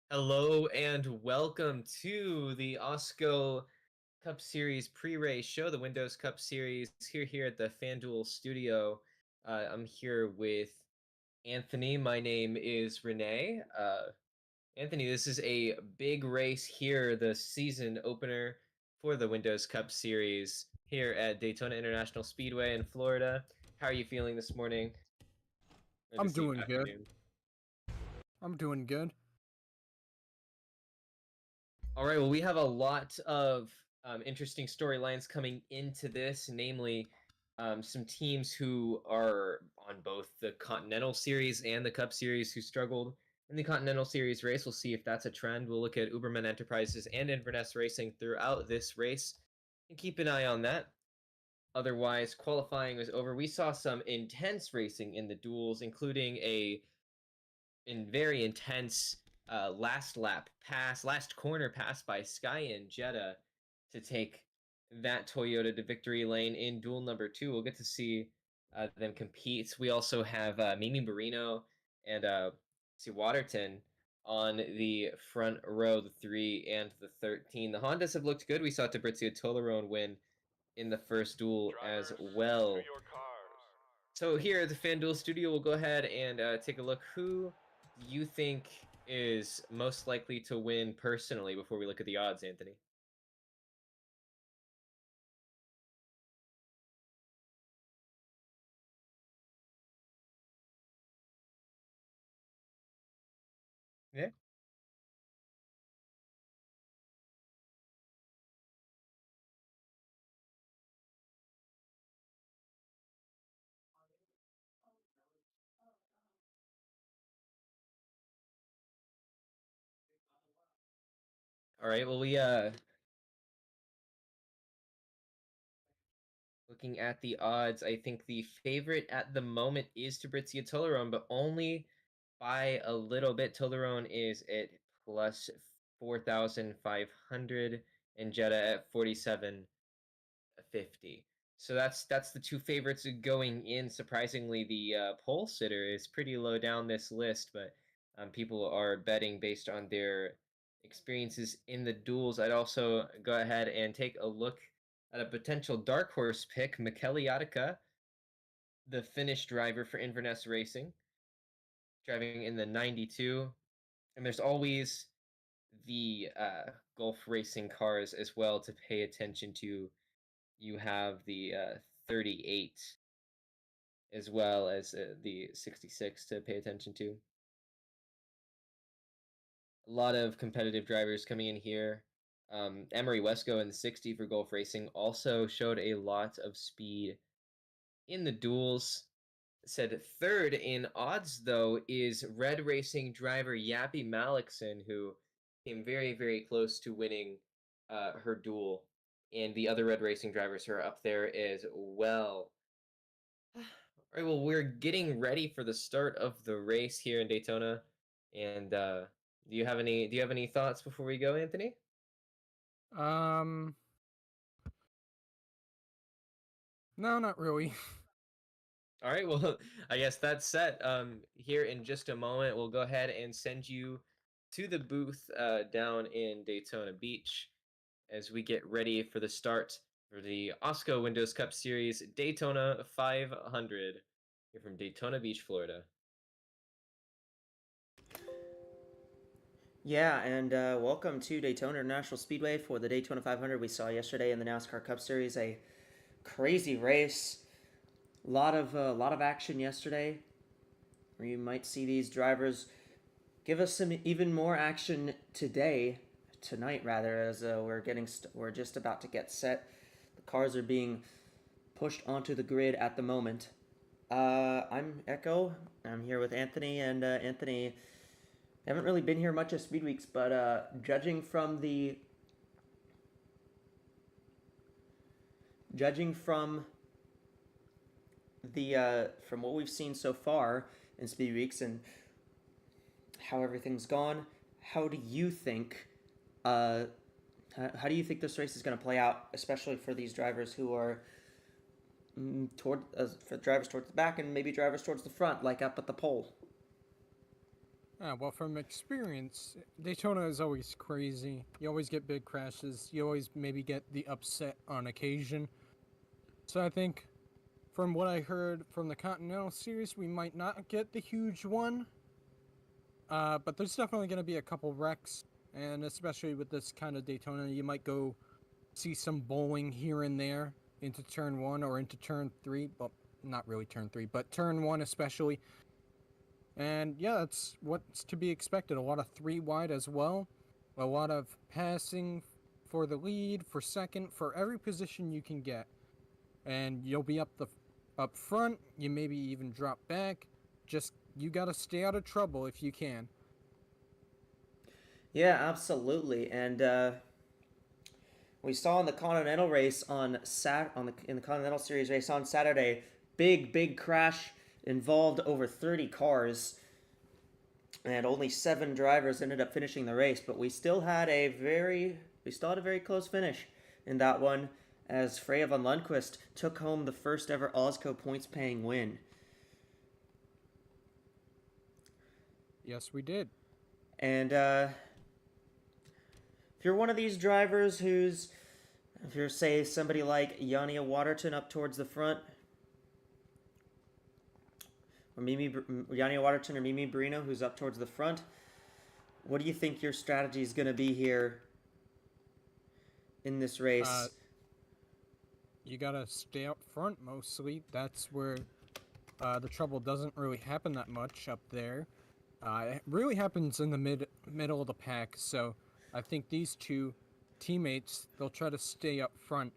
Hello and welcome to the AWSCO Cup Series pre-race show, the Windows Cup Series here at the FanDuel studio. I'm here with Anthony. My name is Renee. Anthony, this is a big race here, the season opener for the Windows Cup Series here at Daytona International Speedway in Florida. How are you feeling this morning or I'm this doing good. afternoon? I'm doing good. All right, well, we have a lot of interesting storylines coming into this, namely some teams who are on both the Continental Series and the Cup Series who struggled in the Continental Series race. We'll see if that's a trend. We'll look at Uberman Enterprises and Inverness Racing throughout this race and keep an eye on that. Otherwise, qualifying was over. We saw some intense racing in the duels, including a very intense last corner pass by Sky and Jetta to take that Toyota to victory lane in duel number 2. We'll get to see them compete. We also have Mimi Marino and Waterton on the front row, the 3 and the 13. The Hondas have looked good. We saw Fabrizio Tolerone win in the first duel as well. So here at the FanDuel studio, we'll go ahead and take a look. Who do you think is most likely to win personally before we look at the odds, Anthony? Yeah. All right. Well, we looking at the odds, I think the favorite at the moment is Fabrizio Tolerone, but only by a little bit. Tolerone is at plus 4,500 and Jetta at 4750. So that's the two favorites going in. Surprisingly, the pole sitter is pretty low down this list, but people are betting based on their experiences in the duels. I'd also go ahead and take a look at a potential dark horse pick, Michele Yatica, the Finnish driver for Inverness Racing, driving in the 92. And there's always the Gulf racing cars as well to pay attention to. You have the 38 as well as the 66 to pay attention to. A lot of competitive drivers coming in here. AWSCO in the 60 for Gulf Racing also showed a lot of speed in the duels. Said third in odds, though, is Red Racing driver Yappy Malikson, who came very, very close to winning her duel. And the other Red Racing drivers are up there as well. All right, well, we're getting ready for the start of the race here in Daytona. And do you have any thoughts before we go, Anthony? Um, no, not really. All right, well, I guess that's set. Here in just a moment, we'll go ahead and send you to the booth down in Daytona Beach as we get ready for the start for the AWSCO Windows Cup Series Daytona 500 here from Daytona Beach, Florida. Yeah, and welcome to Daytona International Speedway for the Daytona 500 we saw yesterday in the NASCAR Cup Series. A crazy race, lot of action yesterday. You might see these drivers give us some even more action tonight rather, as we're just about to get set. The cars are being pushed onto the grid at the moment. I'm Echo. I'm here with Anthony, and Anthony. I haven't really been here much at Speed Weeks, but judging from what we've seen so far in Speed Weeks and how everything's gone, how do you think how do you think this race is going to play out, especially for these drivers who are for drivers towards the back and maybe drivers towards the front, like up at the pole? Well, from experience, Daytona is always crazy. You always get big crashes. You always maybe get the upset on occasion. So I think, from what I heard from the Continental Series, we might not get the huge one. But there's definitely going to be a couple wrecks, and especially with this kind of Daytona, you might go see some bowling here and there into turn one or into turn three. Well, not really turn three, but turn one especially. And yeah, that's what's to be expected. A lot of three wide as well. A lot of passing for the lead, for second, for every position you can get. And you'll be up front, you maybe even drop back. Just you got to stay out of trouble if you can. Yeah, absolutely. And we saw in the Continental race in the Continental Series race on Saturday, big crash involved over 30 cars, and only 7 drivers ended up finishing the race. But we still had a very close finish in that one, as Freya van Lundqvist took home the first ever AWSCO points-paying win. Yes, we did. And if you're one of these drivers if you're, say, somebody like Yania Waterton up towards the front, or Yania Waterton or Mimi Barino, who's up towards the front, what do you think your strategy is going to be here in this race? You got to stay up front mostly. That's where the trouble doesn't really happen that much up there. It really happens in the middle of the pack, so I think these two teammates, they'll try to stay up front,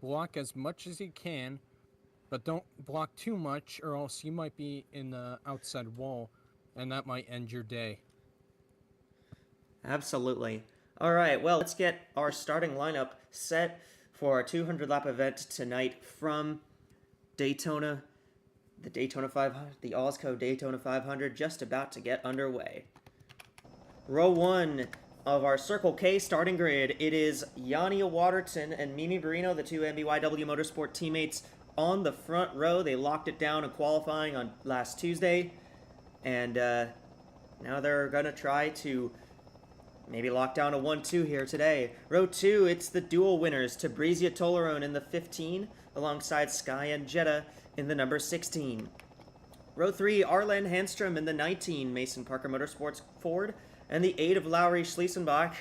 block as much as you can, but don't block too much or else you might be in the outside wall, and that might end your day. Absolutely. All right, well, let's get our starting lineup set for our 200-lap event tonight from Daytona. The Daytona 500, the AWSCO Daytona 500, just about to get underway. Row 1 of our Circle K starting grid. It is Yania Waterton and Mimi Barino, the two MBYW Motorsport teammates, on the front row. They locked it down in qualifying on last Tuesday, and now they're going to try to maybe lock down a 1-2 here today. Row 2, it's the dual winners, Tabrizia Tolerone in the 15, alongside Sky and Jetta in the number 16. Row 3, Arlen Handstrom in the 19, Mason Parker Motorsports Ford, and the 8 of Lowry Schliesenbach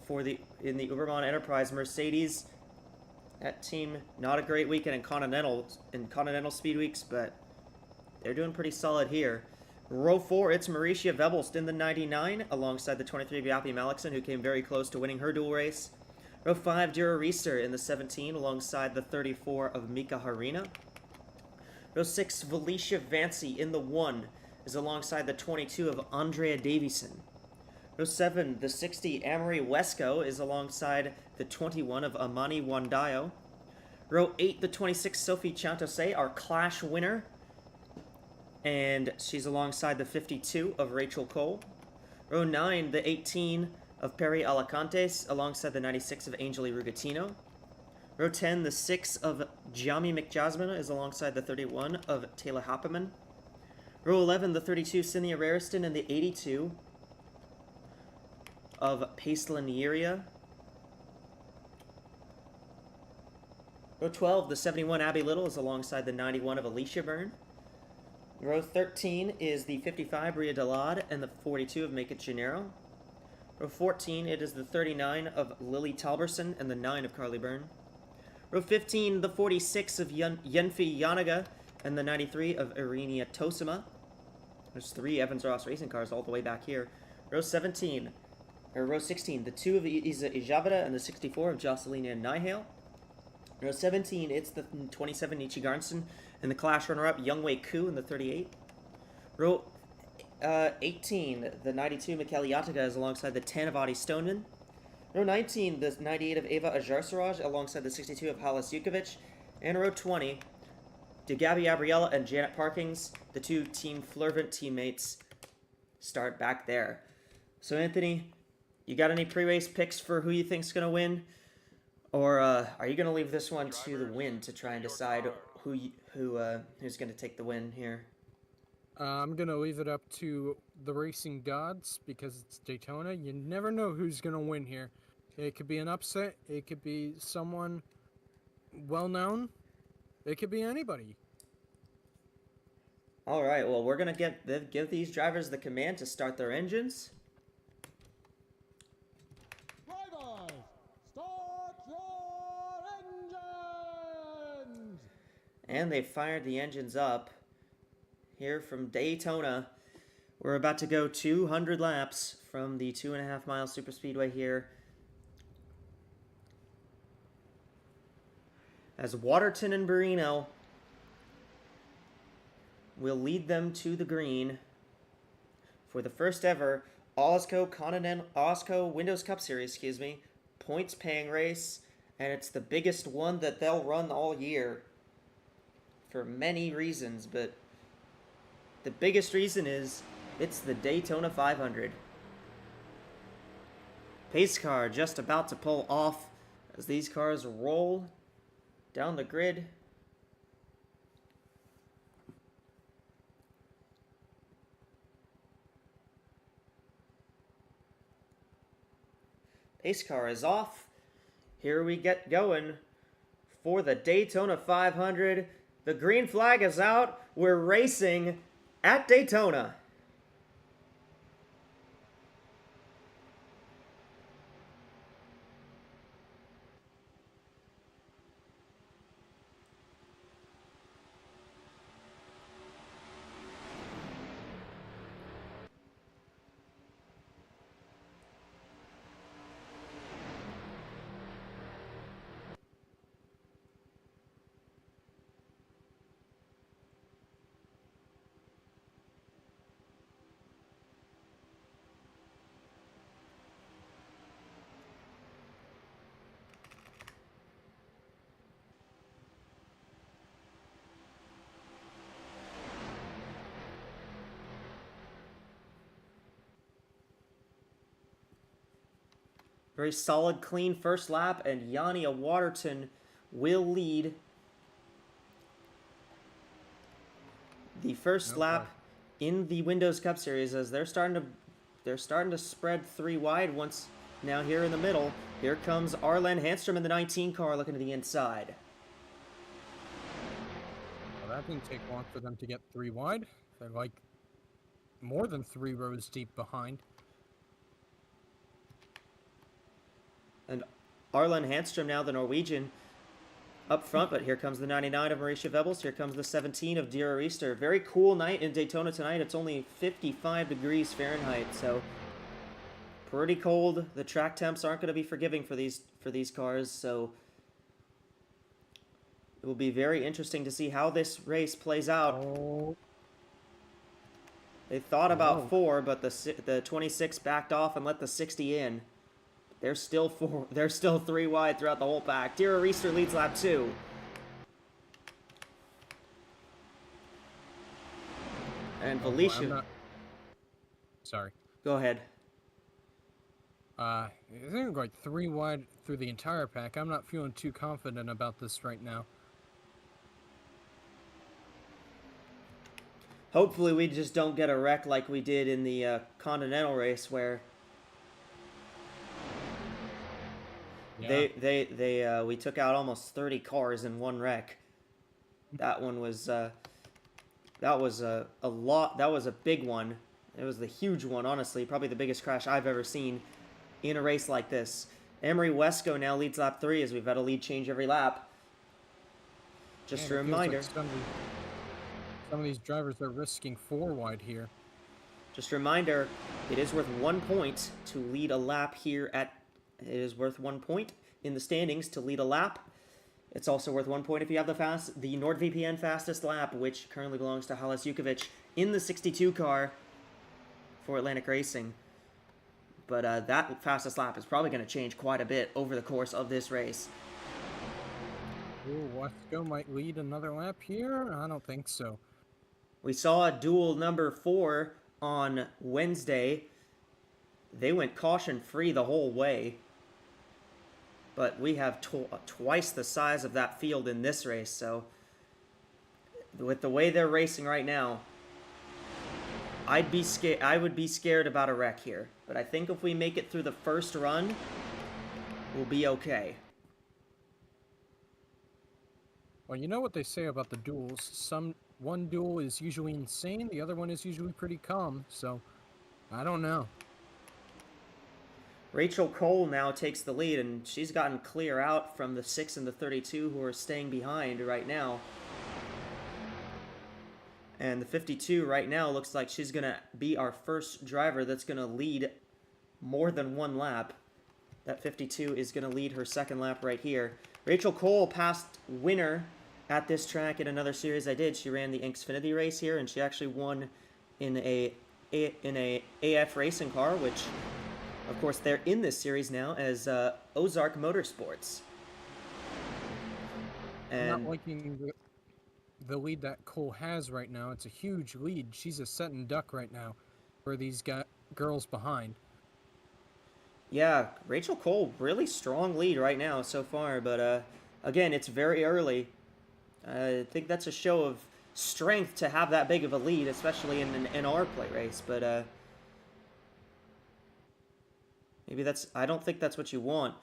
in the Ubermann Enterprise Mercedes. That team, not a great weekend in Continental Speed Weeks, but they're doing pretty solid here. Row 4, it's Mauricia Vebelst in the 99, alongside the 23 of Yappy Malekson, who came very close to winning her dual race. Row 5, Dura Reister in the 17, alongside the 34 of Mika Harina. Row 6, Valicia Vancy in the 1, is alongside the 22 of Andrea Davison. Row 7, the 60, Amory Wesco, is alongside the 21 of Amani Wandayo. Row 8, the 26, Sophie Chantose, our Clash winner, and she's alongside the 52 of Rachel Cole. Row 9, the 18 of Perry Alacantes, alongside the 96 of Angeli Rugatino. Row 10, the 6 of Jami McJasmine is alongside the 31 of Taylor Hopperman. Row 11, the 32, Cynthia Rariston, and the 82 of Paistlin Yiria. Row 12, the 71, Abby Little, is alongside the 91 of Alicia Byrne. Row 13 is the 55, Bria Delade, and the 42 of Make It Gennaro. Row 14, it is the 39 of Lily Talberson and the 9 of Carly Byrne. Row 15, the 46 of Yenfi Yanaga and the 93 of Irenia Tosima. There's 3 Evans Ross racing cars all the way back here. Row 16, the 2 of Isa Ijabada and the 64 of Jocelyn Nihale. Row 17, it's the 27 Nietzsche Garnson and the Clash runner-up Youngwei Ku in the 38. Row 18, the 92 Mikhail Yataga is alongside the 10 of Adi Stoneman. Row 19, the 98 of Eva Ajarsaraj alongside the 62 of Halis Yukovic. And row 20, DeGabi Abriella and Janet Parkings, the 2 Team Flurvent teammates, start back there. So Anthony, you got any pre-race picks for who you think's going to win? Or are you going to leave this one to the win to try and decide who's going to take the win here? I'm gonna leave it up to the racing gods because it's Daytona. You never know who's gonna win here. It could be an upset. It could be someone well known. It could be anybody. All right, well, we're going to give these drivers the command to start their engines. Drivers, start your engines! And they fired the engines up. Here from Daytona, we're about to go 200 laps from the 2.5 mile superspeedway here. As Waterton and Barrino will lead them to the green for the first ever AWSCO Windows Cup Series, points paying race, and it's the biggest one that they'll run all year for many reasons, but the biggest reason is it's the Daytona 500. Pace car just about to pull off as these cars roll down the grid. Pace car is off. Here we get going for the Daytona 500. The green flag is out. We're racing at Daytona. Very solid, clean first lap, and Yanni Waterton will lead the first lap in the Windows Cup Series as they're starting to spread three wide once now here in the middle. Here comes Arlen Handstrom in the 19 car looking to the inside. Well, that didn't take long for them to get three wide. They're like more than 3 rows deep behind. And Arlen Handstrom now, the Norwegian, up front, but here comes the 99 of Mauricia Vebels. Here comes the 17 of Dira Reister. Very cool night in Daytona tonight. It's only 55 degrees Fahrenheit, so pretty cold. The track temps aren't going to be forgiving for these cars, so it will be very interesting to see how this race plays out. Oh. They thought about 4, but the 26 backed off and let the 60 in. They're still 3 wide throughout the whole pack. Dira Reister leads lap 2. And Felicia. Sorry. Go ahead. I think like 3 wide through the entire pack. I'm not feeling too confident about this right now. Hopefully we just don't get a wreck like we did in the Continental race where we took out almost 30 cars in one wreck. That one was that was a lot. That was a big one. It was the huge one, honestly, probably the biggest crash I've ever seen in a race like this. AWSCO now leads lap 3 as we've had a lead change every lap. Just a reminder. Like some of these drivers are risking 4 wide here. Just a reminder, it is worth 1 point to lead a lap here at. It is worth 1 point in the standings to lead a lap. It's also worth 1 point if you have the NordVPN fastest lap, which currently belongs to Halis Jukovic in the 62 car for Atlantic Racing. But that fastest lap is probably going to change quite a bit over the course of this race. Ooh, AWSCO might lead another lap here? I don't think so. We saw a duel number 4 on Wednesday. They went caution-free the whole way. But we have twice the size of that field in this race, so with the way they're racing right now, I would be scared about a wreck here. But I think if we make it through the first run, we'll be okay. Well, you know what they say about the duels. One duel is usually insane, the other one is usually pretty calm, so I don't know. Rachel Cole now takes the lead, and she's gotten clear out from the 6 and the 32 who are staying behind right now. And the 52 right now looks like she's going to be our first driver that's going to lead more than one lap. That 52 is going to lead her second lap right here. Rachel Cole passed winner at this track in another series I did. She ran the Xfinity race here, and she actually won in a AF racing car, which, of course, they're in this series now as Ozark Motorsports. And Not liking the lead that Cole has right now. It's a huge lead. She's a set and duck right now for these girls behind. yeah, Rachel Cole, really strong lead right now so far, but again, it's very early. I think that's a show of strength to have that big of a lead, especially in an NR play race, but maybe I don't think that's what you want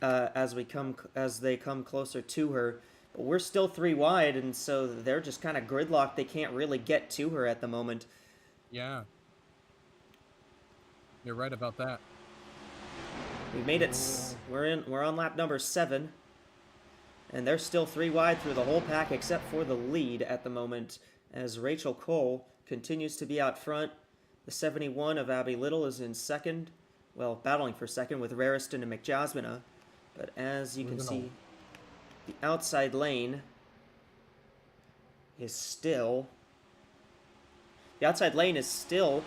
as they come closer to her. But we're still 3 wide, and so they're just kind of gridlocked. They can't really get to her at the moment. Yeah. You're right about that. We made it. We're on lap number 7. And they're still 3 wide through the whole pack except for the lead at the moment, as Rachel Cole continues to be out front. The 71 of Abby Little is in second, well, battling for second with Rariston and McJasmina. But as you can see, the outside lane is still... The outside lane is still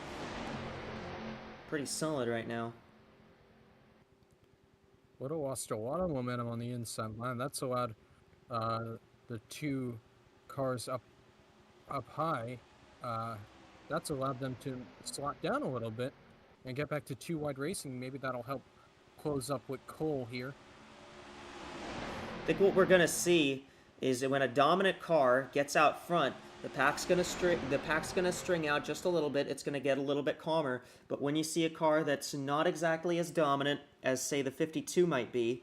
pretty solid right now. Would have lost a lot of momentum on the inside line. That's allowed the 2 cars up high. That's allowed them to slot down a little bit and get back to 2 wide racing. Maybe that'll help close up with Cole here. I think what we're gonna see is that when a dominant car gets out front, the pack's gonna string out just a little bit. It's gonna get a little bit calmer. But when you see a car that's not exactly as dominant as, say, the 52 might be,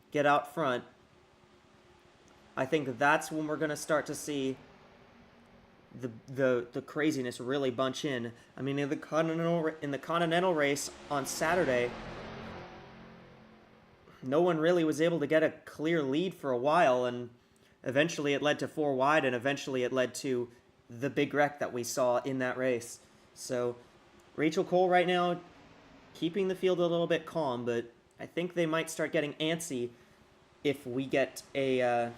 get out front, I think that's when we're gonna start to see the craziness really bunch in. I mean, in the Continental race on Saturday, no one really was able to get a clear lead for a while, and eventually it led to 4 wide, and eventually it led to the big wreck that we saw in that race. So Rachel Cole right now keeping the field a little bit calm, but I think they might start getting antsy if we get a...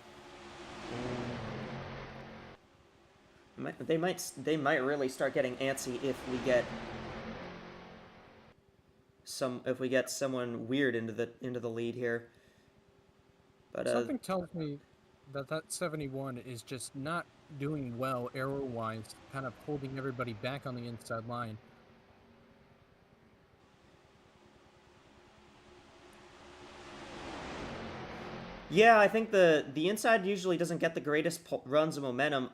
They might really start getting antsy if we get someone weird into the lead here. But something tells me that 71 is just not doing well aero-wise, kind of holding everybody back on the inside line. Yeah, I think the inside usually doesn't get the greatest runs of momentum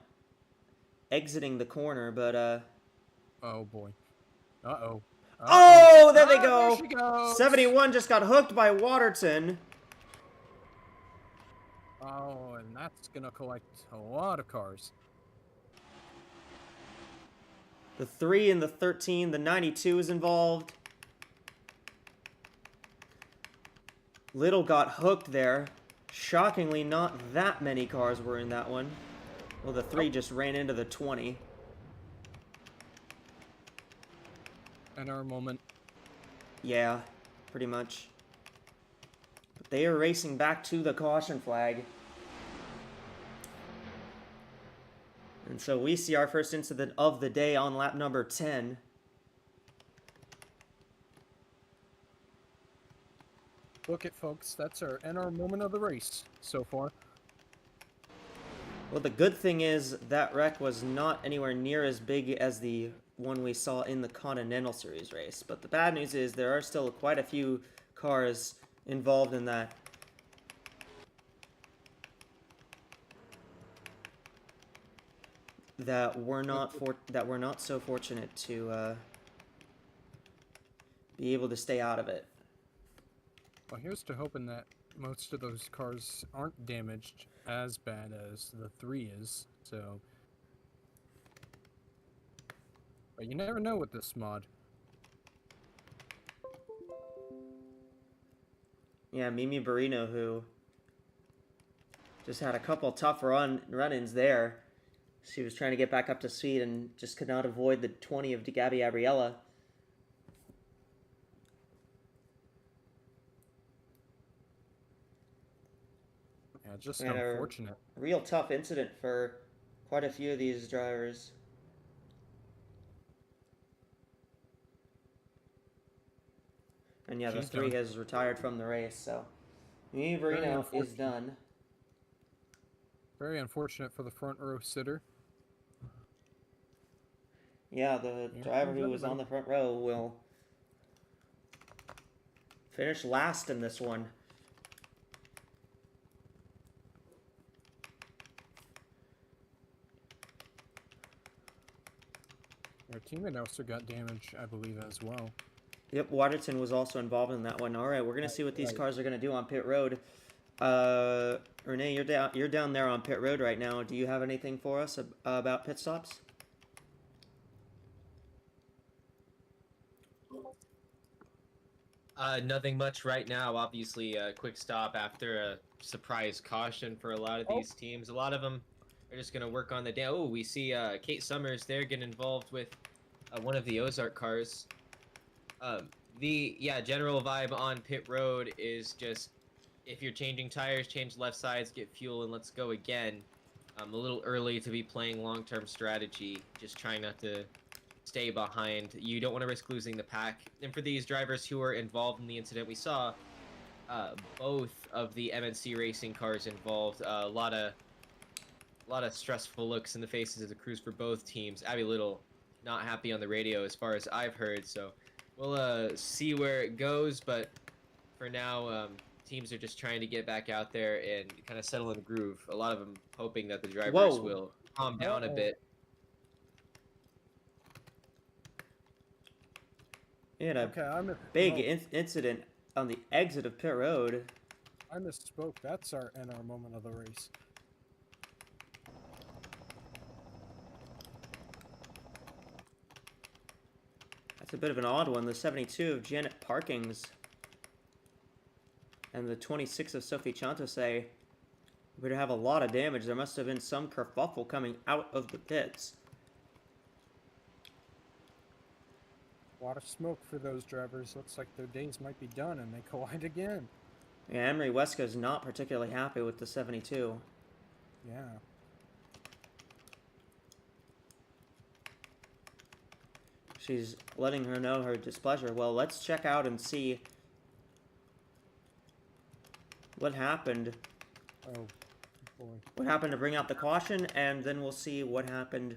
exiting the corner, but Oh boy. Uh-oh. Oh, there they go. There she goes. 71 just got hooked by Waterton. Oh, and that's gonna collect a lot of cars. The 3 and the 13, the 92 is involved. Little got hooked there. Shockingly, not that many cars were in that one. Well, the 3 just ran into the 20. And our moment. Yeah, pretty much. But they are racing back to the caution flag. And so we see our first incident of the day on lap number 10. Look it, folks. That's our moment of the race so far. Well, the good thing is that wreck was not anywhere near as big as the one we saw in the Continental Series race. But the bad news is there are still quite a few cars involved in that. that we're not so fortunate to be able to stay out of it. Well, here's to hoping that most of those cars aren't damaged as bad as the 3 is, so... But you never know with this mod. Yeah, Mimi Barino, who just had a couple tough run-ins there. She was trying to get back up to speed and just could not avoid the 20 of Gabby Abriella. Yeah, just And unfortunate. a real tough incident for quite a few of these drivers. And yeah, the She's 3 done. has retired from the race, so Mimi Very Barino is unfortunate. done. Very unfortunate for the front row sitter. Yeah, the Here driver comes who was on everybody. the front row will finish last in this one. Our teammate also got damage, I believe, as well. Yep, Waterton was also involved in that one. All right, we're gonna see what these Right. cars are gonna do on pit road. Renee, you're down there on pit road right now. Do you have anything for us about pit stops? Nothing much right now. Obviously, a quick stop after a surprise caution for a lot of these teams. A lot of them are just going to work on the down. Oh, we see Kate Summers there get involved with one of the Ozark cars. General vibe on pit road is just if you're changing tires, change left sides, get fuel, and let's go again. A little early to be playing long-term strategy. Just trying not to stay behind. You don't want to risk losing the pack. And for these drivers who are involved in the incident, we saw both of the MNC racing cars involved. A lot of stressful looks in the faces of the crews for both teams. Abby Little not happy on the radio as far as I've heard. So we'll see where it goes. But for now, teams are just trying to get back out there and kind of settle in the groove. A lot of them hoping that the drivers Whoa. will calm down a bit. We had a Okay, big incident on the exit of pit road. I misspoke. That's our moment of the race. That's a bit of an odd one. The 72 of Janet Parkins and the 26 of Sophie Chantose would have a lot of damage. There must have been some kerfuffle coming out of the pits. A lot of smoke for those drivers. Looks like their days might be done, and they collide again. Yeah, AWSCO is not particularly happy with the 72. Yeah. She's letting her know her displeasure. Well, let's check out and see what happened. Oh, boy. What happened to bring out the caution, and then we'll see what happened.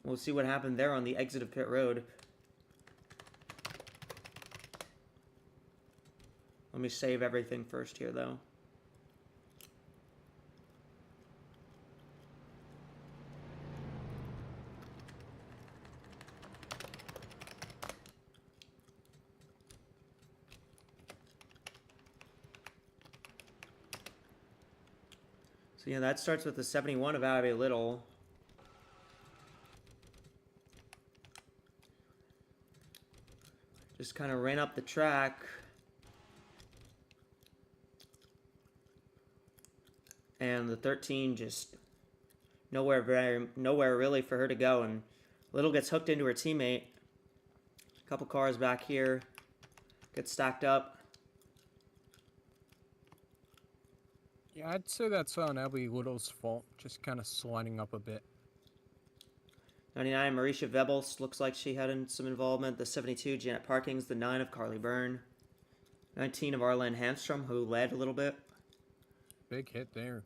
We'll see what happened there on the exit of pit road. Let me save everything first here, though. So yeah, that starts with the 71 of Abby Little. Just kind of ran up the track. And the 13 just nowhere really for her to go, and Little gets hooked into her teammate. A couple cars back here get stacked up. Yeah, I'd say that's on Abby Little's fault. Just kind of sliding up a bit. 99 Marisha Vebels looks like she had some involvement. The 72 Janet Parkins, the 9 of Carly Byrne, 19 of Arlen Hamstrom, who led a little bit. Big hit there.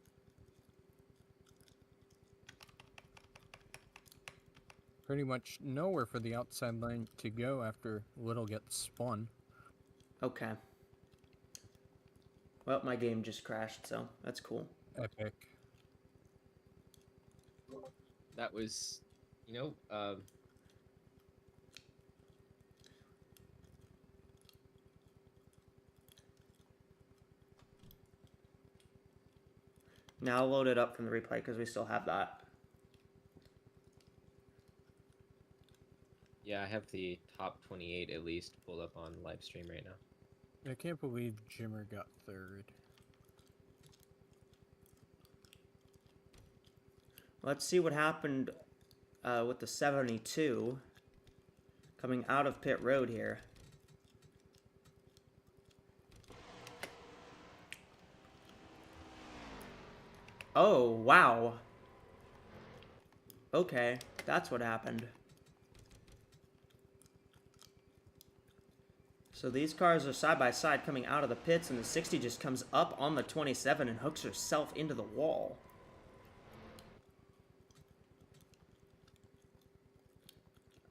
Pretty much nowhere for the outside line to go after Little gets spun. Okay. Well, my game just crashed, so that's cool. Epic. That was, you know, Now I'll load it up from the replay because we still have that. yeah, I have the top 28 at least pulled up on live stream right now. I can't believe Jimmer got third. Let's see what happened with the 72 coming out of pit road here. Oh, wow. Okay, that's what happened. So these cars are side by side coming out of the pits, and the 60 just comes up on the 27 and hooks herself into the wall.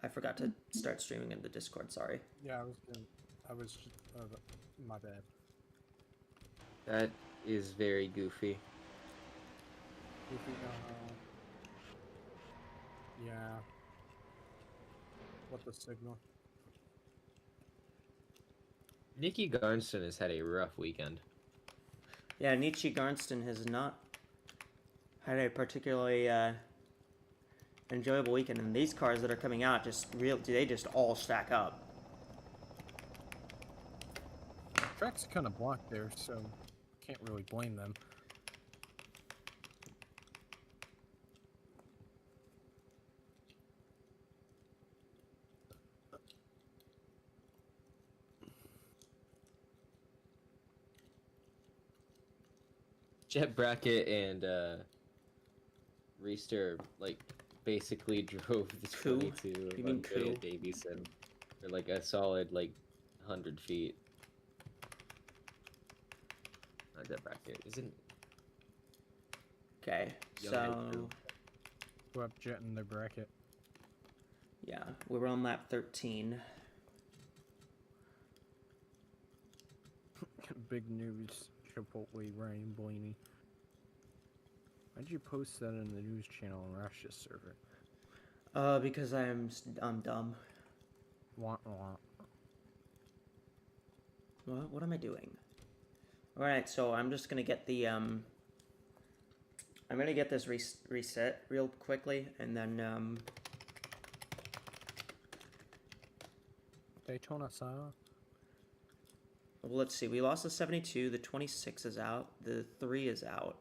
I forgot to start streaming in the Discord, sorry. Yeah, my bad. That is very goofy. Yeah. What the signal? Nikki Garnston has had a rough weekend. Yeah, Nietzsche Garnston has not had a particularly enjoyable weekend, and these cars that are coming out they just all stack up. Track's kind of blocked there, so can't really blame them. Jet Brackett and Reister like basically drove the Coup? 22 You of mean Andrea coup? Davison for like a solid like 100 feet. Not Jet Brackett, isn't Okay, Young so Ed Coup. Go up Jet in the bracket. yeah, we were on lap 13. Big news. Chipotle Ryan Blaney. Why'd you post that in the news channel on Rush's server? Because I'm dumb. Wah, wah. What am I doing? Alright, so I'm just gonna get the, I'm gonna get this reset real quickly, and then, Daytona style. well, let's see, we lost the 72, the 26 is out, the 3 is out.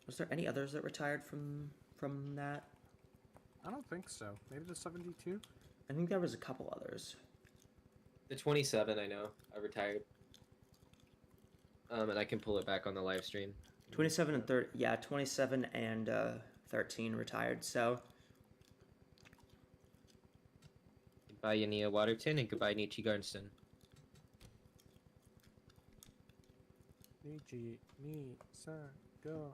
Was there any others that retired from that? I don't think so. Maybe the 72? I think there was a couple others. The 27 I know, I retired. And I can pull it back on the live stream. 27 and 30, yeah, 27 and 13 retired, so. Goodbye, Yania Waterton, and goodbye, Nietzsche Garnston. Go.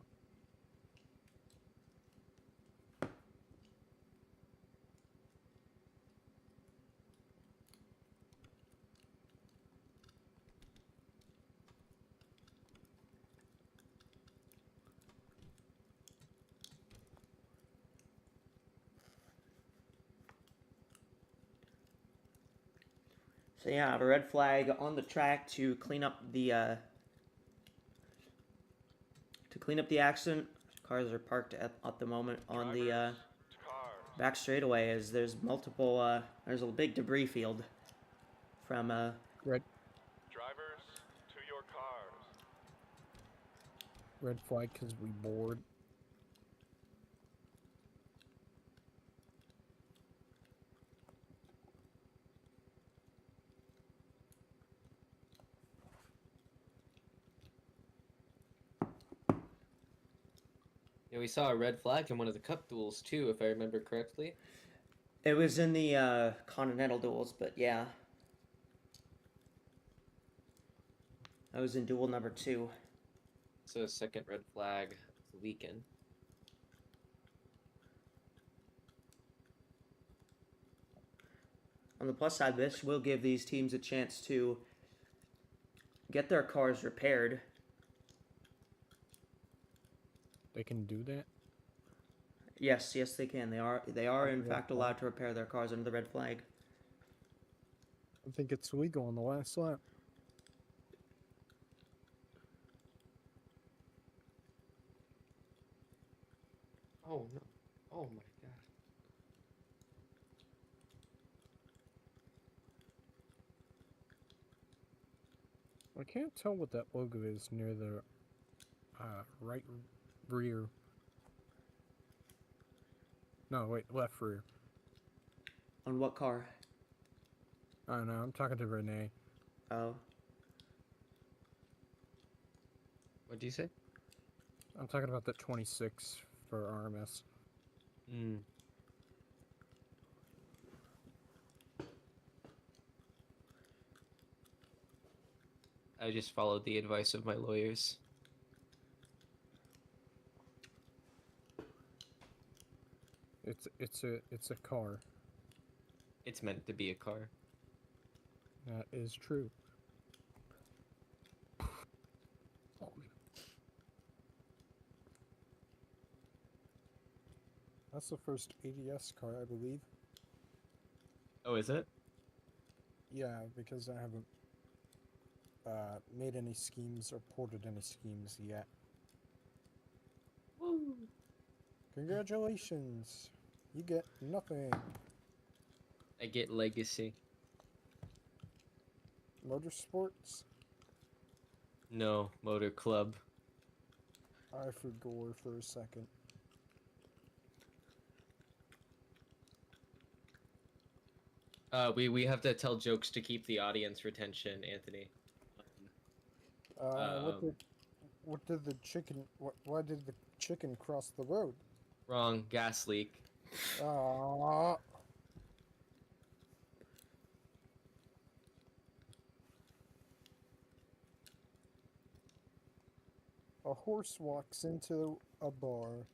So yeah, I have a red flag on the track to clean up the accident. Cars are parked at the moment on the back straightaway as there's multiple there's a big debris field from Red Drivers, to your cars. red flag because we bored. Yeah, we saw a red flag in one of the cup duels too, if I remember correctly. it was in the Continental duels, but yeah. I was in duel number 2. So a second red flag of the weekend. On the plus side, this will give these teams a chance to get their cars repaired. They can do that. Yes, yes, they can. They are in Red fact flag. allowed to repair their cars under the red flag. I think it's legal on the last lap. Oh no! Oh my god! I can't tell what that logo is near the right rear. No, wait, left rear. On what car? I don't know. I'm talking to Renee. Oh. What do you say? I'm talking about that 26 for RMS. Hmm. I just followed the advice of my lawyers. It's a car. It's meant to be a car. That is true. That's the first ADS car, I believe. Oh, is it? Yeah, because I haven't made any schemes or ported any schemes yet. Woo! Congratulations! You get nothing. I get legacy. Motorsports? No, motor club. I forgot for a second. We have to tell jokes to keep the audience retention, Anthony. What did the chicken? Why did the chicken cross the road? Wrong, gas leak. Ah. A horse walks into a bar.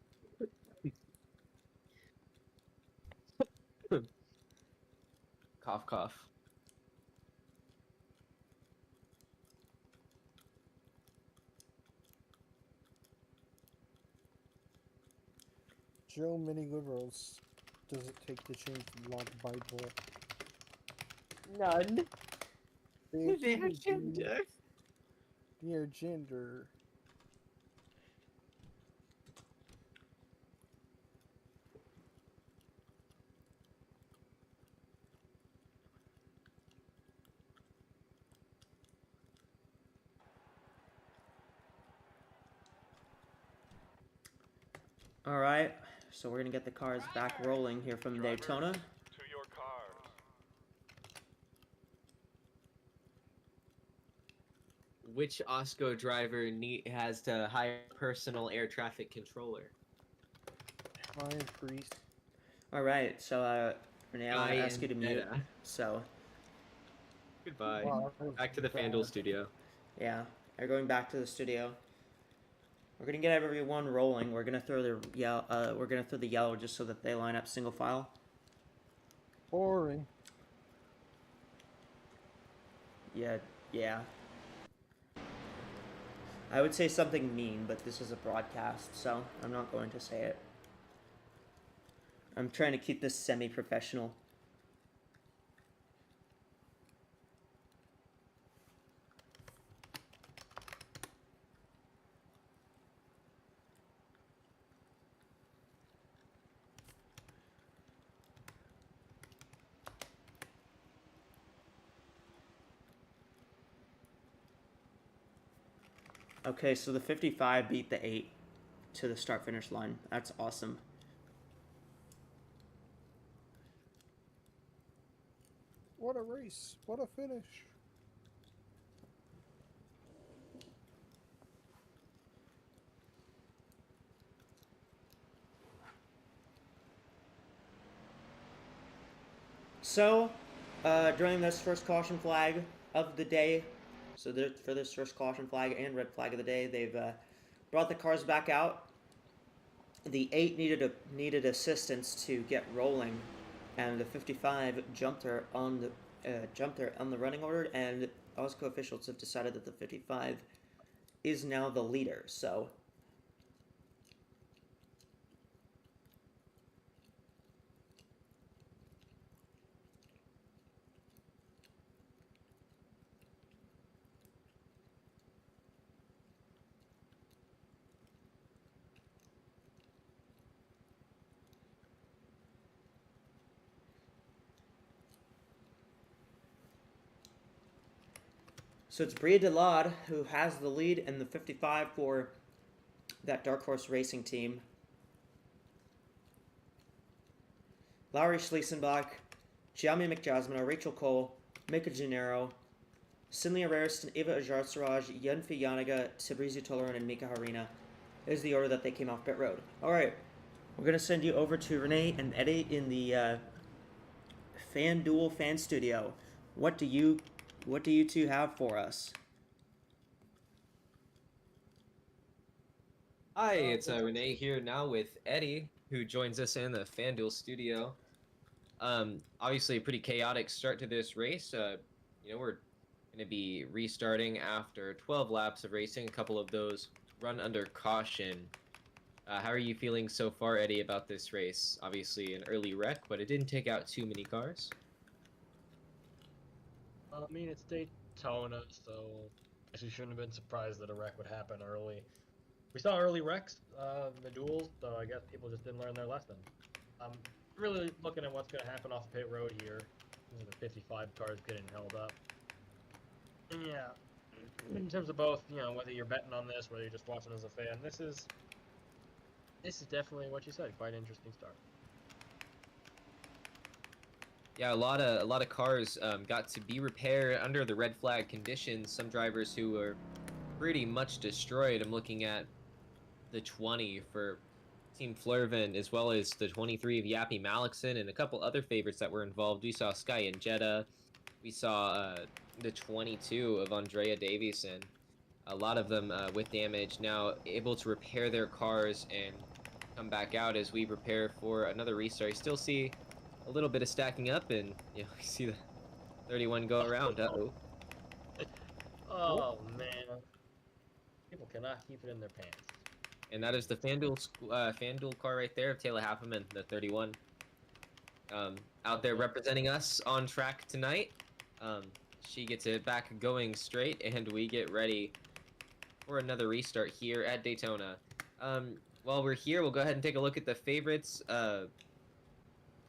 Cough, cough. Joe, many liberals does it take to change the law of Bible? None. Their Their gender. Their gender. All right. So we're gonna get the cars back rolling here from Drivers, Daytona. to your cars. Which AWSCO driver has to hire a personal air traffic controller? Iron Priest. All right. So Renee, I Ryan ask you to mute. Meta. So Goodbye. Wow, that was Back to the bad. FanDuel studio. yeah, they're going back to the studio. We're gonna get everyone rolling. We're gonna throw the yellow. We're gonna throw the yellow just so that they line up single file. Boring. Yeah, yeah. I would say something mean, but this is a broadcast, so I'm not going to say it. I'm trying to keep this semi-professional. Okay, so the 55 beat the 8 to the start-finish line. That's awesome. What a race. What a finish. So, during this first caution flag of the day, so for this first caution flag and red flag of the day, they've brought the cars back out. The 8 needed assistance to get rolling, and the 55 jumped her on the running order, and AWSCO officials have decided that the 55 is now the leader. So it's Bria Delade who has the lead in the 55 for that Dark Horse Racing team. Lowry Schliesenbach, Xiaomi McJasmina, Rachel Cole, Mika Gennaro, Cinlia Raristoun, Eva Ajarsaraj, Yunfi Yanaga, Tabrizi Toleran, and Mika Harina is the order that they came off pit road. Alright, we're going to send you over to Renee and Eddie in the FanDuel fan studio. What do you two have for us? Hi, it's Renee here now with Eddie, who joins us in the FanDuel studio. Obviously a pretty chaotic start to this race. We're going to be restarting after 12 laps of racing, a couple of those run under caution. How are you feeling so far, Eddie, about this race? Obviously an early wreck, but it didn't take out too many cars. I mean, it's Daytona, so I guess you shouldn't have been surprised that a wreck would happen early. We saw early wrecks in the duels, so I guess people just didn't learn their lesson. I'm really looking at what's going to happen off the pit road here. The 55 cars getting held up. And yeah, in terms of both, whether you're betting on this, whether you're just watching as a fan, this is definitely what you said. Quite an interesting start. Yeah, a lot of cars got to be repaired under the red flag conditions. Some drivers who were pretty much destroyed. I'm looking at the 20 for Team Flurvin, as well as the 23 of Yappy Malikson and a couple other favorites that were involved. We saw Sky and Jetta. We saw the 22 of Andrea Davison. A lot of them with damage, now able to repair their cars and come back out as we prepare for another restart. You still see a little bit of stacking up, and we see the 31 go around. Uh-oh. Oh, man. People cannot keep it in their pants. And that is the FanDuel car right there of Taylor Hafferman, the 31. Out there representing us on track tonight. She gets it back going straight, and we get ready for another restart here at Daytona. While we're here, we'll go ahead and take a look at the favorites.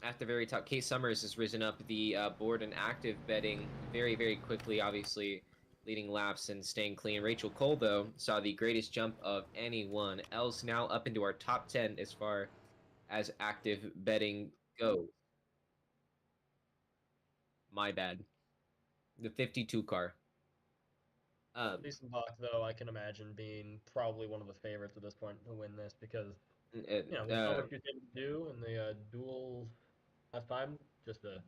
At the very top, Kate Summers has risen up the board and active betting very, very quickly, obviously leading laps and staying clean. Rachel Cole, though, saw the greatest jump of anyone else, now up into our top 10 as far as active betting goes. My bad. The 52 car. Bach, though, I can imagine being probably one of the favorites at this point to win this because, we saw what you did do in the duel last time, just a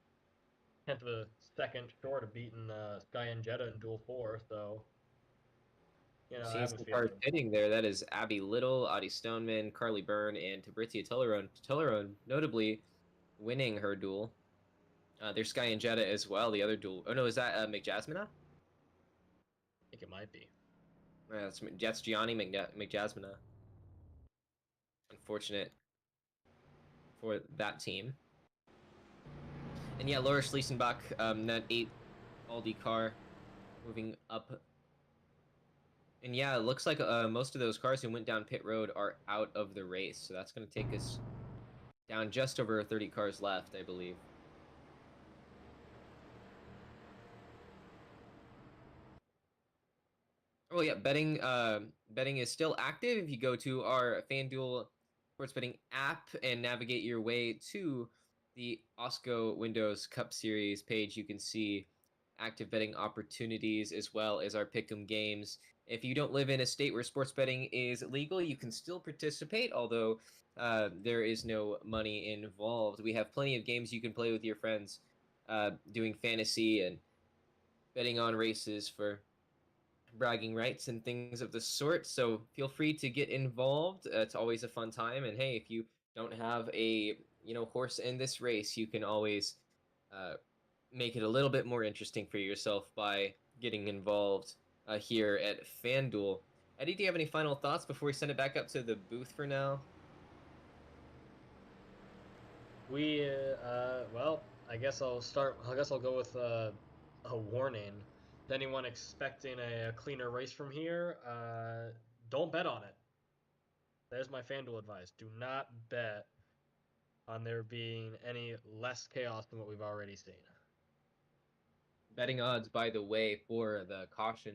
tenth of a second short of beating Sky and Jetta in Duel 4, so, I Seeing have a some feeling. cars hitting there. That is Abby Little, Audie Stoneman, Carly Byrne, and Tabrizia Toleran. Toleran notably winning her duel. There's Sky and Jetta as well, the other duel. Oh, no, is that McJasmina? I think it might be. That's Gianni McJasmina. Unfortunate for that team. And yeah, Laura Schliesenbach, that 8 Aldi car moving up. And yeah, it looks like most of those cars who went down pit road are out of the race. So that's going to take us down just over 30 cars left, I believe. Oh yeah, betting is still active. If you go to our FanDuel sports betting app and navigate your way to the AWSCO Windows Cup Series page, you can see active betting opportunities as well as our pick'em games. If you don't live in a state where sports betting is legal, you can still participate, although there is no money involved. We have plenty of games you can play with your friends, doing fantasy and betting on races for bragging rights and things of the sort, so feel free to get involved. It's always a fun time, and hey, if you don't have a horse in this race, you can always make it a little bit more interesting for yourself by getting involved here at FanDuel. Eddie, do you have any final thoughts before we send it back up to the booth for now? Well, I guess I'll start. I guess I'll go with a warning. To anyone expecting a cleaner race from here, don't bet on it. There's my FanDuel advice. Do not bet on there being any less chaos than what we've already seen. Betting odds, by the way, for the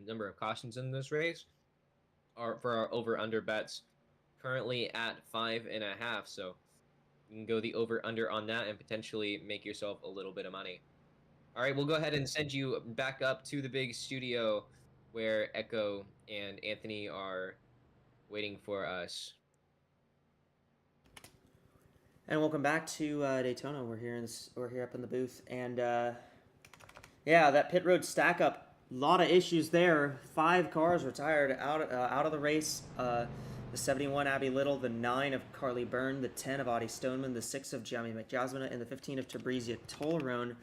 number of cautions in this race are for our over/under bets currently at 5.5. So you can go the over/under on that and potentially make yourself a little bit of money. All right, we'll go ahead and send you back up to the big studio where Echo and Anthony are waiting for us. And welcome back to Daytona. We're here up in the booth, and yeah, that pit road stack up. A lot of issues there. 5 cars retired out of the race. The 71 Abby Little, the 9 of Carly Byrne, the 10 of Audie Stoneman, the 6 of Jamie McJasmine, and the 15 of Tabrizia Tolrone.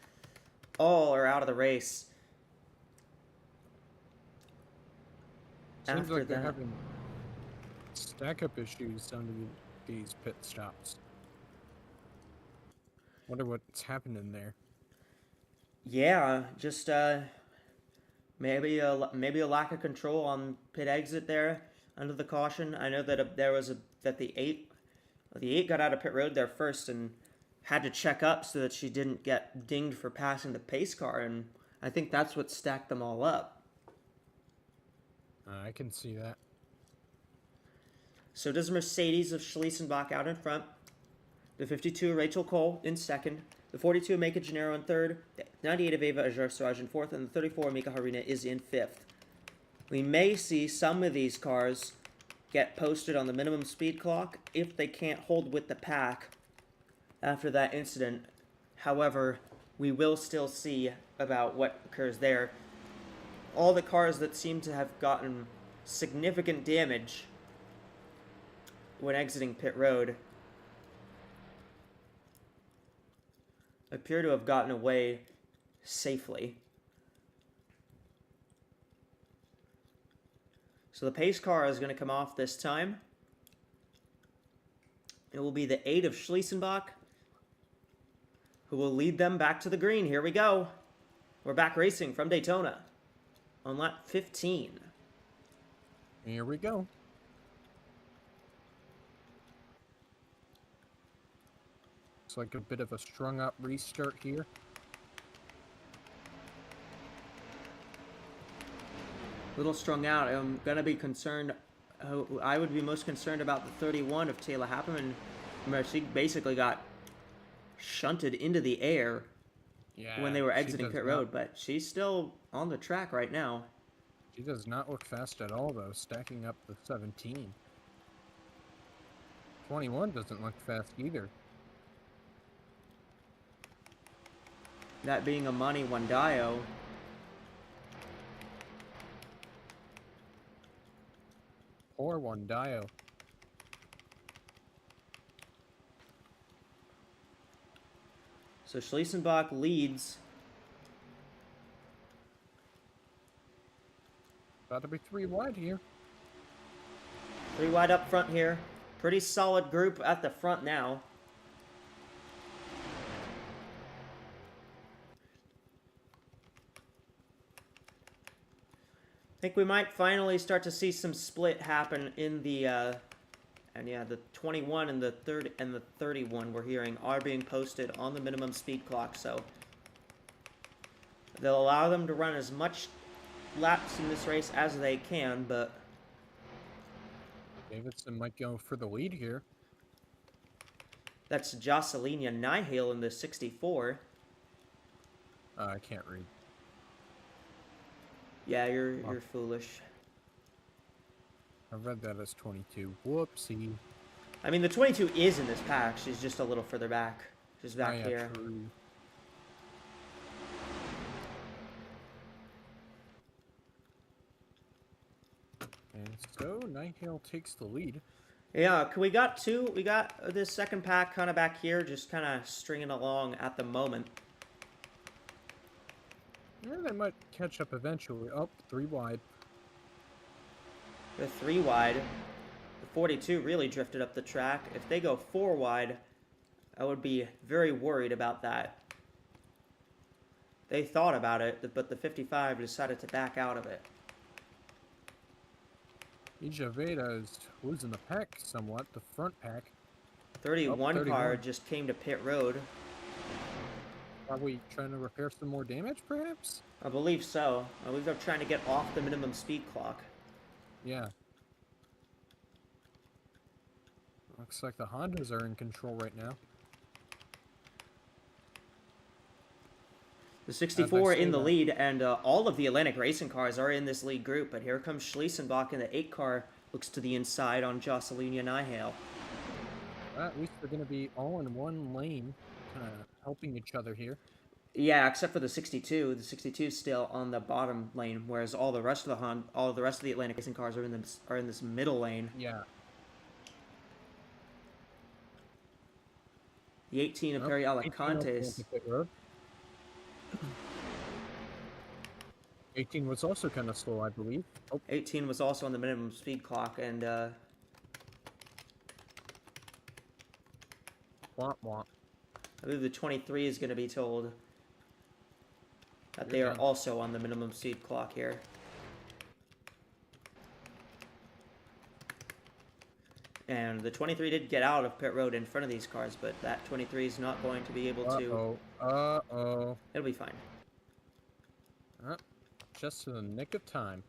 All are out of the race. Seems After like they're that, having stack-up issues under these pit stops. Wonder what's happening there. yeah, just maybe a lack of control on pit exit there under the caution. I know that the 8 got out of pit road there first and had to check up so that she didn't get dinged for passing the pace car, and I think that's what stacked them all up. I can see that. So does Mercedes of Schliesenbach out in front. The 52 Rachel Cole in second. The 42 Mika Gennaro in third. The 98 of Ava Ajar in fourth. And the 34 Mika Harina is in fifth. We may see some of these cars get posted on the minimum speed clock if they can't hold with the pack after that incident. However, we will still see about what occurs there. All the cars that seem to have gotten significant damage when exiting pit road appear to have gotten away safely. So the pace car is going to come off this time. It will be the 8 of Schliesenbach who will lead them back to the green. Here we go. We're back racing from Daytona on lap 15. Here we go. Looks like a bit of a strung up restart here. Little strung out. I'm going to be concerned. I would be most concerned about the 31 of Taylor Happerman. She basically got shunted into the air when they were exiting pit road, but she's still on the track right now. She does not look fast at all, though, stacking up the 17. 21 doesn't look fast either. That being Amani Wandayo. Poor Wandayo. So Schliesenbach leads. About to be 3 wide here. 3 wide up front here. Pretty solid group at the front now. I think we might finally start to see some split happen in the the 21 and the 31 we're hearing are being posted on the minimum speed clock, so they'll allow them to run as much laps in this race as they can, but Davidson might go for the lead here. that's Jocelyn Nihale in the 64. I can't read. Yeah, you're foolish. I read that as 22. Whoopsie. I mean, the 22 is in this pack. She's just a little further back. She's back here. True. And so Nighthale takes the lead. Yeah, we got two. We got this second pack kind of back here, just kind of stringing along at the moment. Yeah, they might catch up eventually. Oh, 3 wide. They're 3 wide. The 42 really drifted up the track. If they go 4 wide, I would be very worried about that. They thought about it, but the 55 decided to back out of it. Ijaveda is losing the pack somewhat, the front pack. 31 31. car just came to pit road. Probably trying to repair some more damage, perhaps? I believe so. I believe they're trying to get off the minimum speed clock. Yeah. Looks like the Hondas are in control right now. The 64 in the that. lead, and all of the Atlantic racing cars are in this lead group, but here comes Schliesenbach in the 8 car, looks to the inside on Jocelyn Nihale. Well, at least they're going to be all in one lane, kind of helping each other here. Yeah, except for the 62. The 62 is still on the bottom lane, whereas all the rest of the Atlantic racing cars are in this middle lane. Yeah. The 18 of Perry Alicantes. 18 was also kind of slow, I believe. Oh, 18 was also on the minimum speed clock, and womp womp. I believe the 23 is going to be told that they are also on the minimum speed clock here. And the 23 did get out of pit road in front of these cars, but that 23 is not going to be able to... Uh-oh. It'll be fine. Just in the nick of time.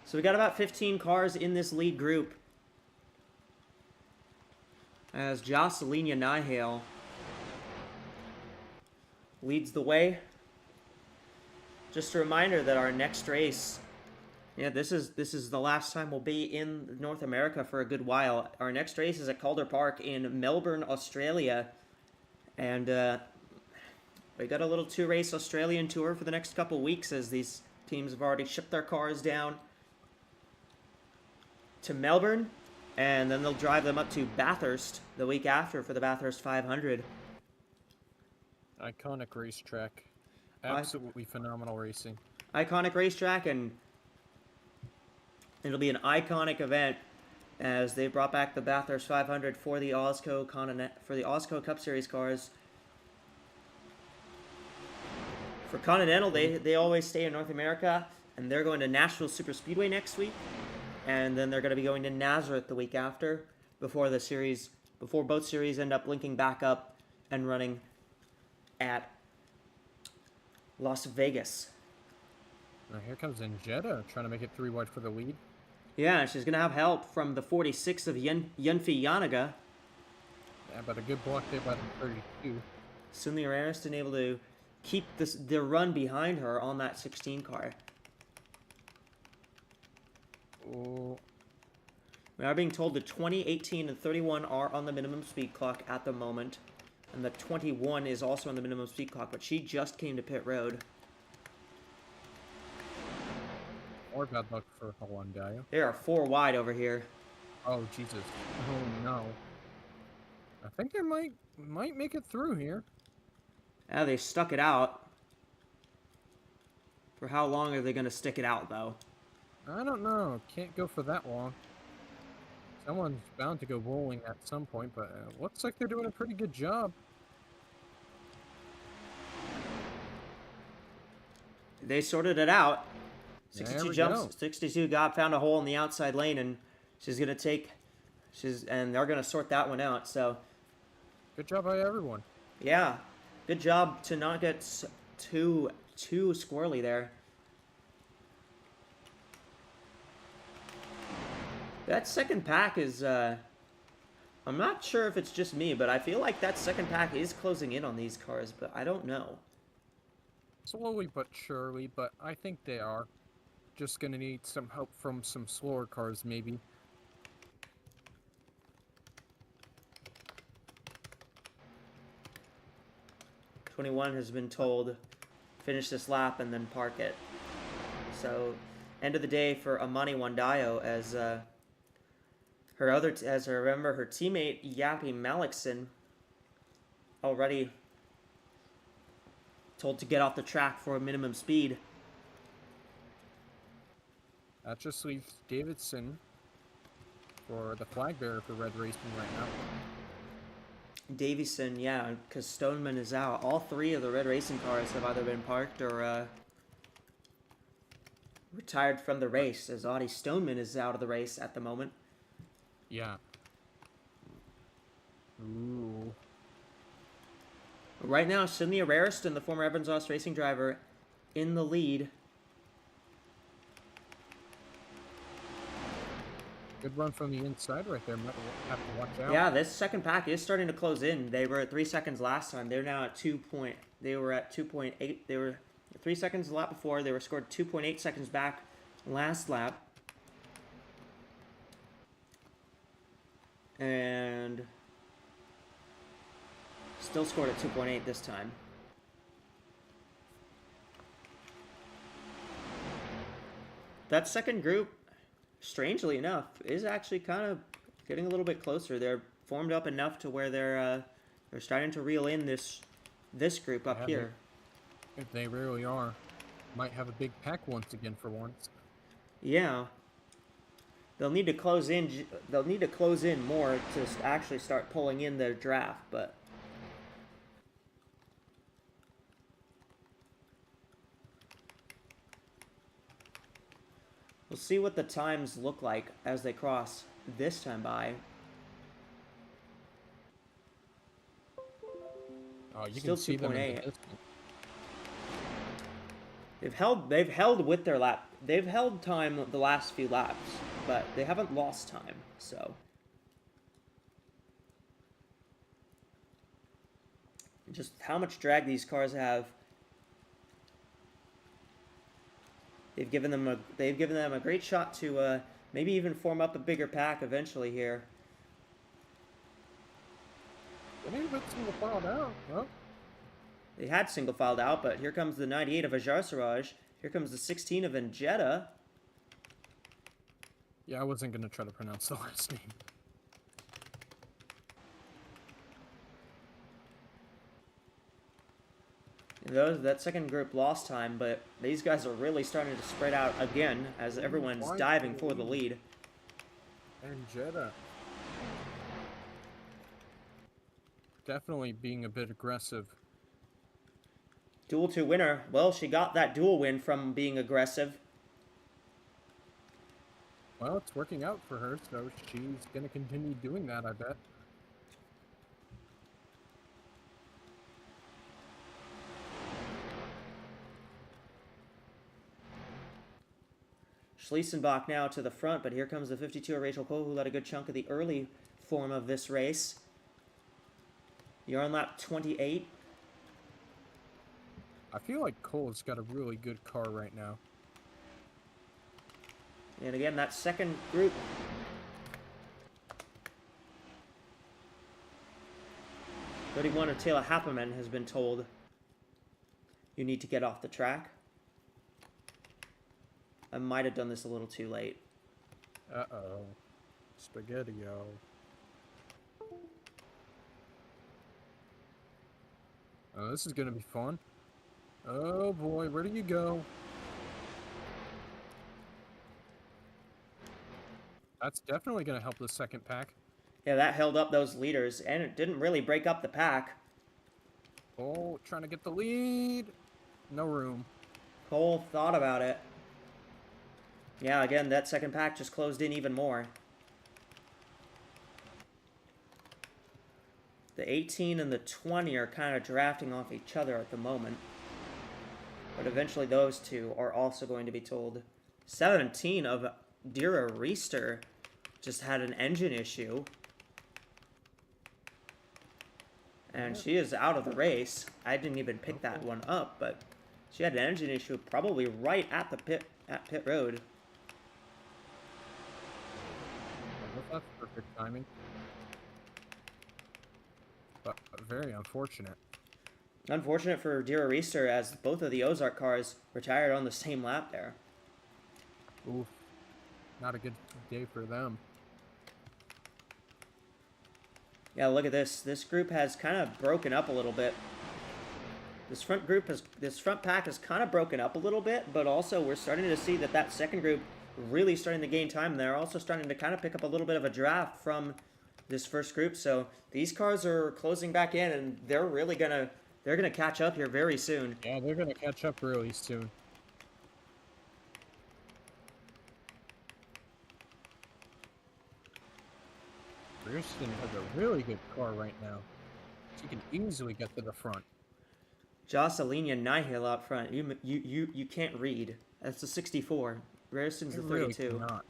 So we got about 15 cars in this lead group, as Jocelyn Nihale leads the way. Just a reminder that our next race, this is the last time we'll be in North America for a good while. Our next race is at Calder Park in Melbourne, Australia, and we got a little 2-race Australian tour for the next couple weeks, as these teams have already shipped their cars down to Melbourne, and then they'll drive them up to Bathurst the week after for the Bathurst 500. Iconic racetrack. Absolutely phenomenal racing. Iconic racetrack, and it'll be an iconic event as they brought back the Bathurst 500 for the AWSCO Cup Series cars. For Continental, they always stay in North America, and they're going to Nashville Superspeedway next week, and then they're going to be going to Nazareth the week after before both series end up linking back up and running at Las Vegas. Now here comes Njeta trying to make it 3 wide for the lead. Yeah, she's going to have help from the 46 of Yunfi Yanaga. Yeah, but a good block there by the 32. Cindy Ariston able to keep the run behind her on that 16 car. Oh. We are being told the 20, 18, and 31 are on the minimum speed clock at the moment. And the 21 is also on the minimum speed clock, but she just came to pit road. Or bad luck for Hyundai. They are 4 wide over here. Oh, Jesus. Oh, no. I think they might make it through here. Yeah, they stuck it out. For how long are they going to stick it out, though? I don't know. Can't go for that long. Someone's bound to go rolling at some point, but looks like they're doing a pretty good job. They sorted it out. 62 There jumps. we go. 62 found a hole in the outside lane, and and they're gonna sort that one out. So, Good job by everyone. yeah, good job to not get too squirrely there. That second pack is, I'm not sure if it's just me, but I feel like that second pack is closing in on these cars, but I don't know. Slowly but surely, but I think they are. Just gonna need some help from some slower cars, maybe. '21 has been told finish this lap and then park it. So, end of the day for Amani Wandayo as her teammate Yappy Malikson already told to get off the track for a minimum speed. That just leaves Davidson for the flag bearer for Red Racing right now. Davison, yeah, because Stoneman is out. All three of the Red Racing cars have either been parked or retired from the race, as Audie Stoneman is out of the race at the moment. Yeah. Ooh. Right now, Sydney Raraston, the former Evans Ross Racing driver, in the lead. Good run from the inside right there. Might have to watch out. Yeah, this second pack is starting to close in. They were at 3 seconds last time. They're now at They were at 2.8. They were 3 seconds the lap before. They were scored 2.8 seconds back last lap. And still scored at 2.8 this time. That second group, strangely enough, is actually kind of getting a little bit closer. They're formed up enough to where they're starting to reel in this group up here. They really are. Might have a big pack once again for once. Yeah. They'll need to close in. They'll need to close in more to actually start pulling in their draft, but. We'll see what the times look like as they cross this time by. Oh, you Still can see them in the 2.8. distance. They've held with their lap. They've held time the last few laps, but they haven't lost time, so. Just how much drag these cars have. They've given them a great shot to maybe even form up a bigger pack eventually here. They didn't put single file down. Well, They had single filed out, but here comes the 98 of Ajar Siraj. Here comes the 16 of Injetta. yeah, I wasn't gonna try to pronounce the last name. That second group lost time, but these guys are really starting to spread out again as everyone's diving for the lead. And Jeddah. Definitely being a bit aggressive. Duel 2 winner. Well, she got that dual win from being aggressive. Well, it's working out for her, so she's gonna continue doing that, I bet. Schliesenbach now to the front, but here comes the 52 of Rachel Cole, who led a good chunk of the early form of this race. You're on lap 28. I feel like Cole's got a really good car right now. And again, that second group. "31 of Taylor Happerman has been told you need to get off the track. I might have done this a little too late. Uh-oh. Spaghetti-o. Oh, this is gonna be fun. Oh boy, where do you go? That's definitely gonna help the second pack. Yeah, that held up those leaders, and it didn't really break up the pack. Oh, trying to get the lead. No room. Cole thought about it. Yeah, again, that second pack just closed in even more. The 18 and the 20 are kind of drafting off each other at the moment. But eventually those two are also going to be told. 17 of Dira Reister just had an engine issue. And she is out of the race. I didn't even pick that one up, but she had an engine issue probably right at the pit road. That's perfect timing. But very unfortunate. Unfortunate for Dira Reister as both of the Ozark cars retired on the same lap there. Oof. Not a good day for them. Yeah, look at this. This group has kind of broken up a little bit. This front pack has kind of broken up a little bit, but also we're starting to see that second group really starting to gain time. They're also starting to kind of pick up a little bit of a draft from this first group. So these cars are closing back in, and they're gonna catch up here very soon. Yeah, they're gonna catch up really soon. Rierston has a really good car right now. She can easily get to the front. Jocelyn Nihil out front. You can't read. That's the 64. Rierston's the 32. Really cannot.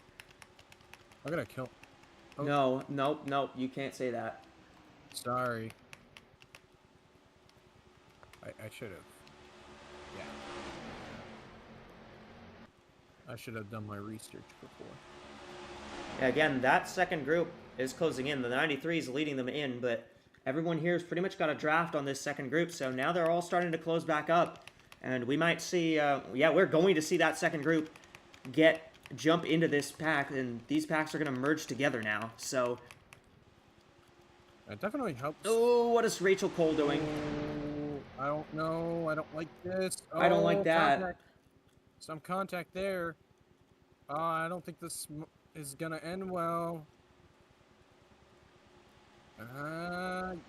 I'm gonna kill. Oh. No, you can't say that. Sorry. I should have. Yeah. I should have done my research before. Yeah, again, that second group is closing in. The 93 is leading them in, but everyone here has pretty much got a draft on this second group, so now they're all starting to close back up. And we might see, we're going to see that second group jump into this pack, and these packs are going to merge together now, so... That definitely helps. Oh, what is Rachel Cole doing? Oh, I don't know. I don't like this. Oh, I don't like that. Contact. Some contact there. I don't think this is going to end well.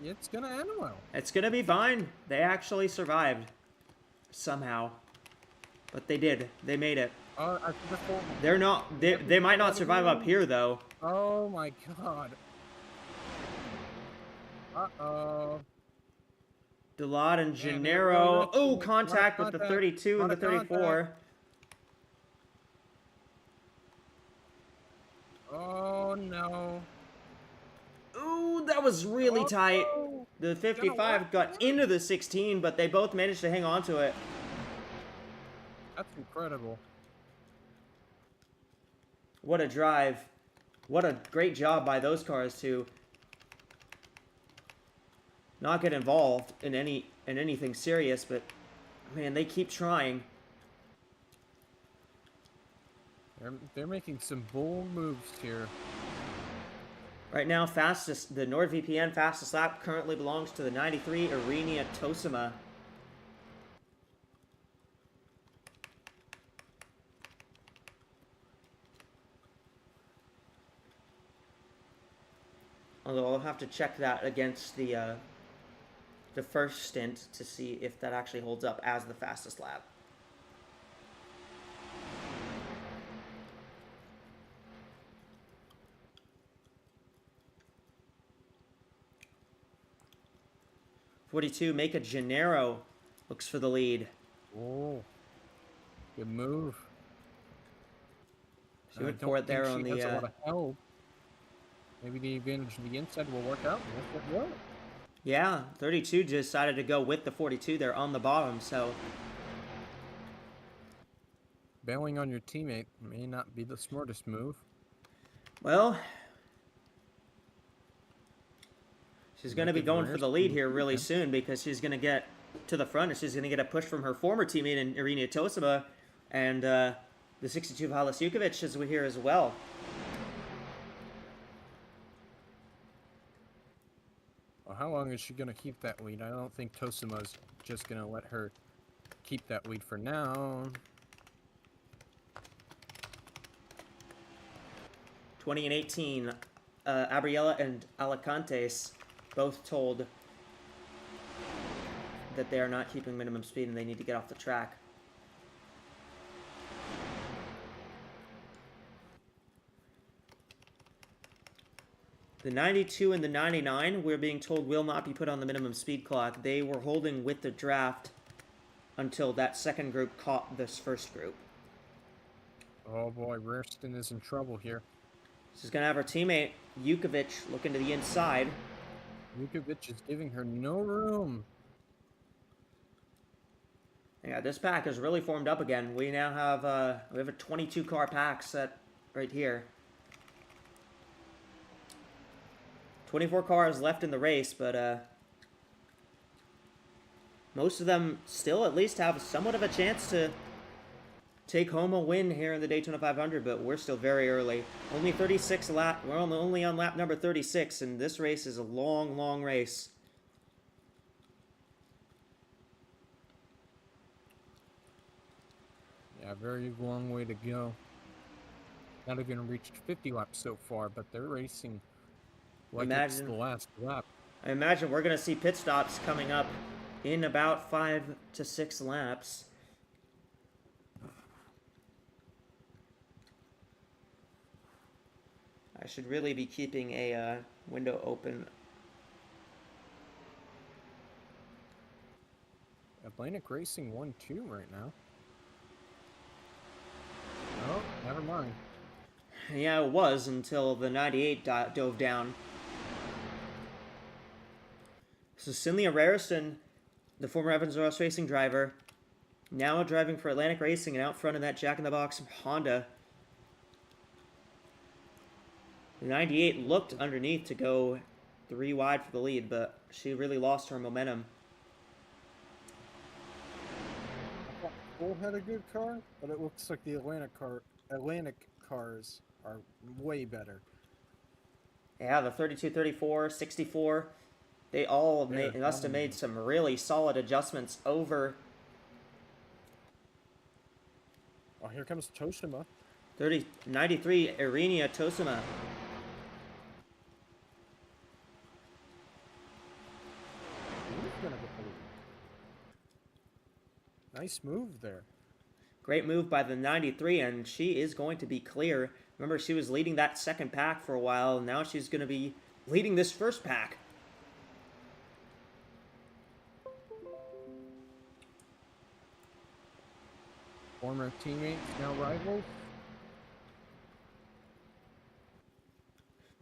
It's going to end well. It's going to be fine. They actually survived. Somehow. But they did. They made it. They're not... They might not survive up here, though. Oh, my God. Uh-oh. Delot and Gennaro. Oh, contact with the 32 and the 34. Oh, no. Ooh, that was really tight. The 55 got into the 16, but they both managed to hang on to it. That's incredible. What a drive. What a great job by those cars to not get involved in anything serious, but man, they keep trying. They're making some bold moves here. Right now, the NordVPN fastest lap currently belongs to the 93 Irenia Tosima. Although I'll have to check that against the first stint to see if that actually holds up as the fastest lap. Make a Gennaro looks for the lead. Oh, good move. She went for it there on the. A lot of help. Maybe the advantage of the inside will work out. Yeah, 32 decided to go with the 42 there on the bottom, so. Bailing on your teammate may not be the smartest move. Well, she's going to be going for the lead here really soon because she's going to get to the front and she's going to get a push from her former teammate in Irina Tosima and the 62 Halis Jukovic as we hear as well. Well, how long is she going to keep that lead? I don't think Tosima's just going to let her keep that lead for now. 20 and 18, Abriella and Alicantes both told that they are not keeping minimum speed and they need to get off the track. The 92 and the 99, we're being told, will not be put on the minimum speed clock. They were holding with the draft until that second group caught this first group. Oh boy, Rierston is in trouble here. She's going to have her teammate, Jukovic, looking to the inside. Jukovic is giving her no room. Yeah, this pack is really formed up again. We now have we have a 22-car pack set right here. 24 cars left in the race, but most of them still at least have somewhat of a chance to take home a win here in the Daytona 500, but we're still very early. Only 36 lap. We're only on lap number 36, and this race is a long, long race. Yeah, very long way to go. Not even reached 50 laps so far, but they're racing like it's the last lap. I imagine we're going to see pit stops coming up in about 5 to 6 laps. I should really be keeping a window open. Atlantic Racing 1-2 right now. Oh, never mind. Yeah, it was until the 98 dove down. So Cindy Raristow, the former Evans Ross Racing driver, now driving for Atlantic Racing and out front of that Jack-in-the-Box Honda. The 98 looked underneath to go 3 wide for the lead, but she really lost her momentum. Bull had a good car, but it looks like the Atlantic cars are way better. Yeah, the 32, 34, 64, they all must have made some really solid adjustments over. Oh, here comes Toshima. 93, Irina Tosima. Nice move there. Great move by the 93, and she is going to be clear. Remember, she was leading that second pack for a while, and now she's going to be leading this first pack. Former teammates, now rivals.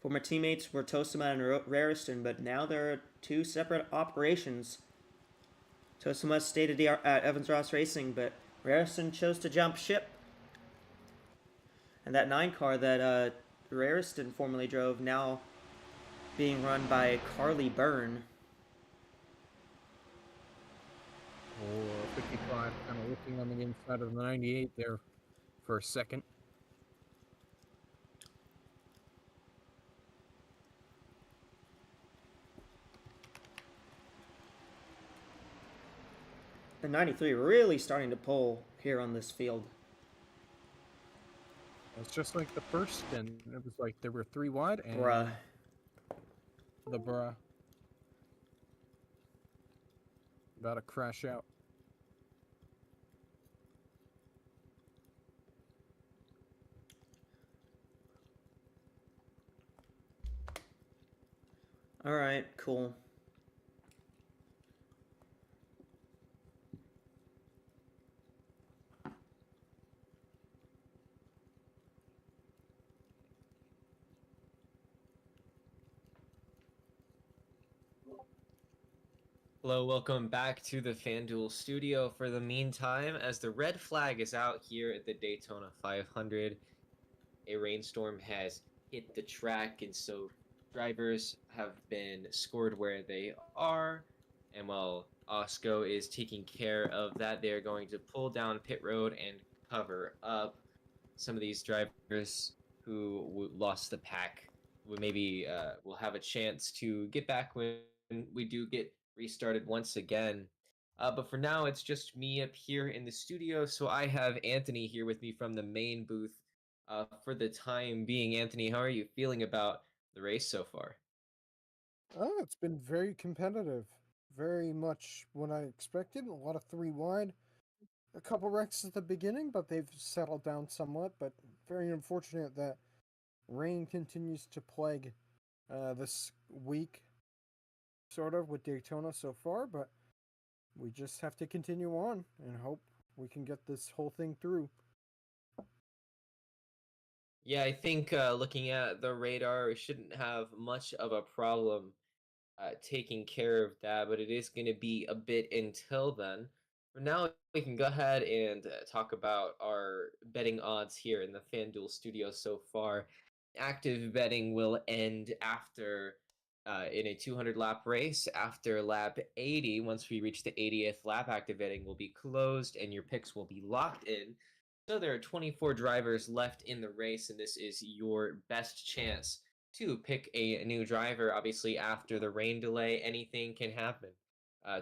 Former teammates were Tosima and Raristow, but now there are 2 separate operations. Tosima stayed at Evans Ross Racing, but Raristow chose to jump ship. And that 9 car that Raristow formerly drove, now being run by Carly Byrne. Or 55, kind of looking on the inside of the 98 there for a second. The 93 really starting to pull here on this field. It's just like the first, and it was like there were 3 wide and Bruh. The bruh. About to crash out. All right, cool. Hello, welcome back to the FanDuel studio. For the meantime, as the red flag is out here at the Daytona 500, a rainstorm has hit the track, and so drivers have been scored where they are. And while AWSCO is taking care of that, they are going to pull down pit road and cover up some of these drivers who lost the pack. Maybe will have a chance to get back when we do get restarted once again. But for now, it's just me up here in the studio. So I have Anthony here with me from the main booth. For the time being, Anthony, how are you feeling about the race so far? Oh, it's been very competitive. Very much what I expected. A lot of 3 wide. A couple wrecks at the beginning, but they've settled down somewhat. But very unfortunate that rain continues to plague this week, sort of, with Daytona so far. But we just have to continue on and hope we can get this whole thing through. Yeah, I think looking at the radar, we shouldn't have much of a problem taking care of that, but it is going to be a bit until then. For now, we can go ahead and talk about our betting odds here in the FanDuel studio so far. Active betting will end after in a 200 lap race. After lap 80, once we reach the 80th lap, activating will be closed and your picks will be locked in. So there are 24 drivers left in the race, and this is your best chance to pick a new driver. Obviously, after the rain delay, anything can happen.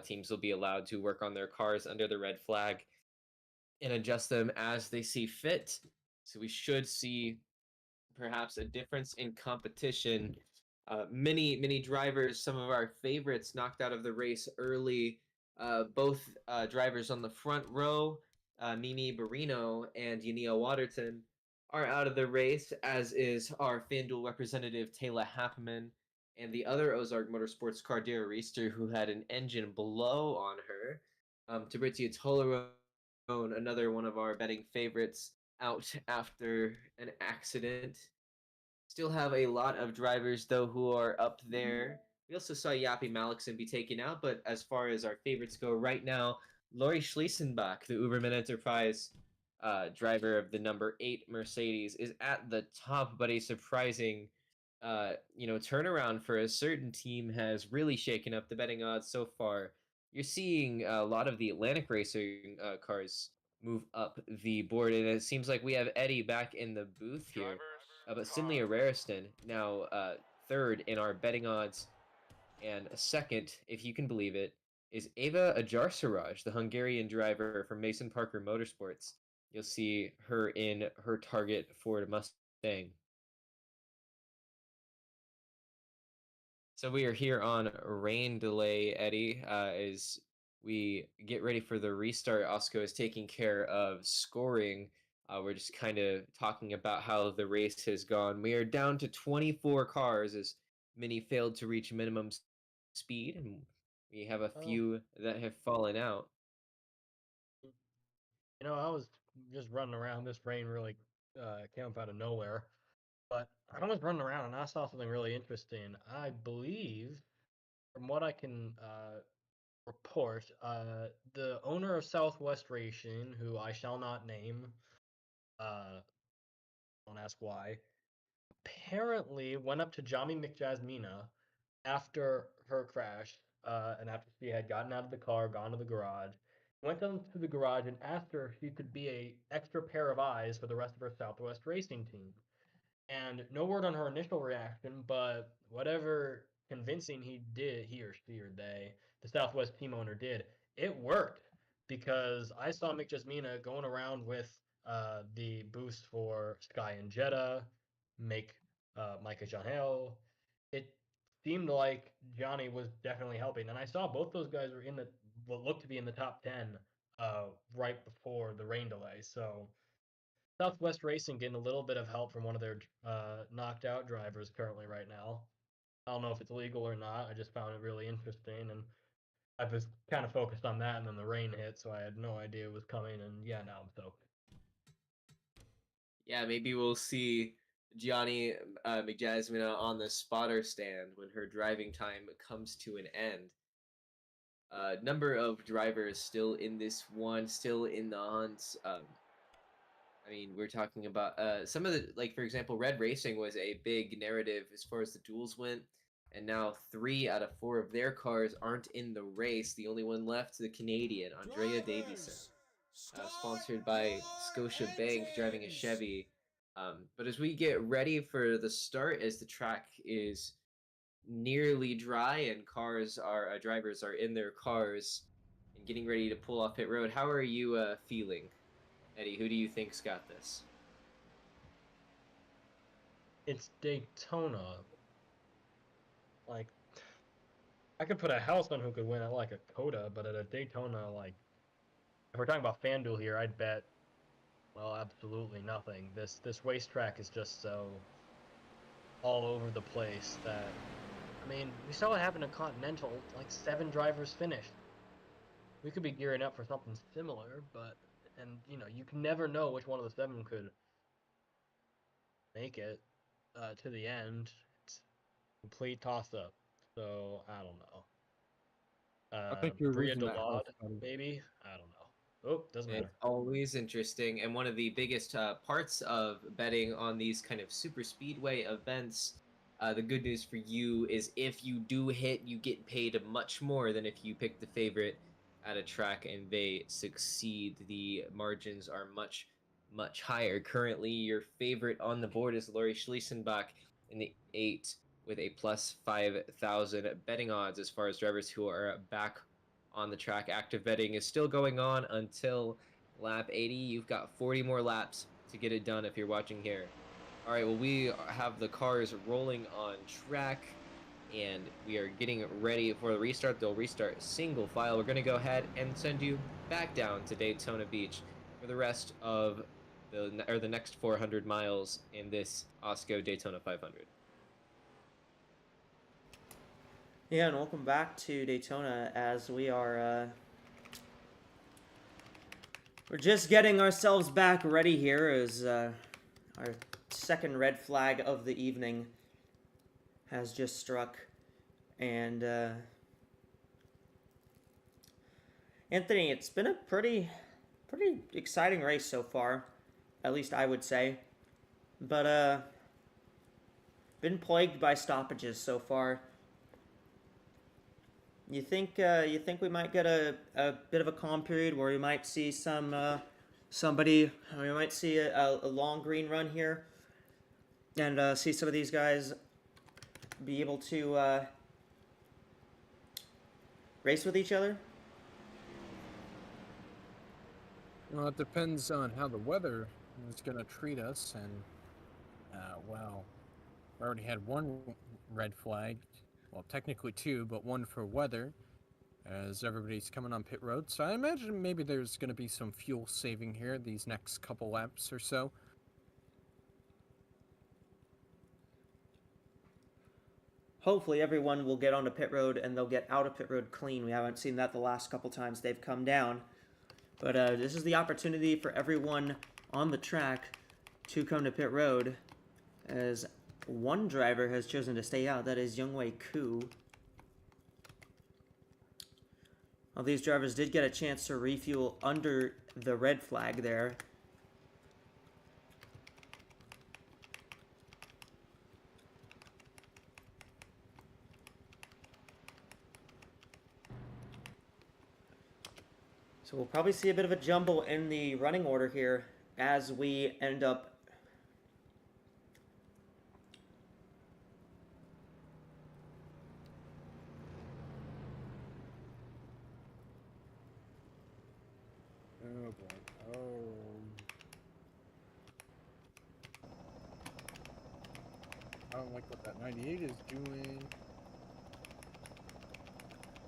Teams will be allowed to work on their cars under the red flag and adjust them as they see fit. So we should see perhaps a difference in competition. Many drivers, some of our favorites, knocked out of the race early. Both drivers on the front row, Mimi Barino and Yannia Waterton, are out of the race, as is our FanDuel representative Taylor Happman and the other Ozark Motorsports car, Dara Reister, who had an engine blow on her. Tabrizia Tolerone, another one of our betting favorites, out after an accident. Still have a lot of drivers, though, who are up there. We also saw Yappy Malikson be taken out, but as far as our favorites go right now, Lori Schliesenbach, the Uberman Enterprise driver of the number 8 Mercedes, is at the top, but a surprising turnaround for a certain team has really shaken up the betting odds so far. You're seeing a lot of the Atlantic racing cars move up the board, and it seems like we have Eddie back in the booth here. But Cindy Arariston now third in our betting odds, and second, if you can believe it, is Ava Ajarsaraj, the Hungarian driver from Mason Parker Motorsports. You'll see her in her target Ford Mustang. So we are here on rain delay, Eddie, as we get ready for the restart. AWSCO is taking care of scoring. We're just kind of talking about how the race has gone. We are down to 24 cars as many failed to reach minimum speed, and we have a few that have fallen out. I was just running around. This rain really came up out of nowhere. But I was running around and I saw something really interesting. I believe, from what I can report, the owner of Southwest Racing, who I shall not name, don't ask why, apparently went up to Jami McJasmina after her crash, and after she had gotten out of the car, gone to the garage, went down to the garage and asked her if she could be a extra pair of eyes for the rest of her Southwest Racing team. And no word on her initial reaction, but whatever convincing he did, he or she or they, the Southwest team owner did, it worked because I saw Mick Jasmina going around with the boost for Sky and Jetta, make Micah Janel. It seemed like Johnny was definitely helping, and I saw both those guys were in the what looked to be in the top 10 right before the rain delay. So Southwest Racing getting a little bit of help from one of their knocked out drivers currently right now. I don't know if it's legal or not. I just found it really interesting, and I was kind of focused on that, and then the rain hit, so I had no idea it was coming. And yeah, now I'm soaked. Yeah, maybe we'll see Gianni McJasmina on the spotter stand when her driving time comes to an end. Number of drivers still in this one, still in the hunt. I mean, we're talking about some of the, like, for example, Red Racing was a big narrative as far as the duels went, and now 3 out of 4 of their cars aren't in the race. The only one left, the Canadian, Andrea Davison, sponsored by Scotia Bank, driving a Chevy. But as we get ready for the start, as the track is nearly dry and drivers are in their cars and getting ready to pull off pit road, how are you feeling, Eddie? Who do you think's got this? It's Daytona. Like, I could put a house on who could win at like a Coda, but at a Daytona, like, if we're talking about FanDuel here, I'd bet, well, absolutely nothing. This racetrack is just so all over the place that, I mean, we saw what happened at Continental. Like 7 drivers finished. We could be gearing up for something similar, but you can never know which one of the 7 could make it to the end. It's a complete toss up. So I don't know. I think you're Bria losing that house, Delod, buddy. maybe. I don't know. Oh, doesn't matter. It's always interesting, and one of the biggest parts of betting on these kind of super speedway events The good news for you is if you do hit, you get paid much more than if you pick the favorite at a track and they succeed. The margins are much, much higher. Currently, your favorite on the board is Lori Schliesenbach in the 8 with a plus 5,000 betting odds as far as drivers who are back on the track. Active betting is still going on until lap 80. You've got 40 more laps to get it done if you're watching here. All right, well, we have the cars rolling on track, and we are getting ready for the restart. They'll restart single file. We're going to go ahead and send you back down to Daytona Beach for the rest of the next 400 miles in this AWSCO Daytona 500. Yeah, and welcome back to Daytona as we are, we're just getting ourselves back ready here as our second red flag of the evening has just struck. And, Anthony, it's been a pretty exciting race so far, at least I would say. But, been plagued by stoppages so far. You think we might get a bit of a calm period where we might see we might see a long green run here, and see some of these guys be able to race with each other? Well, it depends on how the weather is going to treat us, and well, we already had one red flag. Well, technically two, but one for weather, as everybody's coming on pit road. So I imagine maybe there's going to be some fuel saving here these next couple laps or so. Hopefully everyone will get onto pit road and they'll get out of pit road clean. We haven't seen that the last couple times they've come down. But this is the opportunity for everyone on the track to come to pit road, as one driver has chosen to stay out. That is Youngwei Koo. Well, these drivers did get a chance to refuel under the red flag there. So we'll probably see a bit of a jumble in the running order here as we end up Oh boy. I don't like what that 98 is doing.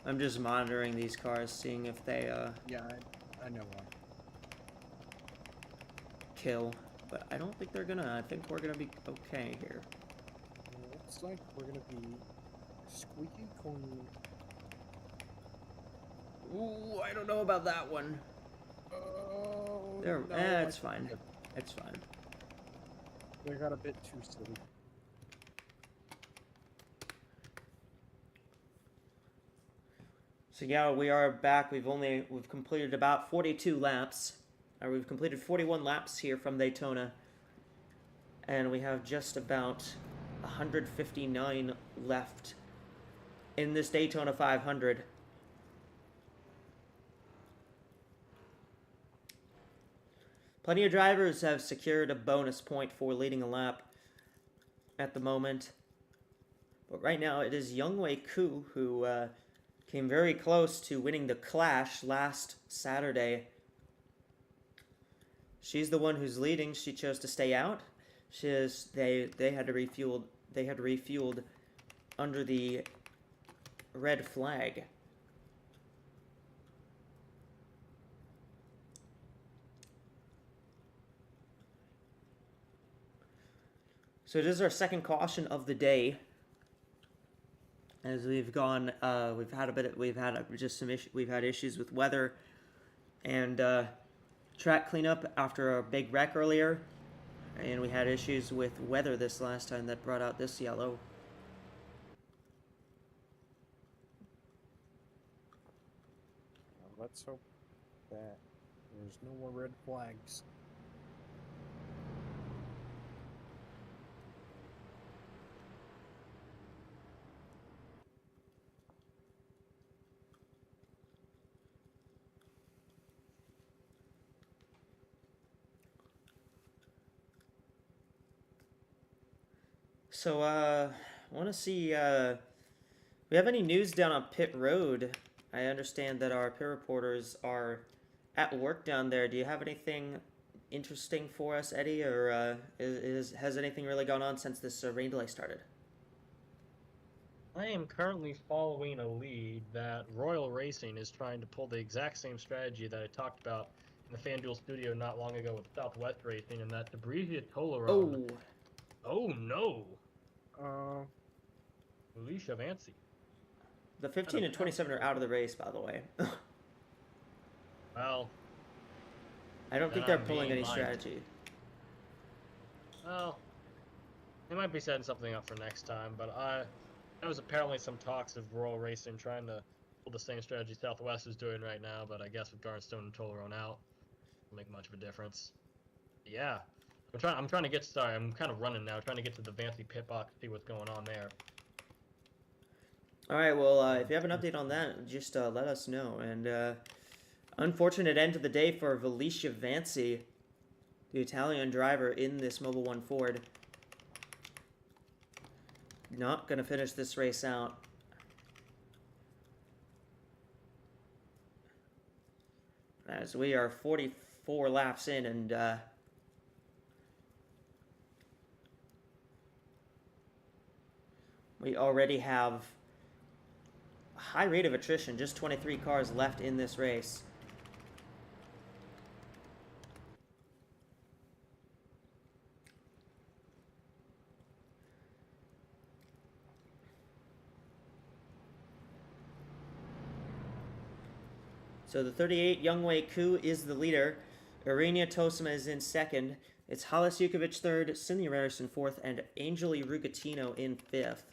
I'm just monitoring these cars, seeing if they Yeah, I know why. kill. But I don't think they're gonna. I think we're gonna be okay here. Looks like we're gonna be squeaky clean. Ooh, I don't know about that one. Oh, There, no, it's fine. It's fine. They got a bit too silly. So yeah, we are back. We've completed about 42 laps. We've completed 41 laps here from Daytona. And we have just about 159 left in this Daytona 500. Plenty of drivers have secured a bonus point for leading a lap at the moment. But right now it is Youngwei Koo who came very close to winning the Clash last Saturday. She's the one who's leading. She chose to stay out. They had to refuel. They had refueled under the red flag. So it is our second caution of the day. As we've gone, we've had issues with weather and track cleanup after a big wreck earlier, and we had issues with weather this last time that brought out this yellow. Let's hope that there's no more red flags. So, I want to see, we have any news down on pit road? I understand that our pit reporters are at work down there. Do you have anything interesting for us, Eddie, or has anything really gone on since this rain delay started? I am currently following a lead that Royal Racing is trying to pull the exact same strategy that I talked about in the FanDuel studio not long ago with Southwest Racing, and that Debris Toleron. Oh, Oh no! Uh, Alicia Vancy. the 15 and 27 are out of the race, by the way. Well, I don't then think they're I'm pulling being any lied strategy. well, they might be setting something up for next time, but there was apparently some talks of Royal Racing trying to pull the same strategy Southwest is doing right now, but I guess with Garnstone and Toleron out, it'll make much of a difference. Yeah. I'm trying to get sorry, I'm kind of running now, trying to get to the Vancy pit box, see what's going on there. All right, well, if you have an update on that, just let us know. And unfortunate end of the day for Valicia Vancy, the Italian driver in this Mobile 1 Ford. Not going to finish this race out. As we are 44 laps in, and we already have a high rate of attrition, just 23 cars left in this race. So the 38 Youngwei Ku is the leader. Irina Tosima is in second. It's Halis Jukovic third, Cindy Rarison fourth, and Angeli Rugatino in fifth.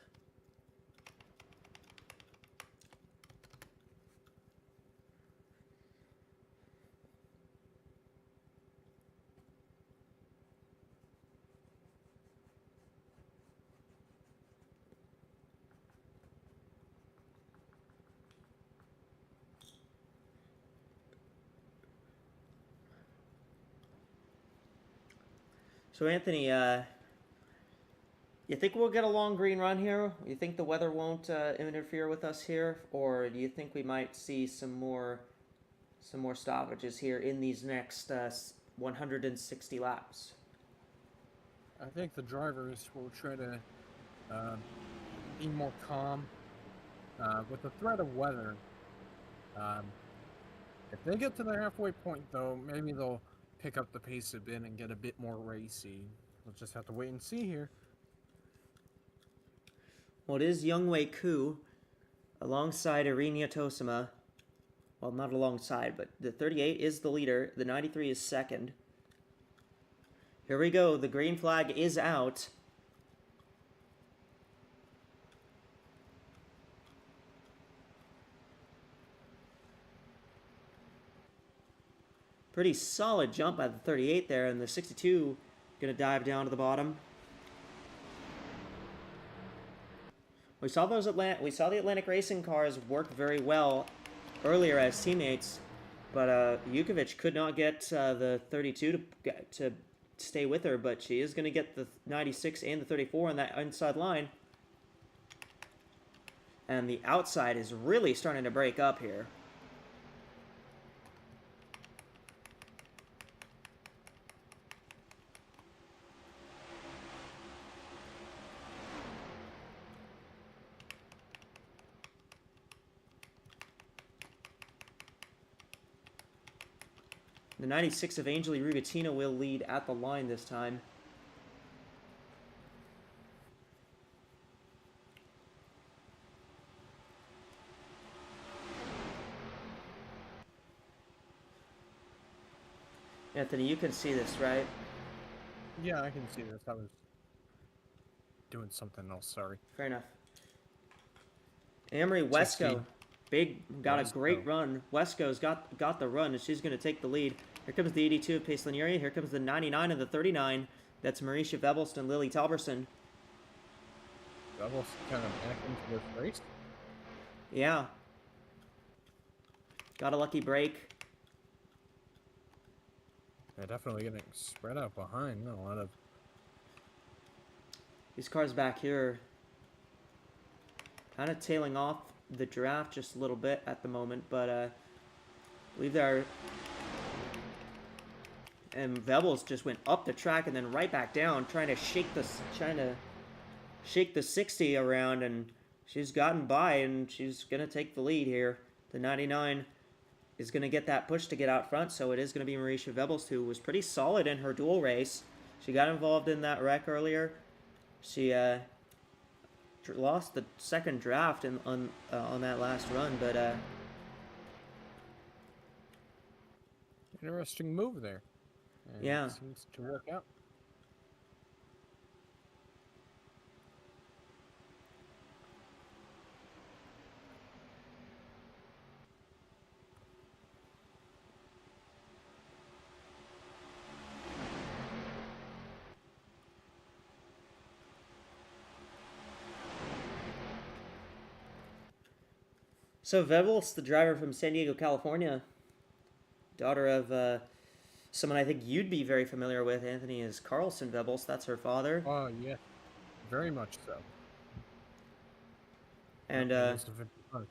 So Anthony, you think we'll get a long green run here? You think the weather won't interfere with us here, or do you think we might see some more stoppages here in these next 160 laps? I think the drivers will try to be more calm with the threat of weather. If they get to the halfway point, though, maybe they'll pick up the pace a bit and get a bit more racy. We'll just have to wait and see here. Well, it is Youngwei Ku alongside Irina Tosima. Well, not alongside, but the 38 is the leader. The 93 is second. Here we go. The green flag is out. Pretty solid jump by the 38 there, and the 62 gonna dive down to the bottom. We saw the Atlantic Racing cars work very well earlier as teammates, but Jukovic could not get the 32 to stay with her, but she is going to get the 96 and the 34 on that inside line. And the outside is really starting to break up here. The 96 of Angeli Rugatino will lead at the line this time. Anthony, you can see this, right? Yeah, I can see this. I was doing something else, sorry. Fair enough. Amory Wesco, got a great run. Wesco's got the run, and she's going to take the lead. Here comes the 82 of Pace Lanieri. Here comes the 99 and the 39. That's Marisha Vebelst and Lily Talberson. Vebelst kind of back into this race. Yeah. Got a lucky break. They're definitely getting spread out behind. A lot of These cars back here kind of tailing off the draft just a little bit at the moment, but I believe they're... And Vebels just went up the track and then right back down, trying to shake the 60 around, and she's gotten by, and she's gonna take the lead here. The 99 is gonna get that push to get out front, so it is gonna be Marisha Vebels, who was pretty solid in her dual race. She got involved in that wreck earlier. She lost the second draft on that last run, but Interesting move there. And Yeah. it seems to work out. so Vebels, the driver from San Diego, California, daughter of someone I think you'd be very familiar with, Anthony, is Carlson Vebels. That's her father. Oh, yeah. Very much so. And Almost a 55.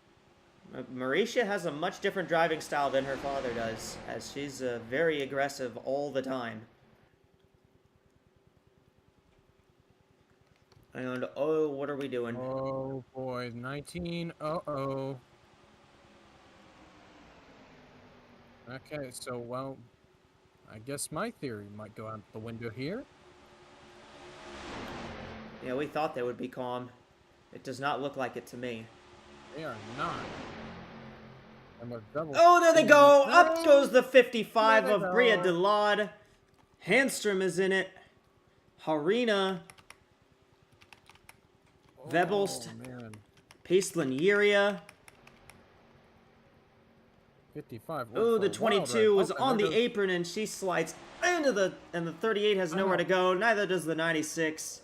Marisha has a much different driving style than her father does, as she's very aggressive all the time. And, oh, what are we doing? Oh, boy. 19. Uh-oh. Okay, so, well, I guess my theory might go out the window here. Yeah, we thought they would be calm. It does not look like it to me. They are not. And with double Oh, there they speed- go! No! Up goes the 55 There they of Bria go. Delod. Handstrom is in it. Harina. Vebelst. Oh, man. Paistlin Yiria. 55. Oh, the went for a wild 22 ride. was Oh, and on there the goes- apron, and she slides into the... And the 38 has nowhere to go. Neither does the 96.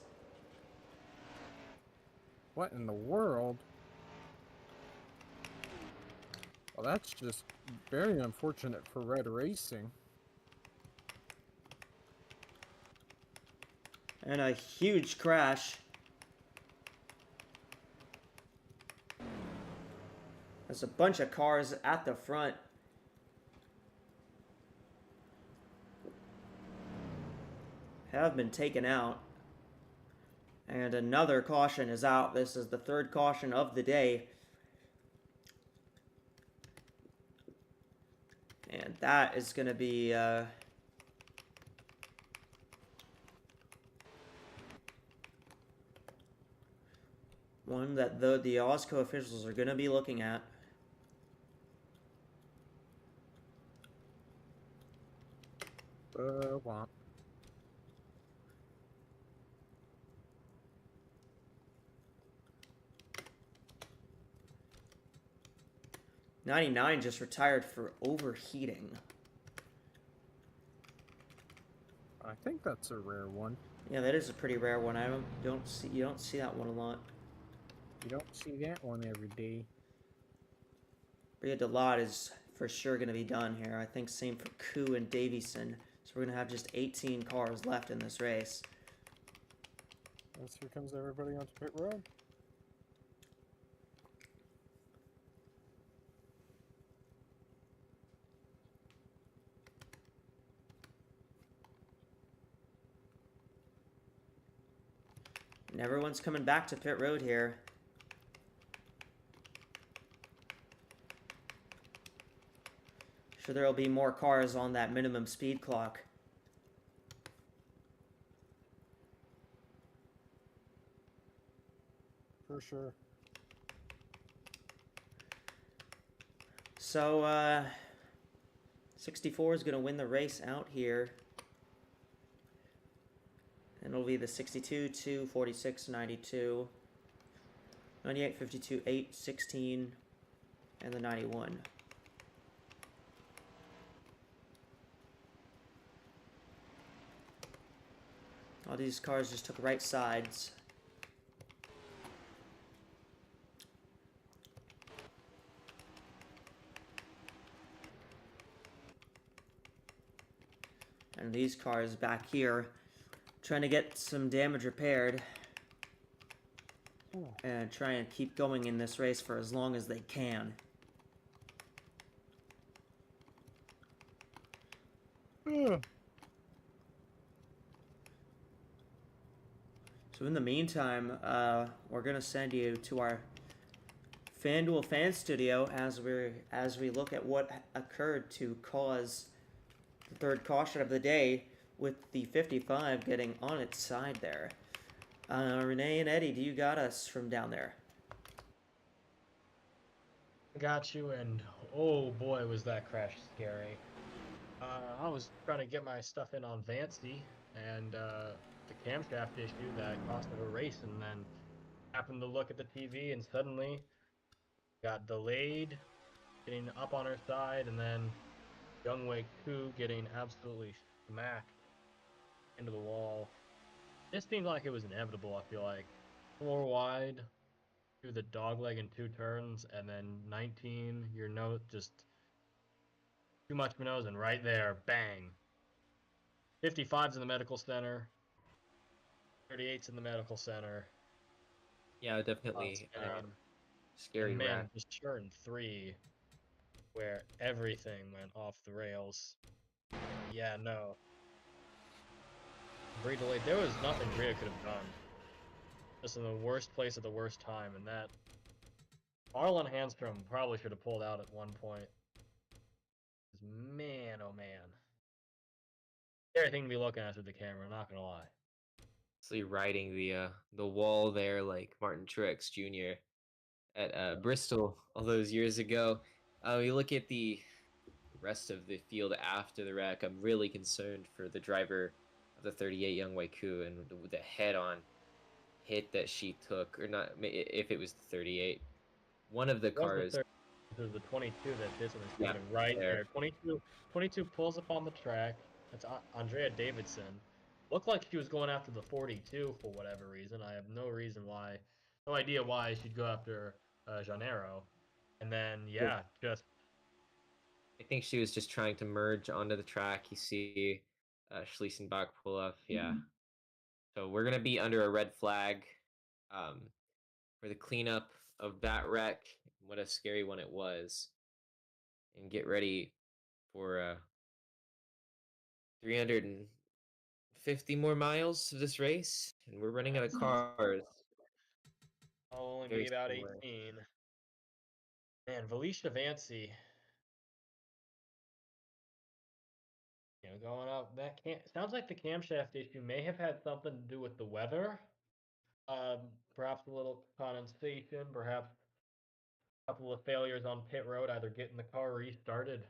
What in the world? Well, that's just very unfortunate for Red Racing. And a huge crash. There's a bunch of cars at the front. Have been taken out. And another caution is out. This is the third caution of the day. And that is going to be... one that the AWSCO officials are going to be looking at. Womp. '99 just retired for overheating. I think that's a rare one. Yeah, that is a pretty rare one. You don't see that one a lot. You don't see that one every day. Bria Delod is for sure going to be done here. I think same for Koo and Davison. So we're going to have just 18 cars left in this race. Yes, here comes everybody onto pit road. And everyone's coming back to pit road here. Sure, there'll be more cars on that minimum speed clock. For sure. So, 64 is going to win the race out here. And it'll be the 62, 2, 46, 92, 98, 52, 8, 16, and the 91. All these cars just took right sides. And these cars back here trying to get some damage repaired. and try and keep going in this race for as long as they can. So in the meantime, we're gonna send you to our FanDuel fan studio as we look at what occurred to cause the third caution of the day, with the 55 getting on its side there. Renee and Eddie, do you got us from down there? Got you, and oh boy, was that crash scary. I was trying to get my stuff in on Vancy, and the camshaft issue that cost us a race, and then happened to look at the TV, and suddenly got delayed, getting up on her side, and then Youngwei Ku getting absolutely smacked into the wall. This seemed like it was inevitable, I feel like. 4 wide, through the dogleg in 2 turns, and then 19, your note just too much nose, and right there, bang. 55's in the medical center, 38's in the medical center. Yeah, definitely Insane. scary And wreck. man, just turn 3, where everything went off the rails. Yeah, no. Brie delayed. There was nothing Bria could have done. Just in the worst place at the worst time, and that Arlen Handstrom probably should have pulled out at one point. Man, oh man. Scary thing to be looking at through the camera, not gonna lie. Actually riding the wall there like Martin Truex Jr. at Bristol all those years ago. You look at the rest of the field after the wreck. I'm really concerned for the driver of the 38 Young Wei Ku and the head-on hit that she took, or not, if it was the 38. One of the It was the cars, third. It was the 22 that did something yeah, stupid right there. there. 22 pulls up on the track. That's Andrea Davidson. Looked like she was going after the 42 for whatever reason. I have no idea why she'd go after Janero. And then, yeah, just I think she was just trying to merge onto the track. You see Schliesenbach pull up, yeah. So we're gonna be under a red flag um, for the cleanup of that wreck. What a scary one it was, and get ready for 350 more miles of this race, and we're running out of cars. I'll only Very be about similar. 18. Man, Felicia Vancy, going up. That can't. Sounds like the camshaft issue may have had something to do with the weather. Perhaps a little condensation, perhaps a couple of failures on pit road, either getting the car restarted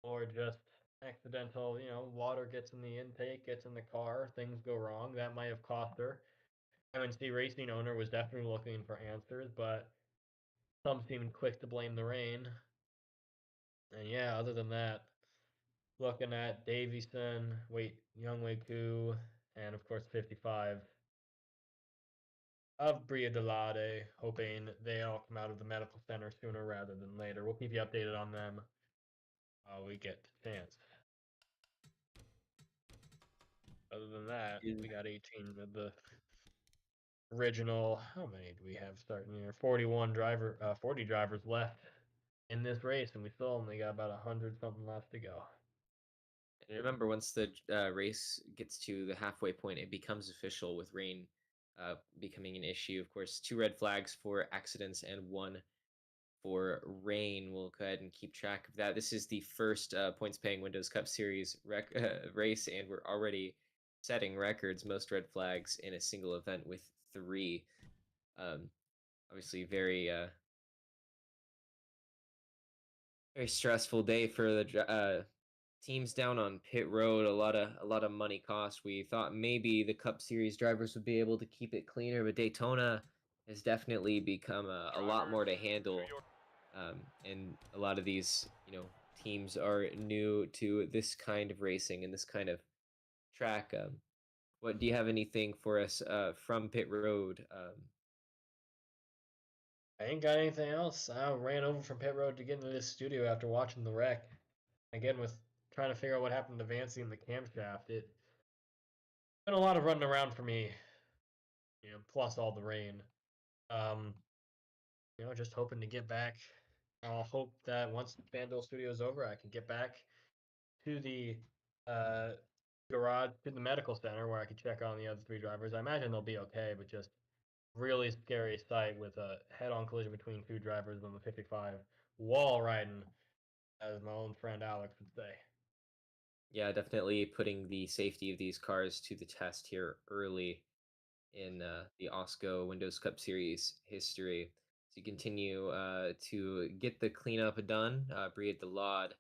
or just accidental, water gets in the intake, gets in the car, things go wrong. That might have cost her. MNC Racing owner was definitely looking for answers, but some seemed quick to blame the rain. And yeah, other than that, looking at Davison, Youngwei Ku, and of course 55 of Bria Delade, hoping they all come out of the medical center sooner rather than later. We'll keep you updated on them while we get the chance. Other than that, we got 18 of the original. How many do we have starting here? 40 drivers left in this race, and we still only got about 100 something left to go. And remember, once the race gets to the halfway point, it becomes official with rain becoming an issue. Of course, 2 red flags for accidents and 1 for rain. We'll go ahead and keep track of that. This is the first points-paying Windows Cup Series race, and we're already setting records. Most red flags in a single event with 3. Obviously, very stressful day for the teams down on pit road. A lot of money cost. We thought maybe the Cup Series drivers would be able to keep it cleaner, but Daytona has definitely become a lot more to handle. And a lot of these, teams are new to this kind of racing and this kind of track. What do you have anything for us from pit road? I ain't got anything else. I ran over from pit road to get into this studio after watching the wreck. Again, with trying to figure out what happened to Vancy in the camshaft. It's been a lot of running around for me. plus all the rain. Um, just hoping to get back. I'll hope that once FanDuel Studio is over, I can get back to the uh, garage, to the medical center where I can check on the other three drivers. I imagine they'll be okay, but just really scary sight with a head-on collision between two drivers on the 55, wall riding, as my own friend Alex would say. Yeah, definitely putting the safety of these cars to the test here early in the AWSCO Windows Cup Series history. To continue to get the cleanup done, Breed the Laud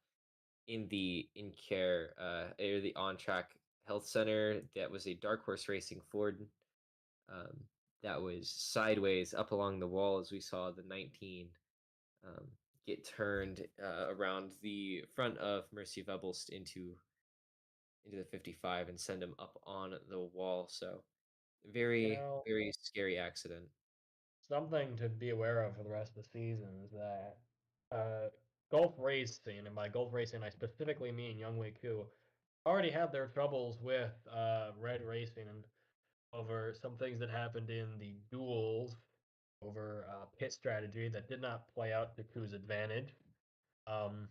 in the in-care or the on-track health center. That was a Dark Horse Racing Ford um, that was sideways up along the wall as we saw the 19 um, get turned around the front of Mercy Vebelst into the 55 and send him up on the wall. So You very, know, very scary accident. something to be aware of for the rest of the season is that golf racing, and by golf racing I specifically mean Youngwei Koo, already had their troubles with Red Racing and over some things that happened in the duels over pit strategy that did not play out to Koo's advantage. Um,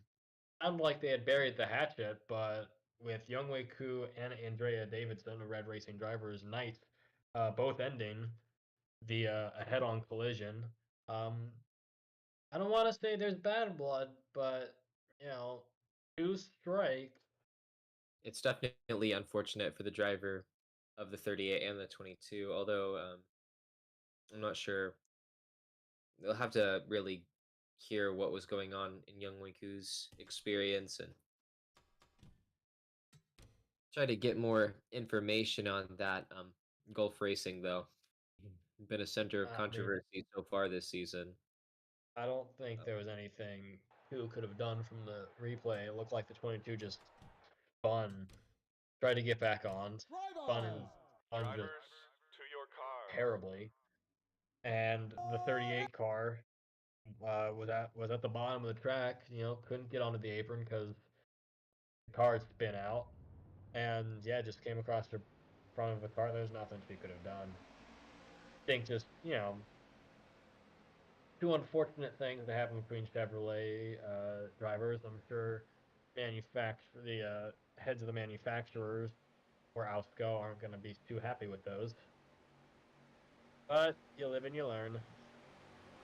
Sounded like they had buried the hatchet, but with Youngwei Koo and Andrea Davidson, a Red Racing driver's night, both ending via a head-on collision. Um, I don't want to say there's bad blood, but you know, two strikes. It's definitely unfortunate for the driver of the 38 and the 22, although I'm not sure. They'll have to really hear what was going on in Young Wiku's experience and try to get more information on that. Gulf racing, though, been a center of I mean, controversy so far this season. I don't think Um, there was anything Koo could have done from the replay. It looked like the 22 just spun, tried to get back on, spun and Drivers, spun just Drivers, to your cars. terribly. And the 38 car was at the bottom of the track. Couldn't get onto the apron because the car had spin out, and yeah, just came across the front of the car. There's nothing she could have done. I think just two unfortunate things that happen between Chevrolet drivers. I'm sure the heads of the manufacturers or AWSCO aren't going to be too happy with those. But you live and you learn.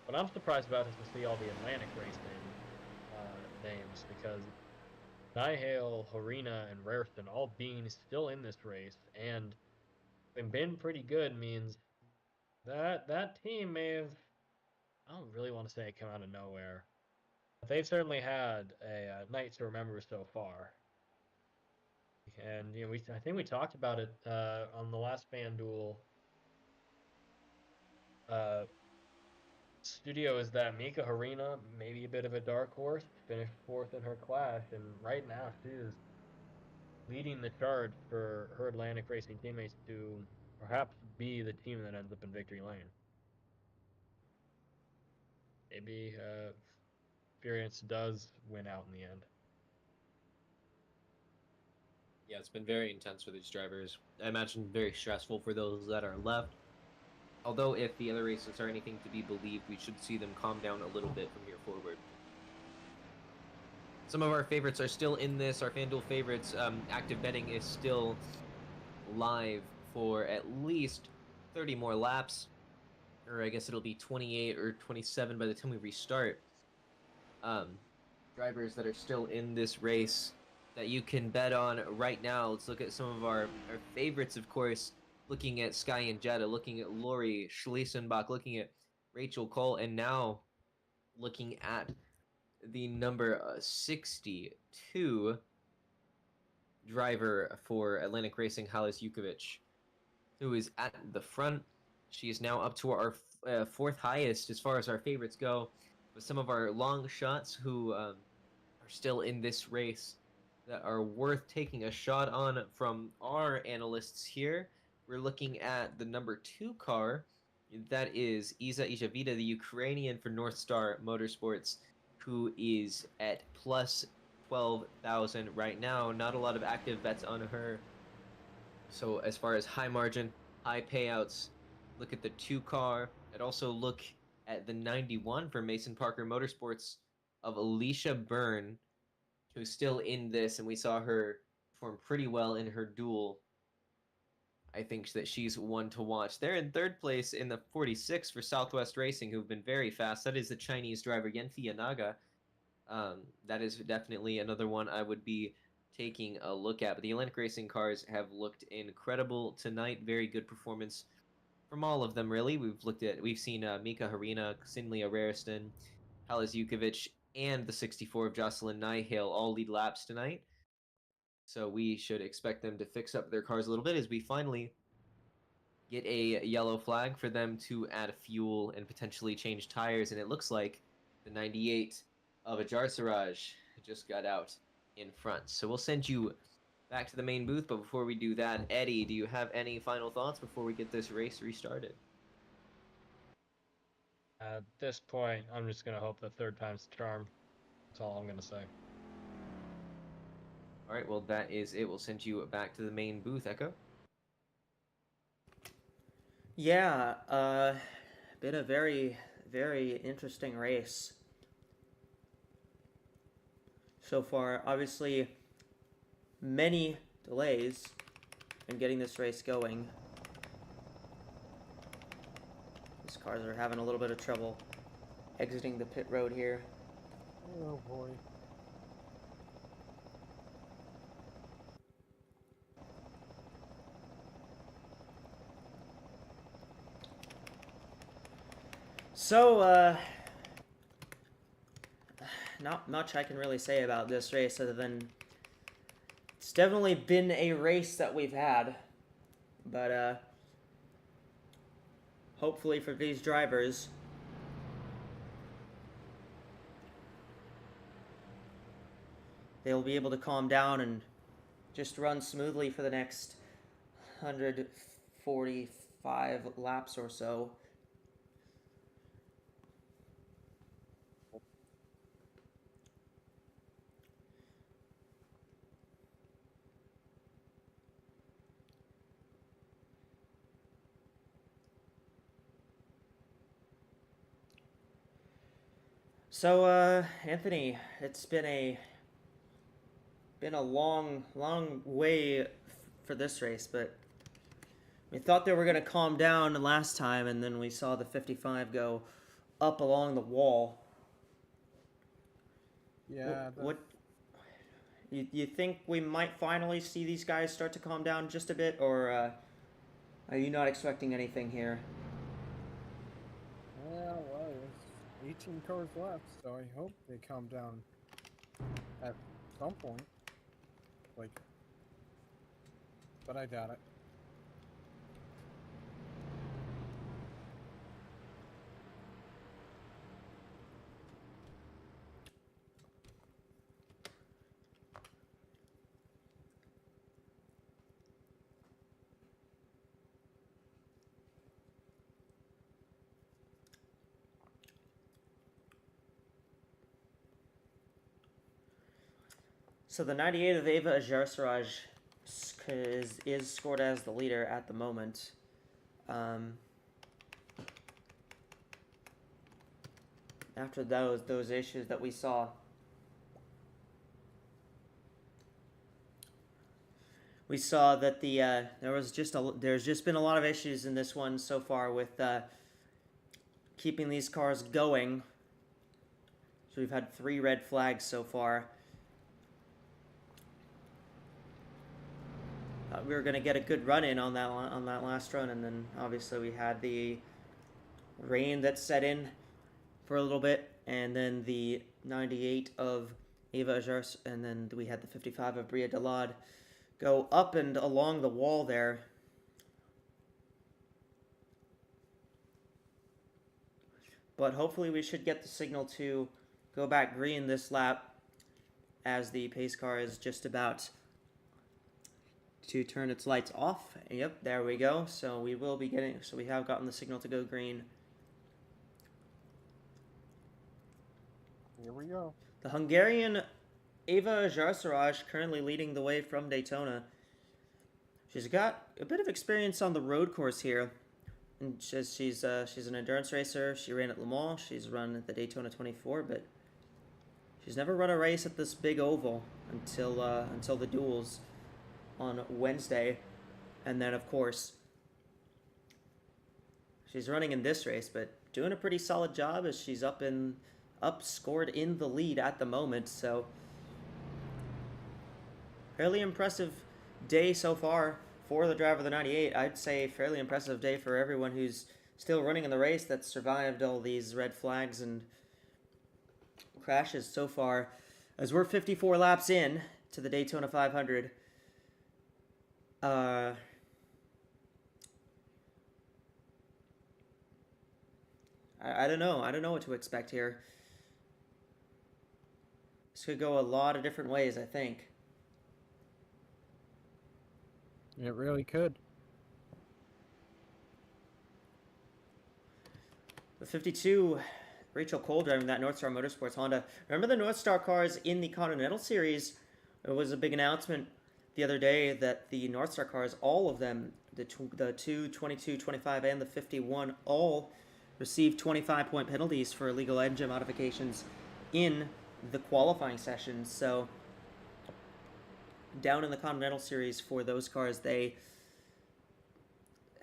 What I'm surprised about is to see all the Atlantic racing names because Nihale, Harina, and Raritan all being still in this race and been pretty good means that team may have. I don't really want to say it come out of nowhere. But they've certainly had a night to remember so far. And I think we talked about it on the last FanDuel uh, studio. Is that Mika Harina, maybe a bit of a dark horse, finished fourth in her class, and right now she is leading the charge for her Atlantic Racing teammates to perhaps be the team that ends up in victory lane. Maybe Experience does win out in the end. Yeah, it's been very intense for these drivers. I imagine very stressful for those that are left. Although, if the other races are anything to be believed, we should see them calm down a little bit from here forward. Some of our favorites are still in this. Our FanDuel favorites, active betting is still live for at least 30 more laps. Or I guess it'll be 28 or 27 by the time we restart. Drivers that are still in this race that you can bet on right now. Let's look at some of our favorites, of course. Looking at Sky and Jetta, looking at Lori Schliesenbach, looking at Rachel Cole, and now looking at the number 62 driver for Atlantic Racing, Halis Jukovic, who is at the front. She is now up to our fourth highest as far as our favorites go, with some of our long shots who are still in this race that are worth taking a shot on from our analysts here. We're looking at the number 2 car. That is Iza Ijavita, the Ukrainian for North Star Motorsports, who is at plus 12,000 right now. Not a lot of active bets on her. So as far as high margin, high payouts, look at the 2 car. I'd also look at the 91 for Mason Parker Motorsports of Alicia Byrne, who's still in this, and we saw her perform pretty well in her duel. I think that she's one to watch. They're in 3rd place in the 46 for Southwest Racing, who've been very fast. That is the Chinese driver Yenfi Yanaga. That is definitely another one I would be taking a look at. But the Atlantic Racing cars have looked incredible tonight. Very good performance from all of them, really. We've seen Mika Harina, Sinlia Rariston, Halas Jukovic, and the 64 of Jocelyn Nihale all lead laps tonight. So we should expect them to fix up their cars a little bit as we finally get a yellow flag for them to add fuel and potentially change tires. And it looks like the 98 of Ajar Siraj just got out in front. So we'll send you back to the main booth. But before we do that, Eddie, do you have any final thoughts before we get this race restarted? At this point, I'm just gonna hope that 3rd time's the charm. That's all I'm gonna say. All right, well, that is it. We'll send you back to the main booth, Echo. Yeah, been a very, very interesting race so far. Obviously, many delays in getting this race going. These cars are having a little bit of trouble exiting the pit road here. Oh boy. So, not much I can really say about this race other than it's definitely been a race that we've had, but hopefully for these drivers, they'll be able to calm down and just run smoothly for the next 145 laps or so. So, Anthony, it's been a long way for this race, but we thought they were going to calm down last time, and then we saw the 55 go up along the wall. Yeah. What you think we might finally see these guys start to calm down just a bit, or are you not expecting anything here? Yeah, well, there's 18 cars left, so I hope they calm down at some point. But I doubt it. So the 98 of Ava Ajarsaraj is scored as the leader at the moment. After those issues that we saw, we saw that there's just been a lot of issues in this one so far with keeping these cars going. So we've had 3 red flags so far. We were going to get a good run in on that last run, and then obviously we had the rain that set in for a little bit, and then the 98 of Eva Ajars, and then we had the 55 of Bria Dalad go up and along the wall there. But hopefully we should get the signal to go back green this lap, as the pace car is just about to turn its lights off. Yep, there we go. So we have gotten the signal to go green. Here we go. The Hungarian Ava Ajarsaraj currently leading the way from Daytona. She's got a bit of experience on the road course here. And she's an endurance racer. She ran at Le Mans. She's run at the Daytona 24, but she's never run a race at this big oval until the duels on Wednesday, and then of course she's running in this race, but doing a pretty solid job as she's scored in the lead at the moment. So fairly impressive day so far for the driver of the 98. I'd say fairly impressive day for everyone who's still running in the race that survived all these red flags and crashes so far, as we're 54 laps in to the Daytona 500. I don't know. I don't know what to expect here. This could go a lot of different ways, I think. It really could. The 52, Rachel Cole driving that North Star Motorsports Honda. Remember the North Star cars in the Continental Series? It was a big announcement the other day that the North Star cars, all of them, the 2, 22, 25, and the 51, all received 25-point penalties for illegal engine modifications in the qualifying session. So down in the Continental Series for those cars, they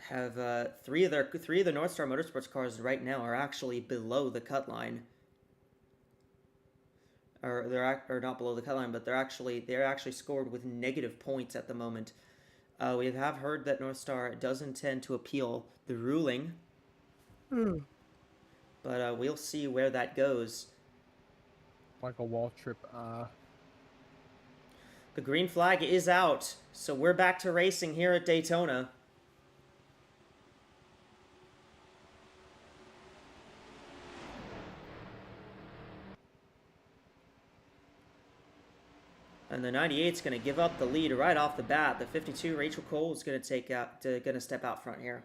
have three of the North Star Motorsports cars right now are actually below the cut line. Or they're not below the cut line, but they're actually scored with negative points at the moment. We have heard that North Star does intend to appeal the ruling, but we'll see where that goes. Michael Waltrip. The green flag is out, so we're back to racing here at Daytona. And the 98's going to give up the lead right off the bat. The 52, Rachel Cole, is going to step out front here.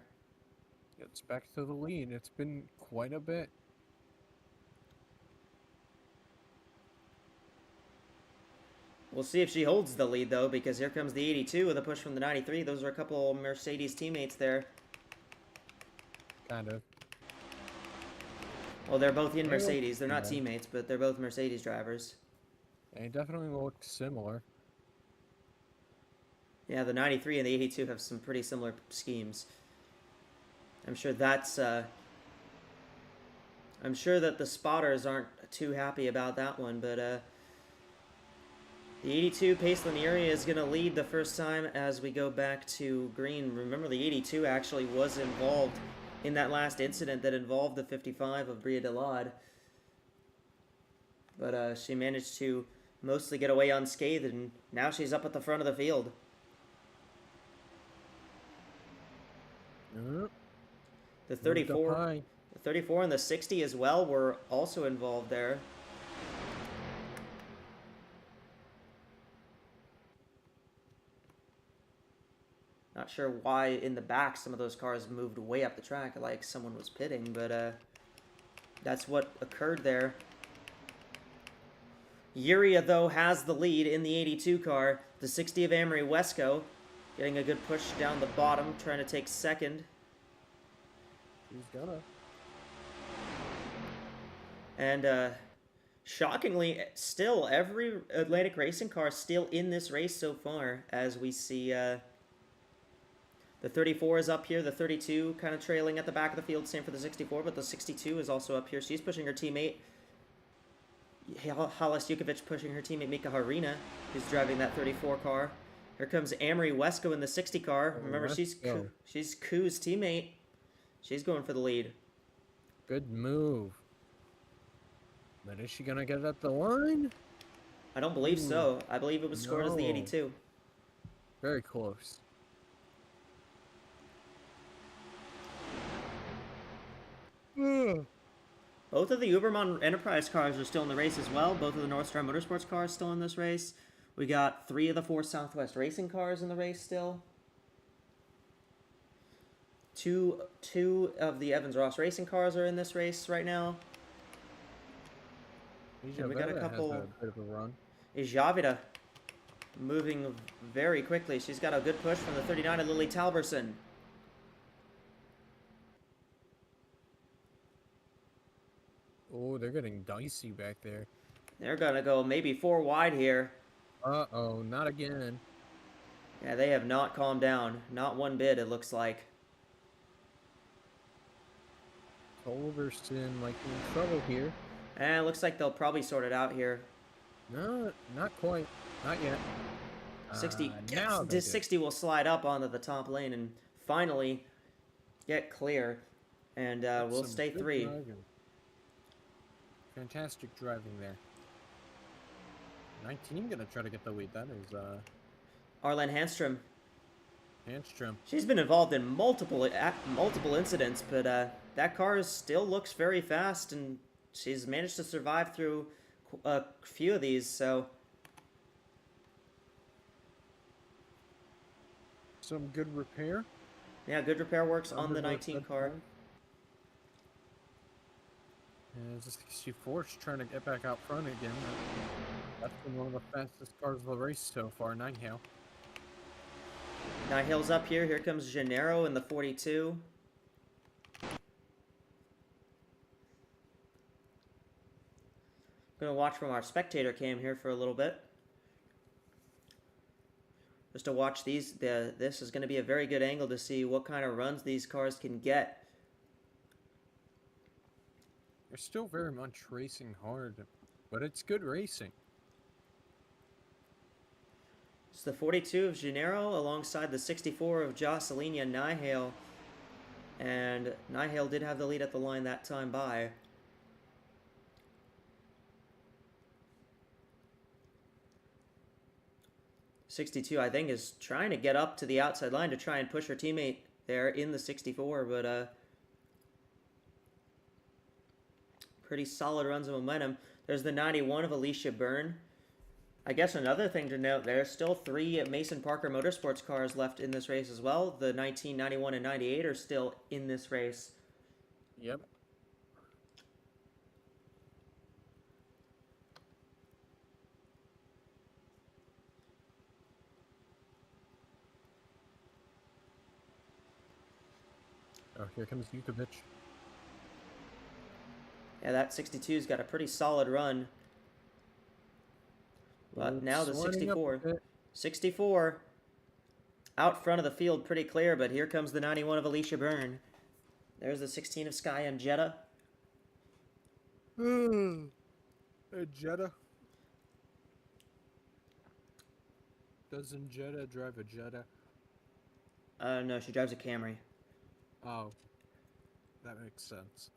It's back to the lead. It's been quite a bit. We'll see if she holds the lead, though, because here comes the 82 with a push from the 93. Those are a couple Mercedes teammates there. Kind of. Well, they're both in Mercedes. They're not teammates, but they're both Mercedes drivers. They definitely look similar. Yeah, the 93 and the 82 have some pretty similar schemes. I'm sure that's... I'm sure that the spotters aren't too happy about that one, but... The 82, Pace Lanieri, is going to lead the first time as we go back to green. Remember, the 82 actually was involved in that last incident that involved the 55 of Bria Delade. But she managed to mostly get away unscathed, and now she's up at the front of the field. The 34 and the 60 as well were also involved there. Not sure why in the back some of those cars moved way up the track like someone was pitting, but that's what occurred there. Yuria, though, has the lead in the 82 car. The 60 of AWSCO getting a good push down the bottom, trying to take second. She's gonna. And shockingly, still every Atlantic Racing car still in this race so far, as we see the 34 is up here, the 32 kind of trailing at the back of the field, same for the 64, but the 62 is also up here. She's pushing her teammate. Halas Jukovic pushing her teammate Mika Harina, who's driving that 34 car. Here comes AWSCO in the 60 car. Remember, she's Ku's teammate. She's going for the lead. Good move. But is she gonna get it at the line? I don't believe so. I believe it was scored as the 82. Very close. Both of the Uberman Enterprise cars are still in the race as well. Both of the North Star Motorsports cars still in this race. We got 3 of the 4 Southwest Racing cars in the race still. Two of the Evans Ross Racing cars are in this race right now. And we got a couple. Has a bit of a run. Javida moving very quickly. She's got a good push from the 39 of Lily Talberson. Oh, they're getting dicey back there. They're going to go maybe 4 wide here. Uh-oh, not again. Yeah, they have not calmed down. Not one bit, it looks like. Culverson might be in trouble here. And it looks like they'll probably sort it out here. No, not quite. Not yet. 60. Now they This do. 60 will slide up onto the top lane and finally get clear. And we'll Some stay good 3. driving. Fantastic driving there. 19 gonna try to get the lead. That is Arlen Handstrom. Handstrom. She's been involved in multiple incidents, but that car still looks very fast, and she's managed to survive through a few of these. So Some good repair. yeah, good repair works on the Under 19 good car. time. And the 64 is trying to get back out front again. That's been one of the fastest cars of the race so far. Nighthale. Nihil's up here. Here comes Gennaro in the 42. Gonna watch from our spectator cam here for a little bit. Just to watch these. This is going to be a very good angle to see what kind of runs these cars can get. They're still very much racing hard, but it's good racing. It's the 42 of Gennaro alongside the 64 of Jocelyn Nihale. And Nihale did have the lead at the line that time by. '62, I think, is trying to get up to the outside line to try and push her teammate there in the 64, but pretty solid runs of momentum. There's the 91 of Alicia Byrne. I guess another thing to note, there's still 3 Mason Parker Motorsports cars left in this race as well. The 19, 91, and 98 are still in this race. Yep. Oh, here comes Yukovic. Yeah, that 62's got a pretty solid run. But now the Sliding up a 64. bit. 64 out front of the field pretty clear, but here comes the 91 of Alicia Byrne. There's the 16 of Sky and Jetta. Hey, Jetta. Doesn't Jetta drive a Jetta? No, she drives a Camry. Oh, that makes sense.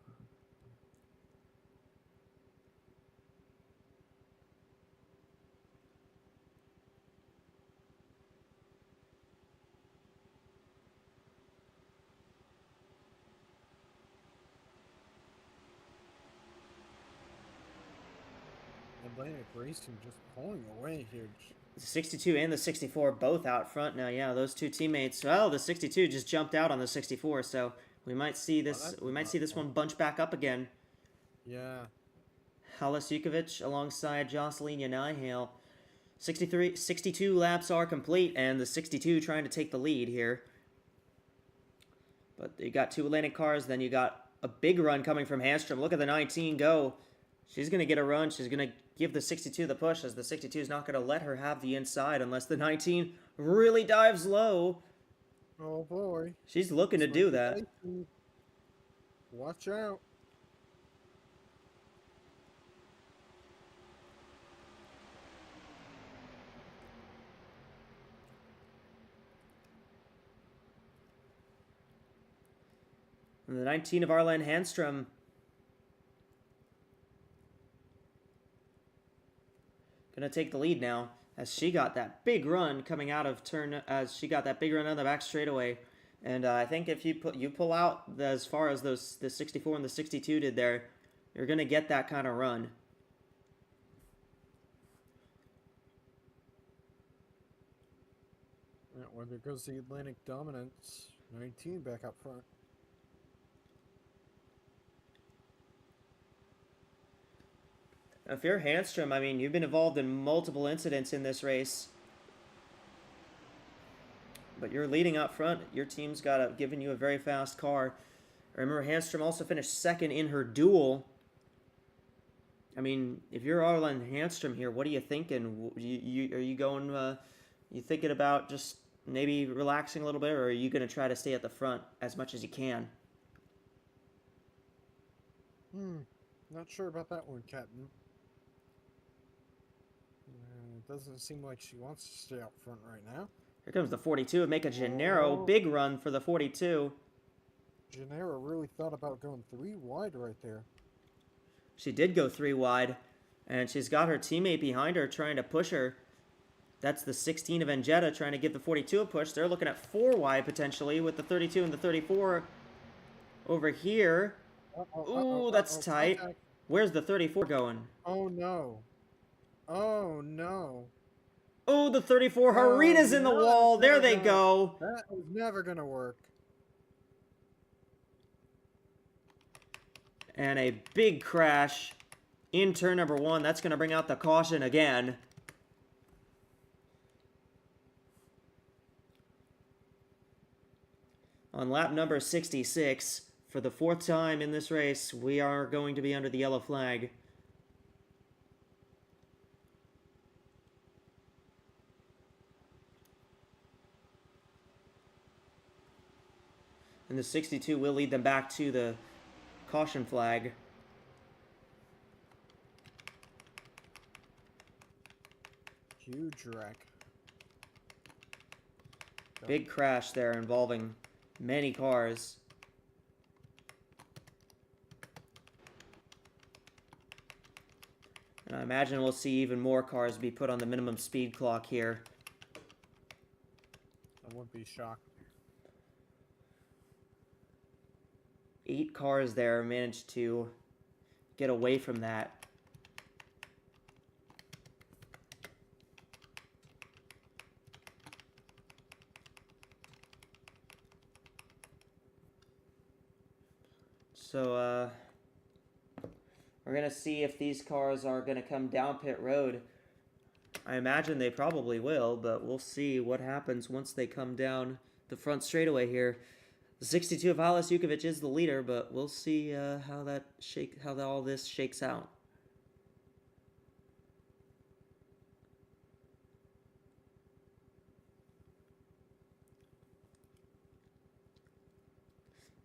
Atlantic Racing just pulling away here. The 62 and the 64 both out front now. Yeah, those two teammates. Well, the 62 just jumped out on the 64, so we might see this. that's We might not see this fun. one bunch back up again. Yeah. Halis Yukovic alongside Jocelyn Nihale. 62 laps are complete, and the 62 trying to take the lead here. But you got 2 Atlantic cars, then you got a big run coming from Handstrom. Look at the 19 go. She's going to get a run. She's going to give the 62 the push, as the 62 is not going to let her have the inside unless the 19 really dives low. Oh boy. She's looking to do that. Watch out. And the 19 of Arlen Handstrom. Gonna take the lead now, as she got that big run coming out of turn, as she got that big run on the back straightaway. And I think if you pull out as far as the 64 and the 62 did there, you're gonna get that kind of run. Yeah, well, there goes the Atlantic dominance. 19 back up front. If you're Handstrom, I mean, you've been involved in multiple incidents in this race. But you're leading up front. Your team's given you a very fast car. Remember, Handstrom also finished second in her duel I mean, if you're Arlen Handstrom here, what are you thinking? Are you going? You thinking about just maybe relaxing a little bit, or are you going to try to stay at the front as much as you can? Not sure about that one, Captain. It doesn't seem like she wants to stay out front right now. Here comes the 42 and make a Gennaro Oh. big run for the 42. Gennaro really thought about going 3 wide right there. She did go 3 wide, and she's got her teammate behind her trying to push her. That's the 16 of Engetta trying to give the 42 a push. They're looking at 4 wide potentially with the 32 and the 34 over here. Ooh, that's tight. Contact. Where's the 34 going? Oh no. Oh no. Oh, the 34. Harita's in the no, wall. that's There never they gonna- go. That was never gonna work. And a big crash in turn number 1. That's going to bring out the caution again. On lap number 66, for the 4th time in this race, we are going to be under the yellow flag. And the 62 will lead them back to the caution flag. Huge wreck. Big crash there involving many cars. And I imagine we'll see even more cars be put on the minimum speed clock here. I wouldn't be shocked. 8 cars there managed to get away from that. So, we're going to see if these cars are going to come down pit road. I imagine they probably will, but we'll see what happens once they come down the front straightaway here. The 62 of Ales Jukovic is the leader, but we'll see how all this shakes out.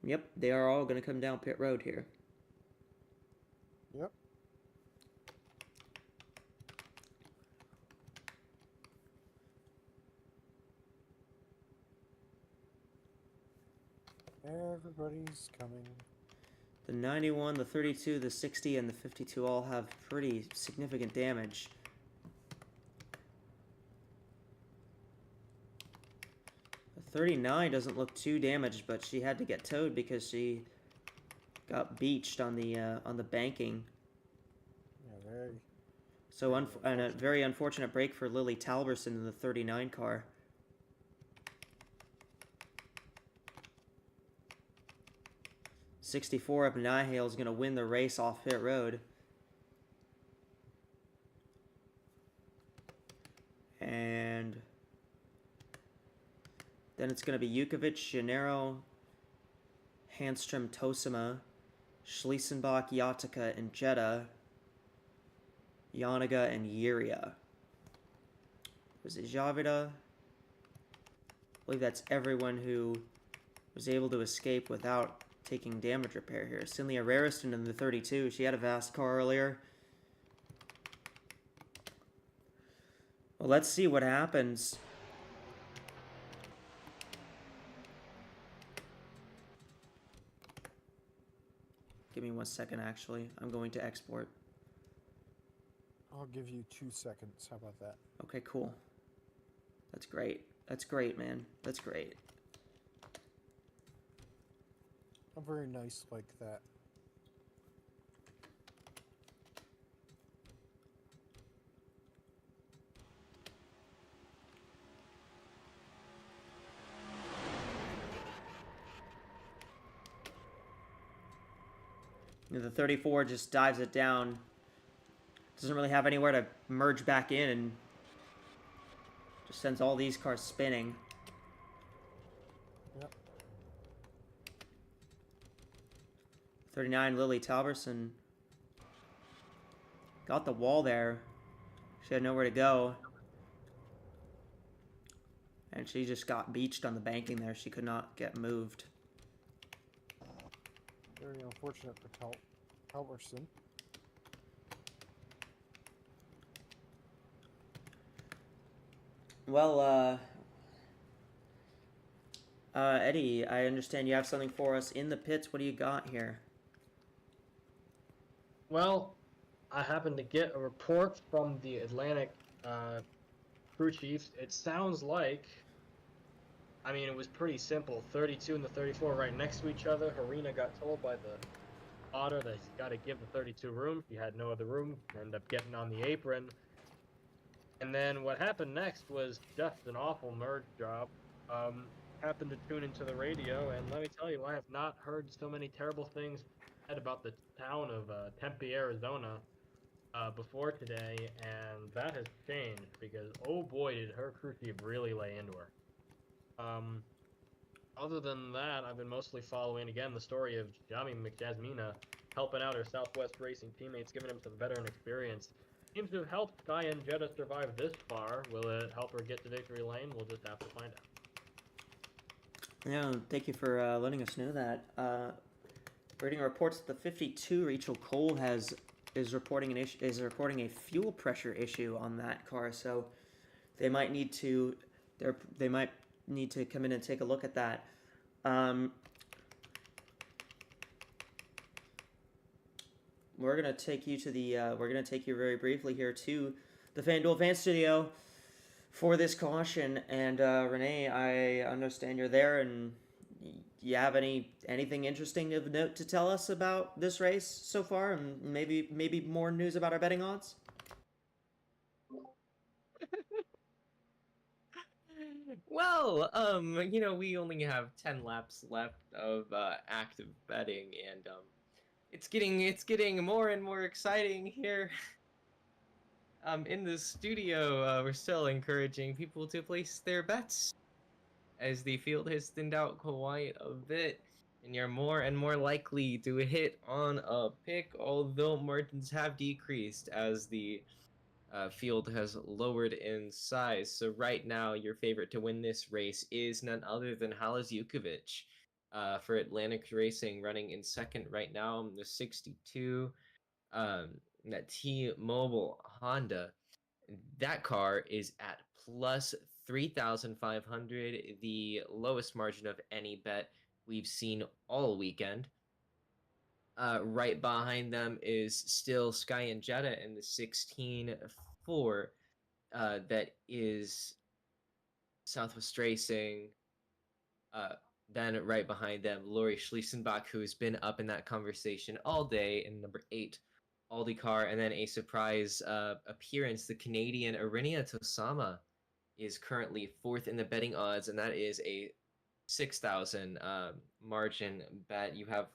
Yep, they are all going to come down pit road here. Yep. Everybody's coming. The 91, the 32, the 60, and the 52 all have pretty significant damage. The 39 doesn't look too damaged, but she had to get towed because she got beached on the banking. Yeah, very. So and a very unfortunate break for Lily Talberson in the 39 car. '64 up Nihale is going to win the race off pit road. And then it's going to be Jukovic, Gennaro, Handstrom, Tosima, Schliesenbach, Yatica, and Jetta, Yanaga, and Yuria. Was it Javida? I believe that's everyone who was able to escape without taking damage repair here. Cinlia Rariston in the 32. She had a fast car earlier. Well, let's see what happens. Give me 1 second, actually. I'm going to export. I'll give you 2 seconds. How about that? Okay, cool. That's great. That's great, man. That's great. I'm very nice like that. The 34 just dives it down. Doesn't really have anywhere to merge back in and just sends all these cars spinning. Yep. 39 Lily Talberson got the wall there. She had nowhere to go. And she just got beached on the banking there. She could not get moved. Very unfortunate for Halverson. Well, Eddie, I understand you have something for us in the pits. What do you got here? Well, I happened to get a report from the Atlantic crew chiefs. It sounds like, I mean, it was pretty simple. 32 and the 34 right next to each other. Harina got told by the otter that he's got to give the 32 room. He had no other room. Ended up getting on the apron. And then what happened next was just an awful merge job. Happened to tune into the radio, and let me tell you, I have not heard so many terrible things said about the town of Tempe, Arizona before today, and that has changed because, oh boy, did her crew chief really lay into her. Other than that, I've been mostly following, again, the story of Jami McJasmina helping out her Southwest Racing teammates, giving them some veteran experience. Seems to have helped Sky and Jetta survive this far. Will it help her get to victory lane? We'll just have to find out. Yeah, thank you for letting us know that. Reading reports that the 52 Rachel Cole is reporting a fuel pressure issue on that car, so they might need to come in and take a look at that. We're gonna take you to the very briefly here to the FanDuel Fan Studio for this caution. And Renee, I understand you're there, and you have anything interesting of note to tell us about this race so far, and maybe more news about our betting odds? Well, we only have 10 laps left of active betting, and it's getting more and more exciting here. In the studio, we're still encouraging people to place their bets as the field has thinned out quite a bit, and you're more and more likely to hit on a pick, although margins have decreased as the field has lowered in size. So right now, your favorite to win this race is none other than Halas Jukovic for Atlantic Racing, running in second right now in the 62. That T-Mobile Honda, that car is at plus 3,500, the lowest margin of any bet we've seen all weekend. Right behind them is still Sky and Jetta in the 16-4. That is Southwest Racing. Then right behind them, Lori Schliesenbach, who's been up in that conversation all day, in number 8, Aldi car. And then a surprise appearance, the Canadian Arinia Tosama is currently 4th in the betting odds, and that is a 6,000 margin bet. You have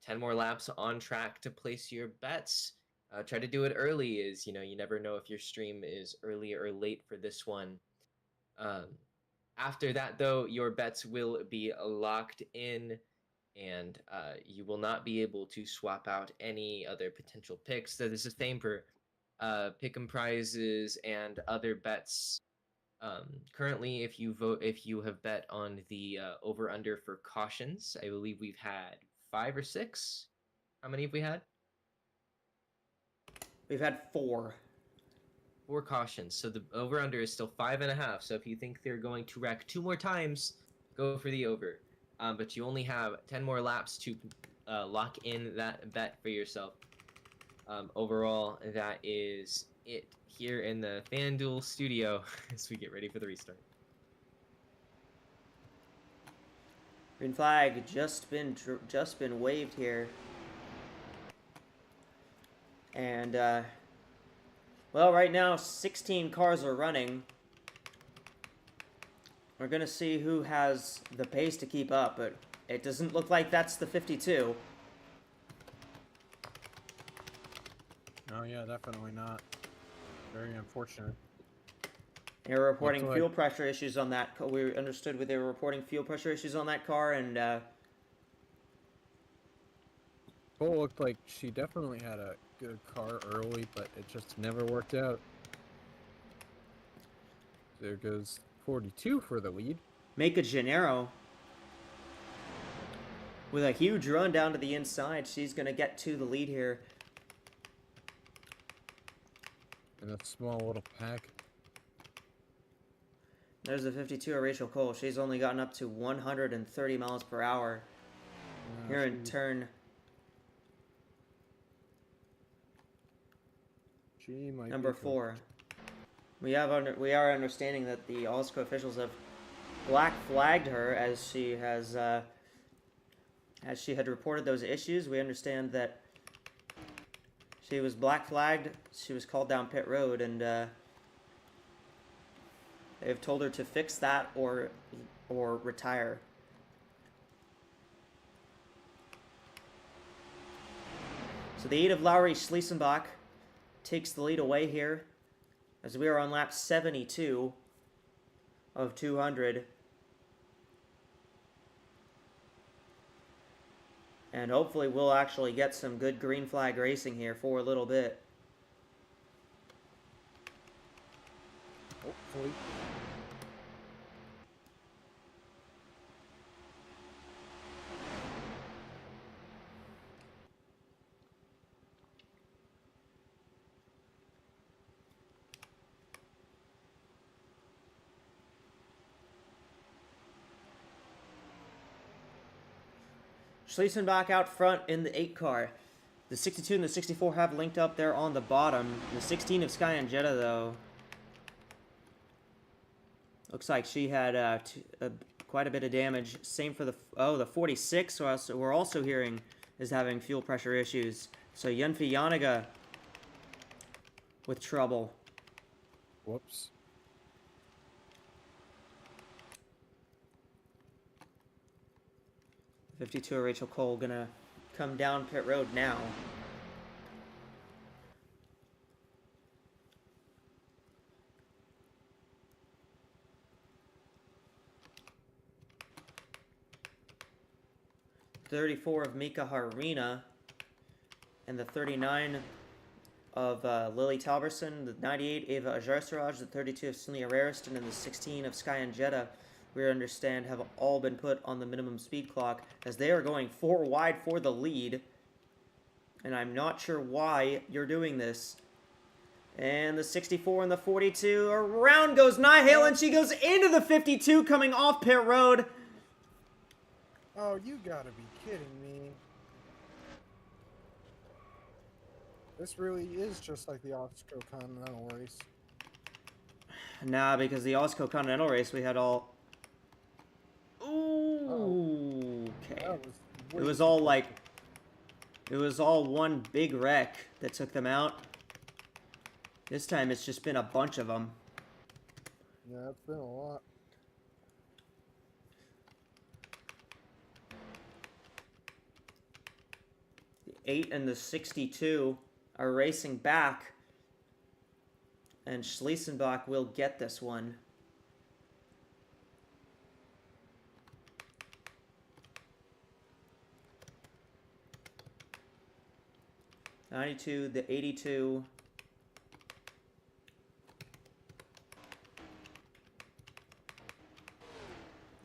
10 more laps on track to place your bets. Try to do it early, you never know if your stream is early or late for this one. After that, though, your bets will be locked in, and you will not be able to swap out any other potential picks. So this is the same for pick'em prizes and other bets. Currently, if you have bet on the over-under for cautions, I believe we've had 5 or 6. How many have we had? We've had 4. 4 cautions. So the over-under is still 5.5. So if you think they're going to wreck 2 more times, go for the over. But you only have 10 more laps to lock in that bet for yourself. Overall, that is it here in the FanDuel studio as we get ready for the restart. Green flag just been waved here. And well, right now 16 cars are running. We're gonna see who has the pace to keep up, but it doesn't look like that's the 52. Oh yeah, definitely not. Very unfortunate. They were reporting fuel pressure issues on that. We understood they were reporting fuel pressure issues on that car, and Cole looked like she definitely had a good car early, but it just never worked out. There goes 42 for the lead. Make a Gennaro with a huge run down to the inside. She's going to get to the lead here. In a small little pack. There's a 52 of Rachel Cole. She's only gotten up to 130 miles per hour here in turn. She might Number be 4. We are understanding that the AWSCO officials have black flagged her as she had reported those issues. We understand that she was black flagged. She was called down pit road, and they've told her to fix that or retire. So the 8 of Lowry Schliesenbach takes the lead away here as we are on lap 72 of 200. And hopefully we'll actually get some good green flag racing here for a little bit. Hopefully. Schliesenbach out front in the 8 car. The 62 and the 64 have linked up there on the bottom. The 16 of Sky and Jetta, though, looks like she had quite a bit of damage. Same for the 46. So we're also hearing is having fuel pressure issues. So Yunfi Yanaga with trouble. Whoops. The 52 of Rachel Cole gonna come down pit road now. The 34 of Mika Harina and the 39 of Lily Talberson, the 98 Ava Ajarsaraj, the 32 of Celia Rariston, and the 16 of Sky and Jetta, we understand, have all been put on the minimum speed clock as they are going 4 wide for the lead. And I'm not sure why you're doing this. And the 64 and the 42, around goes Nihil, and she goes into the 52 coming off pit road. Oh, you gotta be kidding me. This really is just like the AWSCO Continental race. Nah, because the AWSCO Continental race, we had all... Ooh, okay. It was all like... It was all one big wreck that took them out. This time it's just been a bunch of them. Yeah, it's been a lot. The 8 and the 62 are racing back. And Schliesenbach will get this one. The 92, the 82.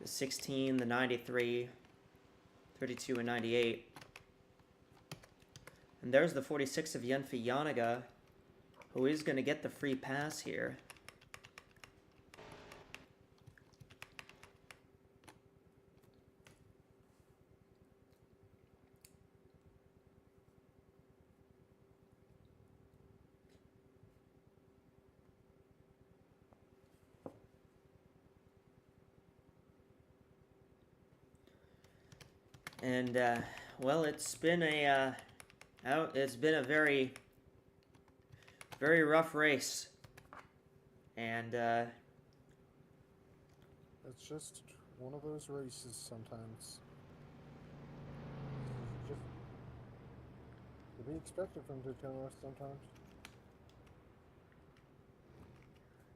The 16, the 93, 32, and 98. And there's the 46 of Yunfi Yanaga, who is going to get the free pass here. And well, it's been a very, very rough race, and It's just one of those races sometimes. Just to be expected from Daytona sometimes.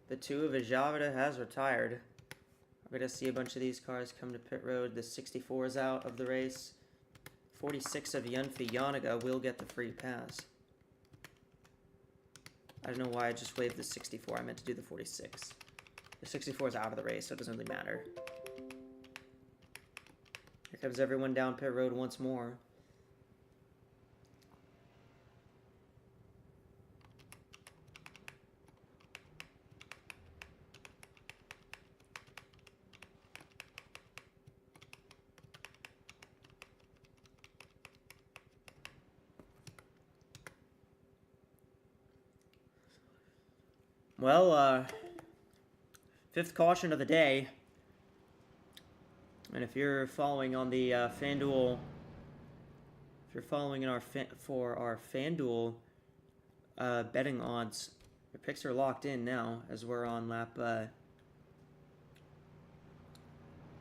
the 2 of Ajavida has retired. We're going to see a bunch of these cars come to pit road. The 64 is out of the race. 46 of Yunfi Yanaga will get the free pass. I don't know why I just waved the 64. I meant to do the 46. The 64 is out of the race, so it doesn't really matter. Here comes everyone down pit road once more. Well, fifth caution of the day. And if you're following on the FanDuel, if you're following in our for our FanDuel betting odds, your picks are locked in now as we're on lap.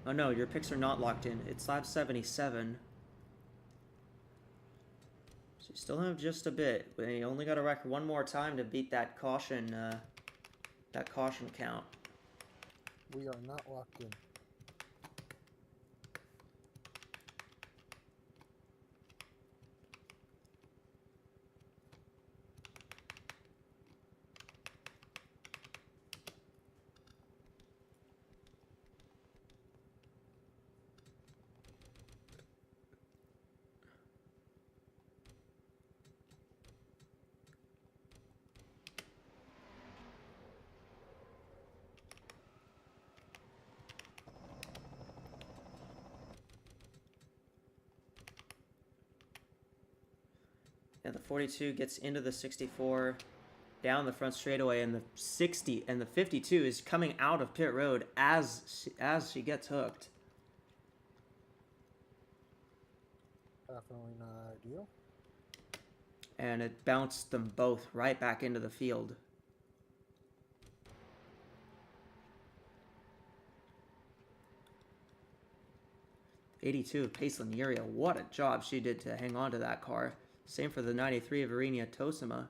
Oh no, your picks are not locked in. It's lap 77. So you still have just a bit. But you only got to wreck one more time to beat that caution count. We are not locked in. Yeah, the 42 gets into the 64 down the front straightaway, and the 60 and the 52 is coming out of pit road as she gets hooked. Definitely not ideal. And it bounced them both right back into the field. '82 of Paceland Uria. What a job she did to hang on to that car. Same for the 93 of Irina Tosima.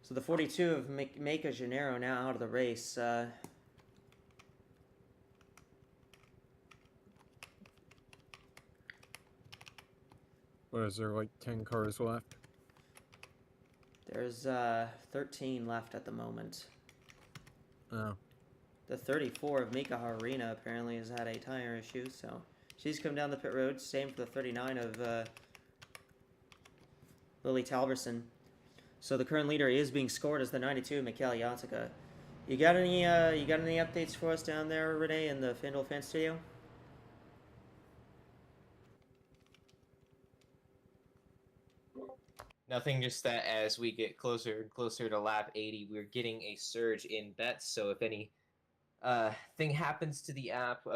So the 42 of Meika Gennaro now out of the race. What is there, like 10 cars left? There's 13 left at the moment. Oh. The 34 of Mika Harina apparently has had a tire issue, so she's come down the pit road. Same for the 39 of Lily Talberson. So the current leader is being scored as the 92 Mikhail Yatsika. You got any updates for us down there, Renee, in the FanDuel Fan Studio? Nothing, just that as we get closer and closer to lap 80, we're getting a surge in bets. So if any thing happens to the app,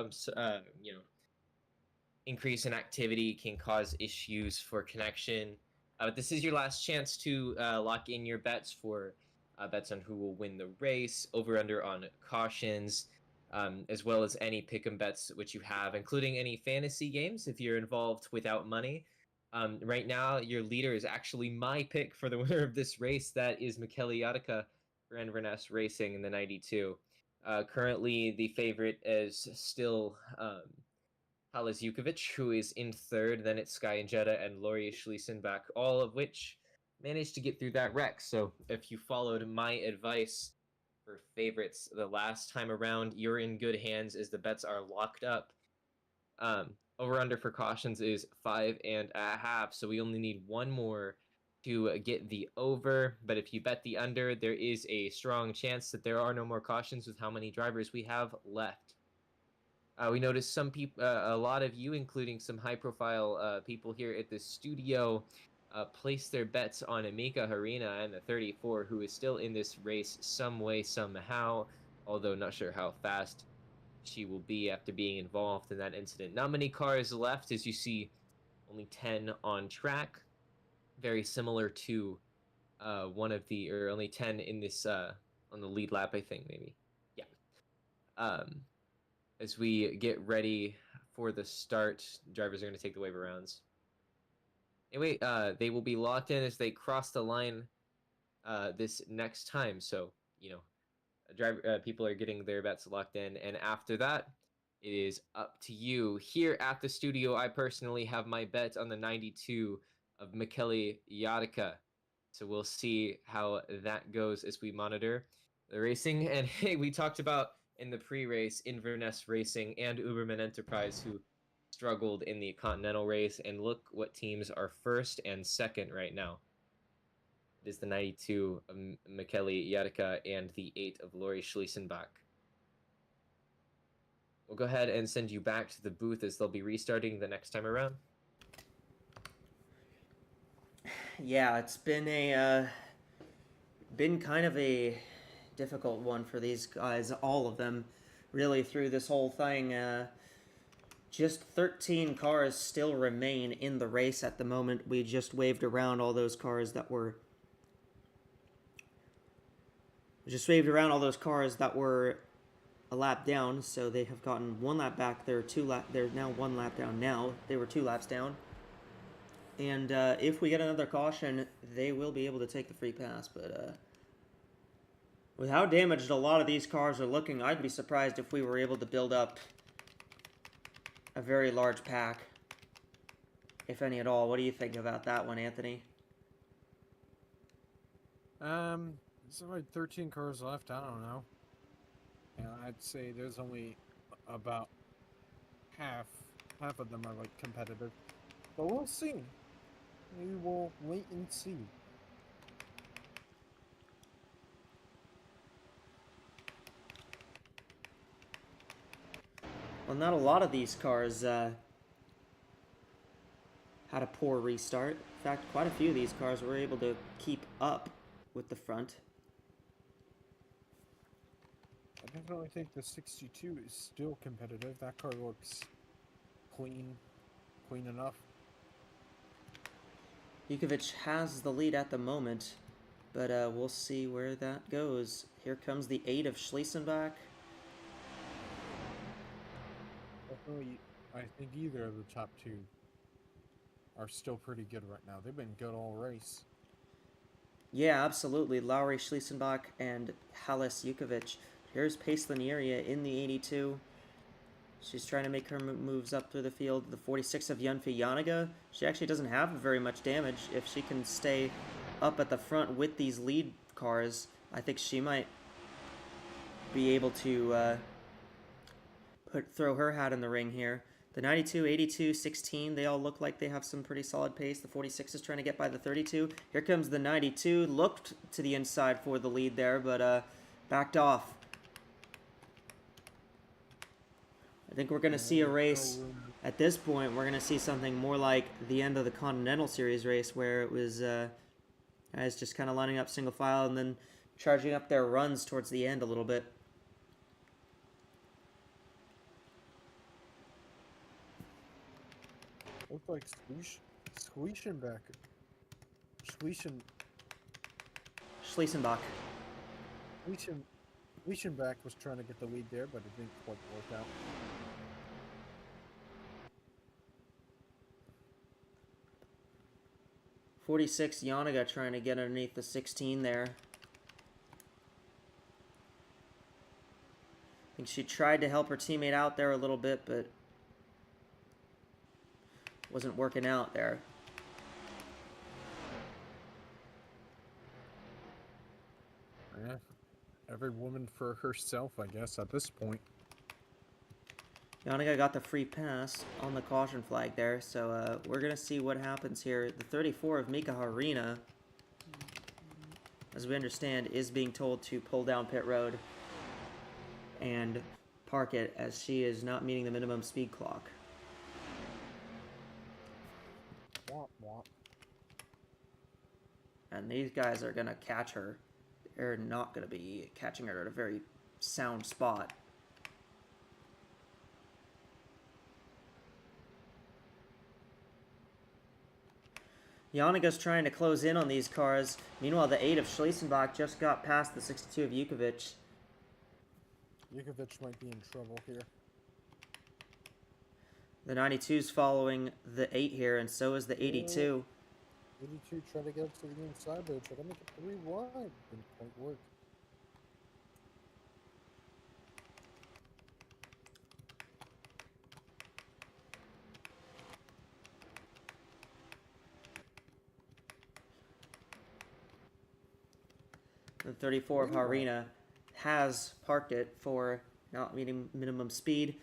increase in activity can cause issues for connection. This is your last chance to lock in your bets for bets on who will win the race, over under on cautions, as well as any pick'em bets which you have, including any fantasy games if you're involved without money. Right now, your leader is actually my pick for the winner of this race. That is Michele Yatica for Inverness Racing in the 92. Currently, the favorite is still Halas Jukovic, who is in third. Then it's Sky and Jetta and Laurie Schliesenbach, all of which managed to get through that wreck. So if you followed my advice for favorites the last time around, you're in good hands as the bets are locked up. Over under for cautions is 5.5, so we only need one more to get the over. But if you bet the under, there is a strong chance that there are no more cautions with how many drivers we have left. We noticed some people, a lot of you, including some high-profile people here at the studio, place their bets on Amika Harina and the 34, who is still in this race some way, somehow, although not sure how fast she will be after being involved in that incident. Not many cars left, as you see, only 10 on track. Very similar to only 10 in this, on the lead lap, I think, maybe. Yeah. As we get ready for the start, drivers are going to take the wave rounds. Anyway, they will be locked in as they cross the line this next time. So, people are getting their bets locked in, and after that, it is up to you. Here at the studio, I personally have my bet on the 92 of Michele Yadica. So we'll see how that goes as we monitor the racing. And hey, we talked about in the pre-race Inverness Racing and Uberman Enterprise who struggled in the Continental race, and look what teams are first and second right now. It is the 92 of Michele Yadica and the 8 of Lori Schliesenbach. We'll go ahead and send you back to the booth as they'll be restarting the next time around. Yeah, it's been kind of a difficult one for these guys, all of them, really, through this whole thing. Just 13 cars still remain in the race at the moment. We just waved around all those cars that were a lap down, so they have gotten 1 lap back. They're now 1 lap down now. They were 2 laps down. And if we get another caution, they will be able to take the free pass. But with how damaged a lot of these cars are looking, I'd be surprised if we were able to build up a very large pack, if any at all. What do you think about that one, Anthony? There's only 13 cars left. I don't know. And I'd say there's only about half of them are like competitive. But we'll see. We will wait and see. Well, not a lot of these cars had a poor restart. In fact, quite a few of these cars were able to keep up with the front. I definitely think the 62 is still competitive. That car looks clean enough. Jukovic has the lead at the moment, but we'll see where that goes. Here comes the 8 of Schliesenbach. Definitely, I think either of the top 2 are still pretty good right now. They've been good all race. Yeah, absolutely. Lowry Schliesenbach and Halis Jukovic. Here's Pace Linieria in the 82. She's trying to make her moves up through the field. The 46 of Yunfi Yaniga. She actually doesn't have very much damage. If she can stay up at the front with these lead cars, I think she might be able to throw her hat in the ring here. The 92, 82, 16, they all look like they have some pretty solid pace. The 46 is trying to get by the 32. Here comes the 92. Looked to the inside for the lead there, but backed off. I think we're going to see a race. At this point, we're going to see something more like the end of the Continental Series race, where it was guys just kind of lining up single file and then charging up their runs towards the end a little bit. Looks like Schliesenbach was trying to get the lead there, but it didn't quite work out. .46 Yaniga trying to get underneath the 16 there. I think she tried to help her teammate out there a little bit, but wasn't working out there. Yeah, every woman for herself, I guess, at this point. Yaniga got the free pass on the caution flag there, so we're going to see what happens here. The 34 of Mika Harina, as we understand, is being told to pull down pit road and park it, as she is not meeting the minimum speed clock. Womp womp. And these guys are going to catch her. They're not going to be catching her at a very sound spot. Yaniga's trying to close in on these cars. Meanwhile, the 8 of Schliesenbach just got past the 62 of Jukovic. Jukovic might be in trouble here. The 92's following the 8 here, and so is the 82. 82 trying to get up to the inside, but try to make it 3 wide. Didn't quite work. The 34 of Meanwhile- Harina has parked it for not meeting minimum speed.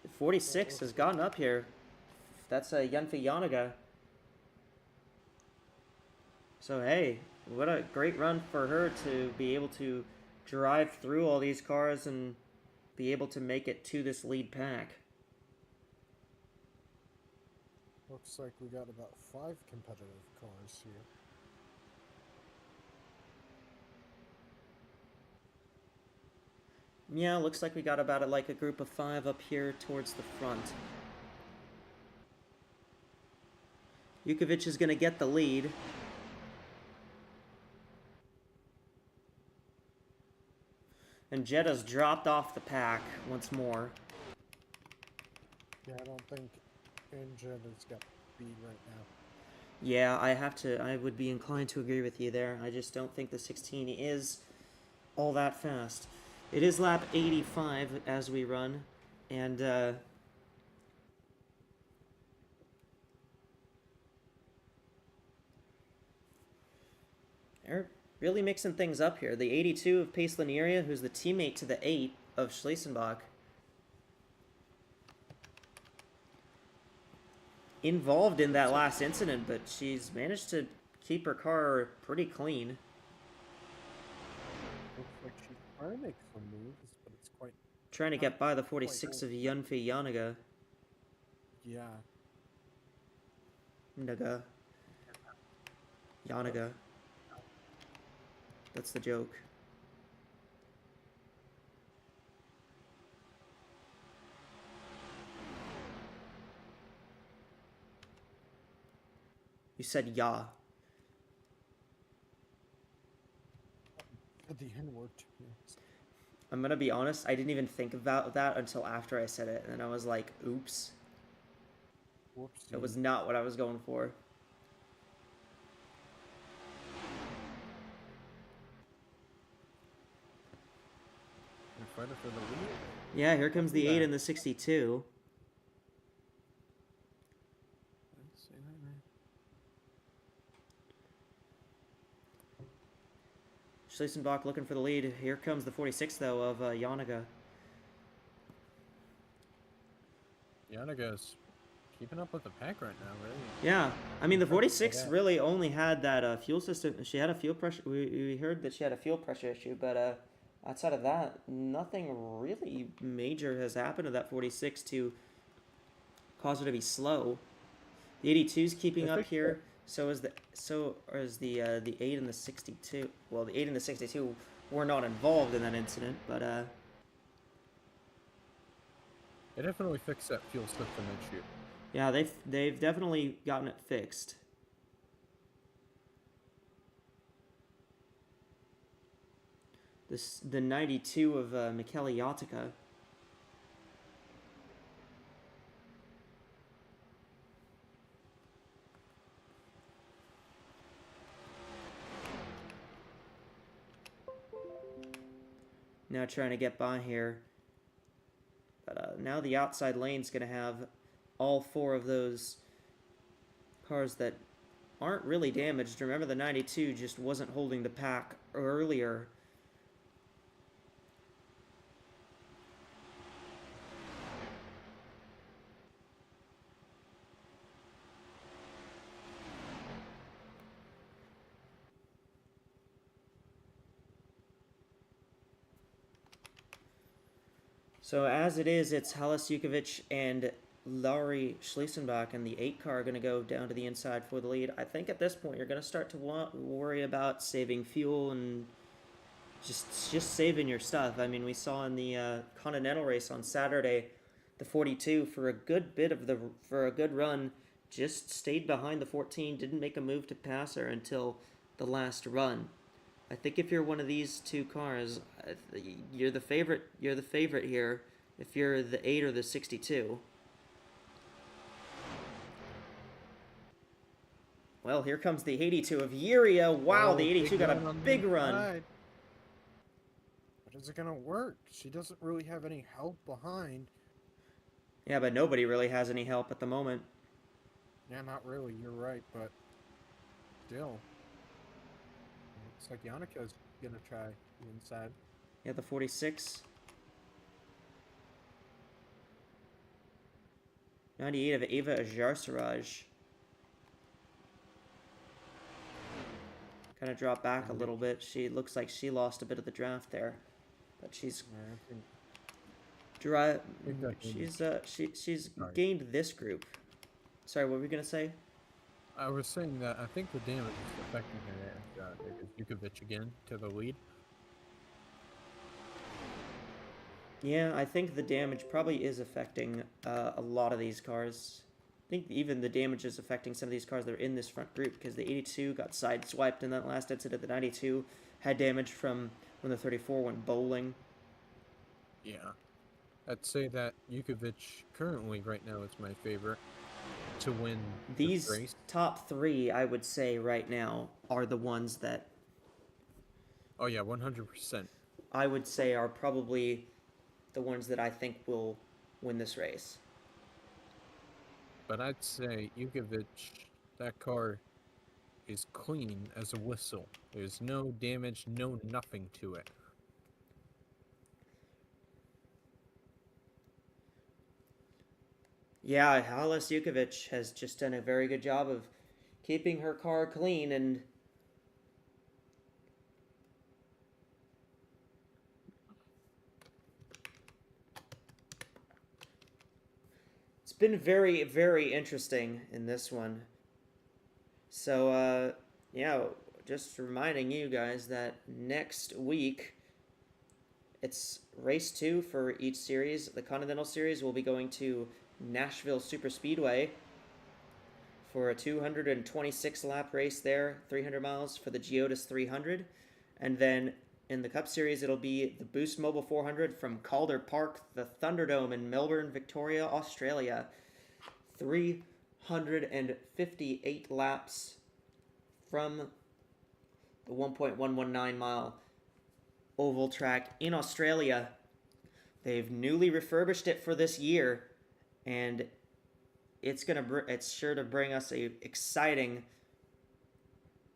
The 46 has gotten up here. That's a Yunfi Yanaga. So hey, what a great run for her to be able to drive through all these cars and be able to make it to this lead pack. Looks like we got about 5 competitive cars here. Yeah, looks like we got about like a group of 5 up here towards the front. Yukovic is going to get the lead. And Jetta's dropped off the pack once more. Yeah, I don't think Engine has got speed right now. Yeah, I would be inclined to agree with you there. I just don't think the 16 is all that fast. It is lap 85 as we run, and they're really mixing things up here. The 82 of Pace Linearia, who's the teammate to the 8 of Schlesenbach, involved in that last incident, but she's managed to keep her car pretty clean. Looks like she's trying to make some moves, but it's quite... Trying to get by the 46 of Yunfi Yanaga. Yeah. Naga. Yanaga. That's the joke. You said ya. At the N word too. I'm gonna be honest, I didn't even think about that until after I said it, and I was like, oops. Whoopsie. That was not what I was going for. Fighter for the lead. Yeah, here comes the 8 and the 62. Let's see that right. Schlesenbach looking for the lead. Here comes the 46, though, of Yanaga. Yanaga's keeping up with the pack right now, really. Yeah, I mean, the 46 Yeah. really only had that fuel system. She had a fuel pressure. We heard that she had a fuel pressure issue, but outside of that, nothing really major has happened to that 46 to cause her to be slow. The 82's keeping up here. So is the 8 and the 62. Well, the 8 and the 62 were not involved in that incident, but They definitely fixed that fuel system issue. yeah, they've definitely gotten it fixed. The 92 of Michele Yatica. Now trying to get by here. But now the outside lane's going to have all 4 of those cars that aren't really damaged. Remember, the 92 just wasn't holding the pack earlier. So as it is, it's Halis Jukovic and Laurie Schlesenbach, and the 8 car are going to go down to the inside for the lead. I think at this point you're going to start to worry about saving fuel and just saving your stuff. I mean, we saw in the Continental race on Saturday, the 42 for a good run just stayed behind the 14, didn't make a move to pass her until the last run. I think if you're one of these 2 cars, you're the favorite. You're the favorite here. If you're the 8 or the 62. Well, here comes the 82 of Yuria. Wow, the 82 got a big run. But is it gonna work? She doesn't really have any help behind. Yeah, but nobody really has any help at the moment. Yeah, not really. You're right, but still. Looks like Yannicka's gonna try the inside. Yeah, the 46. 98 of Ava Ajarsaraj. Kind of dropped back a little bit. She looks like she lost a bit of the draft there, but she's I think she's gained this group. Sorry, what were we gonna say? I was saying that I think the damage is affecting her. Yukovic again to the lead. Yeah, I think the damage probably is affecting a lot of these cars. I think even the damage is affecting some of these cars that are in this front group, because the 82 got sideswiped in that last incident. The 92 had damage from when the 34 went bowling. Yeah. I'd say that Yukovic currently right now is my favorite to win These this race. top three, I would say right now, are the ones that Oh yeah, 100%. I would say are probably the ones that I think will win this race. But I'd say Yukovic, that car is clean as a whistle. There's no damage, no nothing to it. Yeah, Halis Jukovic has just done a very good job of keeping her car clean, and it's been very, very interesting in this one. So, yeah, just reminding you guys that next week it's race 2 for each series. The Continental Series will be going to Nashville Super Speedway for a 226 lap race there, 300 miles for the Geodis 300. And then in the Cup Series, it'll be the Boost Mobile 400 from Calder Park, the Thunderdome in Melbourne, Victoria, Australia. 358 laps from the 1.119 mile oval track in Australia. They've newly refurbished it for this year, and it's sure to bring us a exciting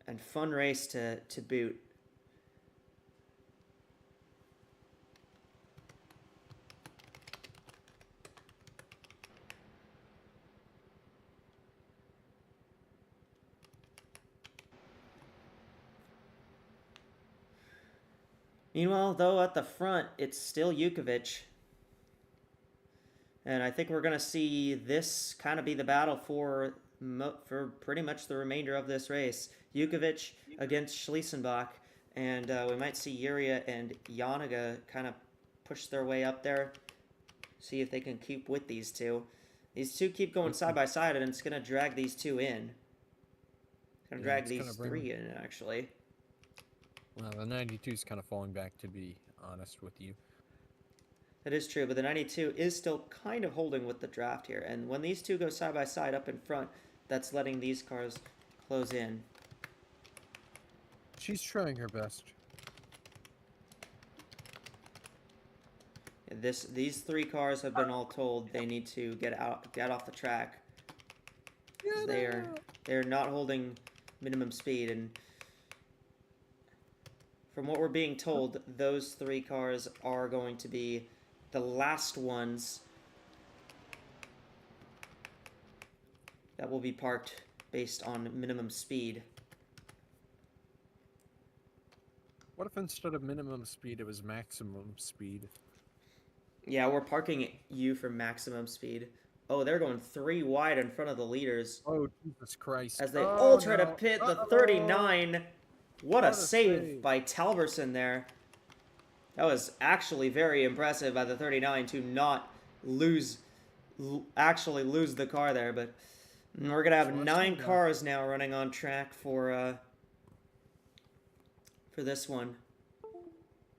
and fun race to boot. Meanwhile, though, at the front, it's still Jukovic. And I think we're going to see this kind of be the battle for pretty much the remainder of this race. Jukovic against Schliesenbach. And we might see Yuria and Yanaga kind of push their way up there. See if they can keep with these two. These two keep going side by side, and it's going to drag these two in. It's going to drag these three in, actually. Well, the 92 is kind of falling back, to be honest with you. That is true, but the 92 is still kind of holding with the draft here. And when these two go side by side up in front, that's letting these cars close in. She's trying her best. These three cars have been all told they need to get off the track. They're not holding minimum speed, and from what we're being told, those three cars are going to be the last ones that will be parked based on minimum speed. What if instead of minimum speed, it was maximum speed? Yeah, we're parking you for maximum speed. Oh, they're going 3 wide in front of the leaders. Oh, Jesus Christ. As they all try to pit the 39. What a save by Talberson there. That was actually very impressive by the 39 to not actually lose the car there. But we're going to have 9 cars now running on track for this one.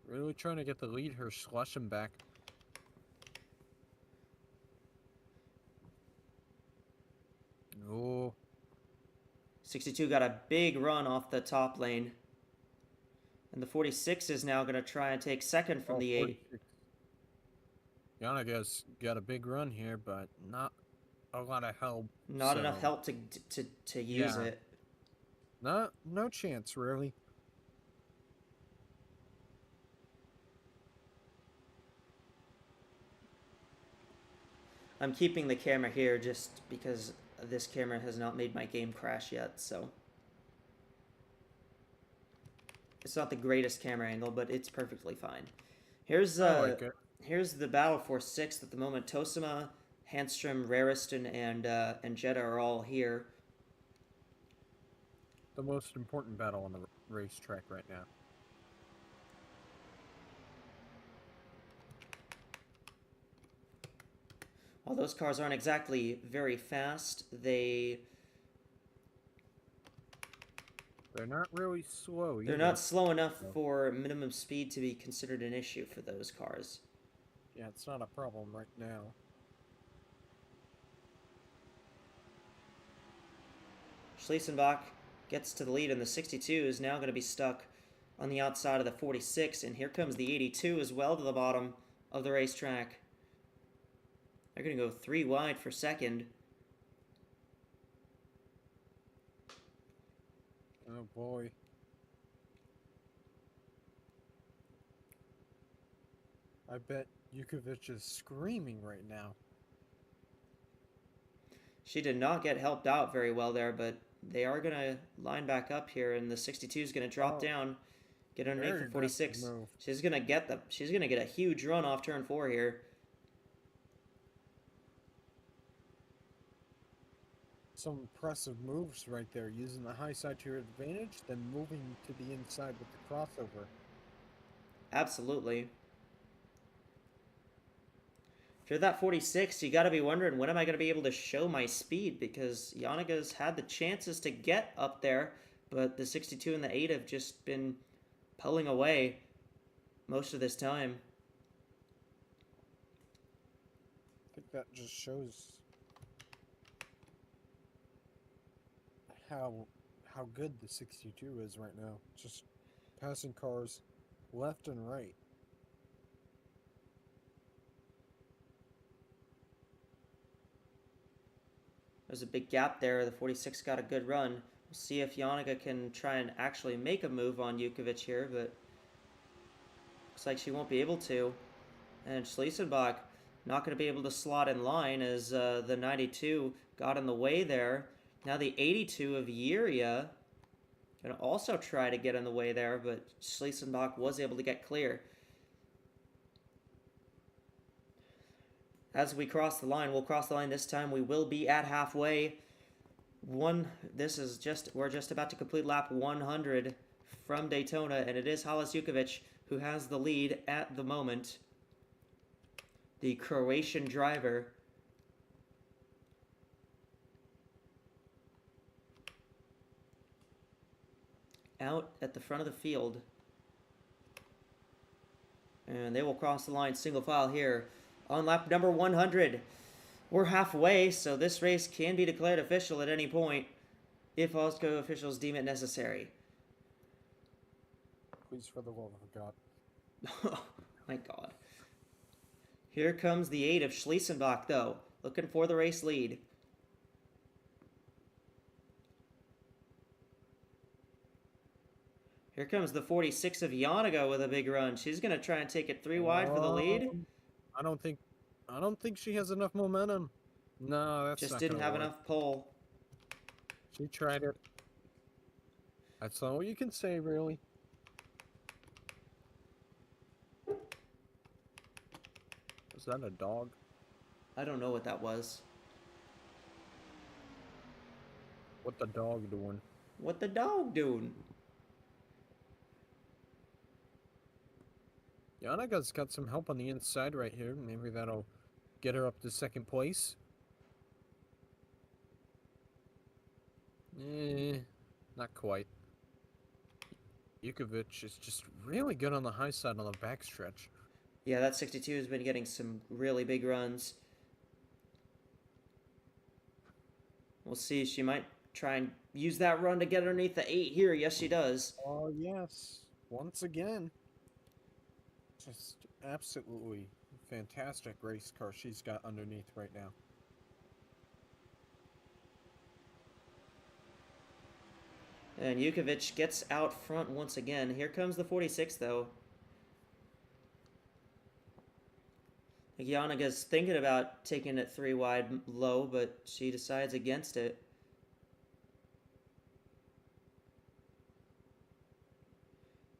Really trying to get the lead here, Schlessenbach. Oh. 62 got a big run off the top lane. And the 46 is now going to try and take second from the 8. Yanaga's got a big run here, but not a lot of help. Not enough help to use it. No chance, really. I'm keeping the camera here just because this camera has not made my game crash yet, so. It's not the greatest camera angle, but it's perfectly fine. Here's I like it. here's the battle for 6th at the moment. Tosima, Handstrom, Rariston, and Jetta are all here. The most important battle on the racetrack right now. While those cars aren't exactly very fast, they're not really slow either. not slow enough for minimum speed to be considered an issue for those cars. Yeah, it's not a problem right now. Schliesenbach gets to the lead, and the 62 is now going to be stuck on the outside of the 46, and here comes the 82 as well to the bottom of the racetrack. They're going to go 3 wide for second. Oh boy. I bet Yukovic is screaming right now. She did not get helped out very well there, but they are going to line back up here, and the 62 is going to drop down, get underneath the 46. She's going to get a huge run off turn 4 here. Some impressive moves right there, using the high side to your advantage, then moving to the inside with the crossover. Absolutely. If you're that 46, you got to be wondering, when am I going to be able to show my speed? Because Yanaga's had the chances to get up there, but the 62 and the 8 have just been pulling away most of this time. I think that just shows how good the 62 is right now. Just passing cars left and right. There's a big gap there. The 46 got a good run. We'll see if Yanaga can try and actually make a move on Yukovic here, but looks like she won't be able to. And Schliesenbach not going to be able to slot in line as the 92 got in the way there. Now the 82 of Yiria going to also try to get in the way there, but Schliesenbach was able to get clear. As we cross the line, we'll cross the line this time. We will be at halfway. We're just about to complete lap 100 from Daytona, and it is Halis Yukovic who has the lead at the moment. The Croatian driver. Out at the front of the field. And they will cross the line single file here on lap number 100. We're halfway, so this race can be declared official at any point if AWSCO officials deem it necessary. Please, for the love of God. Oh my God. Here comes the 8 of Schliesenbach, though, looking for the race lead. Here comes the 46 of Yanaga with a big run. She's going to try and take it 3 wide for the lead. I don't think she has enough momentum. No, that's just not didn't have work. enough pull. She tried it. That's all you can say, really. Was that a dog? I don't know what that was. What the dog doing? What the dog doing? Yanaga's got some help on the inside right here. Maybe that'll get her up to second place. Not quite. Yukovic is just really good on the high side on the backstretch. Yeah, that 62 has been getting some really big runs. We'll see. She might try and use that run to get underneath the 8 here. Yes, she does. Oh, yes. Once again. Just absolutely fantastic race car she's got underneath right now. And Yukovic gets out front once again. Here comes the 46, though. Yanaga's thinking about taking it 3 wide low, but she decides against it.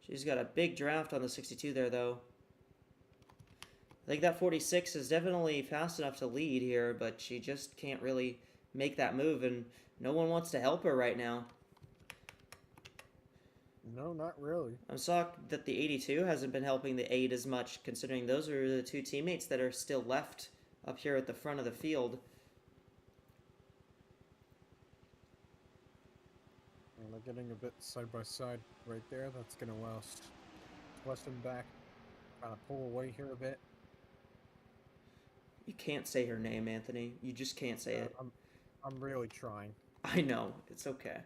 She's got a big draft on the 62 there, though. I think that 46 is definitely fast enough to lead here, but she just can't really make that move, and no one wants to help her right now. No, not really. I'm shocked that the 82 hasn't been helping the 8 as much, considering those are the 2 teammates that are still left up here at the front of the field. Well, they're getting a bit side by side right there. That's going to allow Weston back. Trying to pull away here a bit. You can't say her name, Anthony. You just can't say it. I'm really trying. I know. It's okay.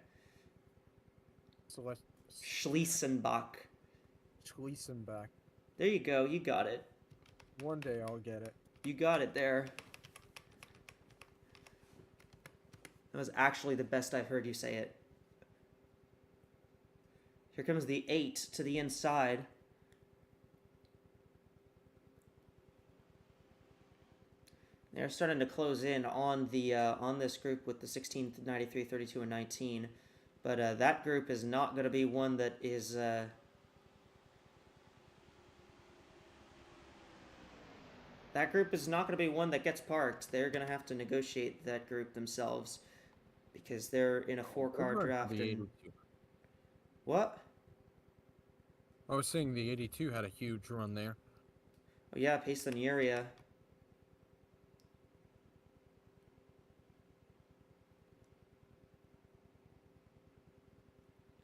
Celeste Schliesenbach. Schliesenbach. There you go. You got it. One day I'll get it. You got it there. That was actually the best I've heard you say it. Here comes the 8 to the inside. They're starting to close in on the on this group with the 16, 93, 32, and 19. But that group is not going to be one that is... that group is not going to be one that gets parked. They're going to have to negotiate that group themselves. Because they're in a 4-car draft. And... What? I was saying the 82 had a huge run there. Oh yeah, Pace-Lanieria.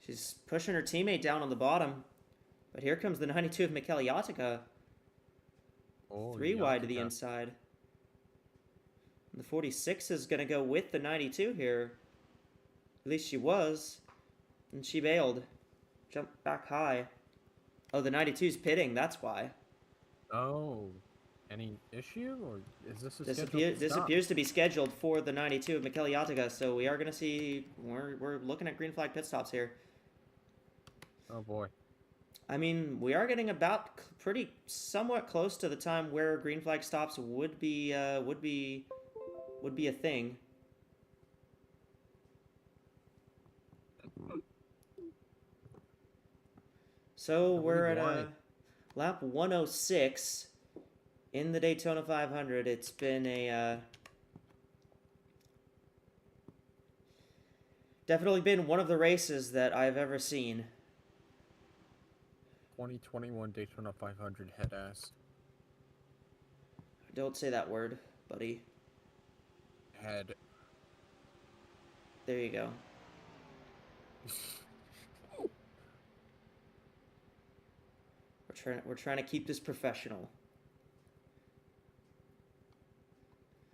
She's pushing her teammate down on the bottom. But here comes the 92 of Mikel Yatica. Oh, 3 wide to the inside. And the 46 is going to go with the 92 here. At least she was. And she bailed. Jumped back high. Oh, the 92's pitting. That's why. Oh. Any issue? Or is this a This appears to be scheduled for the 92 of Mikel Yatica. So we are going to see... We're looking at green flag pit stops here. Oh, boy. I mean, we are getting about somewhat close to the time where green flag stops would be a thing. So we're at lap 106 in the Daytona 500. It's been a definitely been one of the races that I've ever seen. 2021 Daytona 500 head ass. Don't say that word, buddy. Head. There you go. We're trying to keep this professional.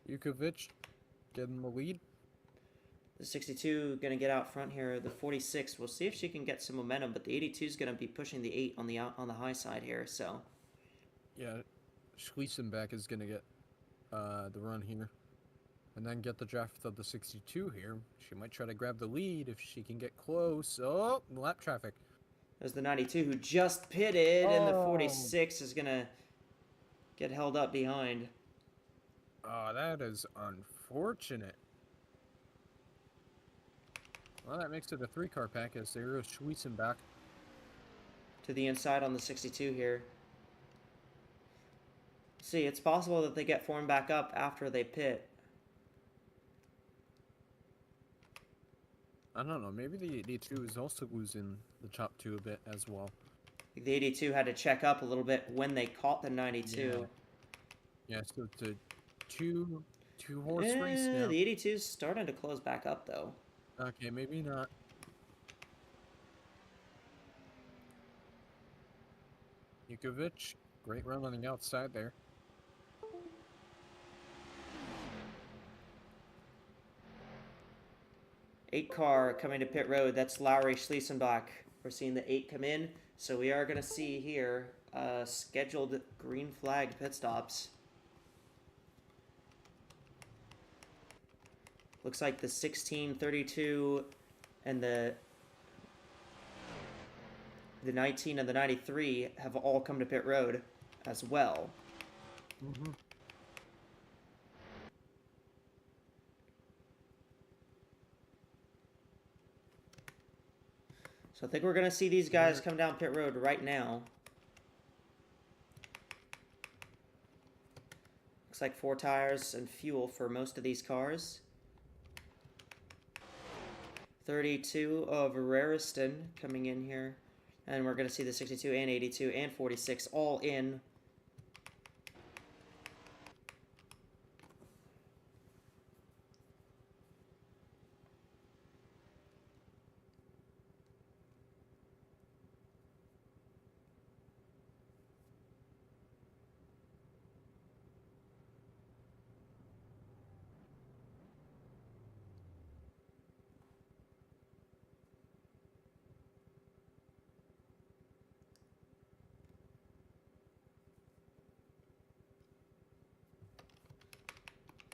Jukovic getting the lead. The 62 going to get out front here. The 46, we'll see if she can get some momentum, but the 82 is going to be pushing the 8 on the high side here. So, yeah, Schliesenbach is going to get the run here, and then get the draft of the 62 here. She might try to grab the lead if she can get close. Oh, lap traffic. There's the 92 who just pitted, and the 46 is going to get held up behind. Oh, that is unfortunate. Well, that makes it a 3-car pack as there goes Schliesenbach. To the inside on the 62 here. See, it's possible that they get formed back up after they pit. I don't know, maybe the 82 is also losing the top 2 a bit as well. The 82 had to check up a little bit when they caught the 92. Yeah, so it's a two-horse race now. The 82 is starting to close back up, though. Okay, maybe not. Jukovic, great run on the outside there. Eight car coming to pit road. That's Lowry Schliesenbach. We're seeing the 8 come in. So we are going to see here scheduled green flag pit stops. Looks like the 16, 32, and the 19 and the 93 have all come to pit road as well. Mm-hmm. So I think we're going to see these guys come down pit road right now. Looks like 4 tires and fuel for most of these cars. 32 of Rariston coming in here. And we're going to see the 62 and 82 and 46 all in.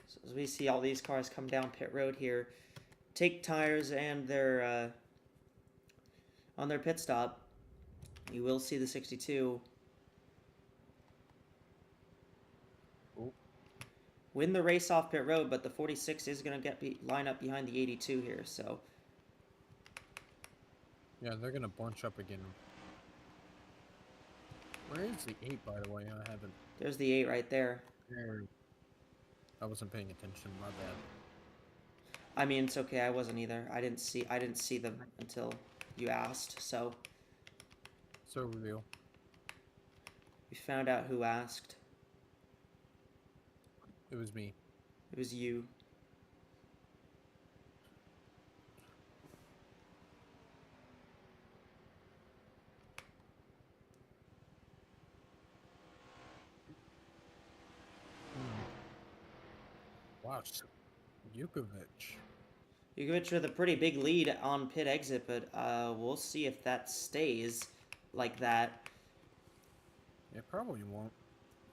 So as we see all these cars come down pit road here, take tires and their on their pit stop, you will see the 62 win the race off pit road, but the 46 is going to line up behind the 82 here. So Yeah, they're gonna bunch up again. Where is the 8, by the way? I haven't. there's the 8 right there. I wasn't paying attention. My bad. I mean, it's okay. I wasn't either. I didn't see them until you asked. So So real. we found out who asked. It was me. It was you. Wow, Yukovic. Yukovic with a pretty big lead on pit exit, but we'll see if that stays like that. It probably won't.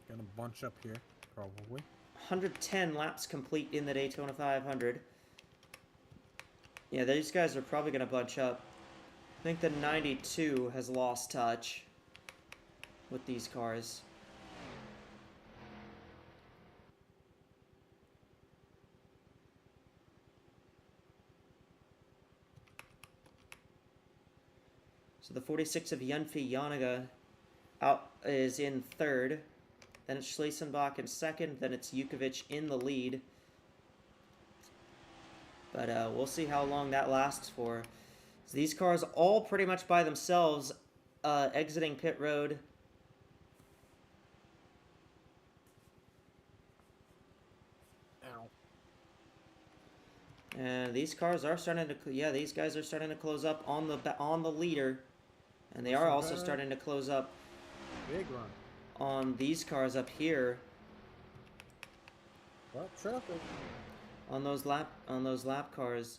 Gonna bunch up here, probably. 110 laps complete in the Daytona 500. Yeah, these guys are probably going to bunch up. I think the 92 has lost touch with these cars. So the 46 of Yunfi Yanaga is in third. Then it's Schlesenbach in second. Then it's Yukovic in the lead. But we'll see how long that lasts for. So these cars all pretty much by themselves exiting pit road. Ow. And these cars are starting to, yeah, these guys are starting to close up on the leader. And they are also starting to close up Big run. on these cars up here. Well, traffic. On those lap cars.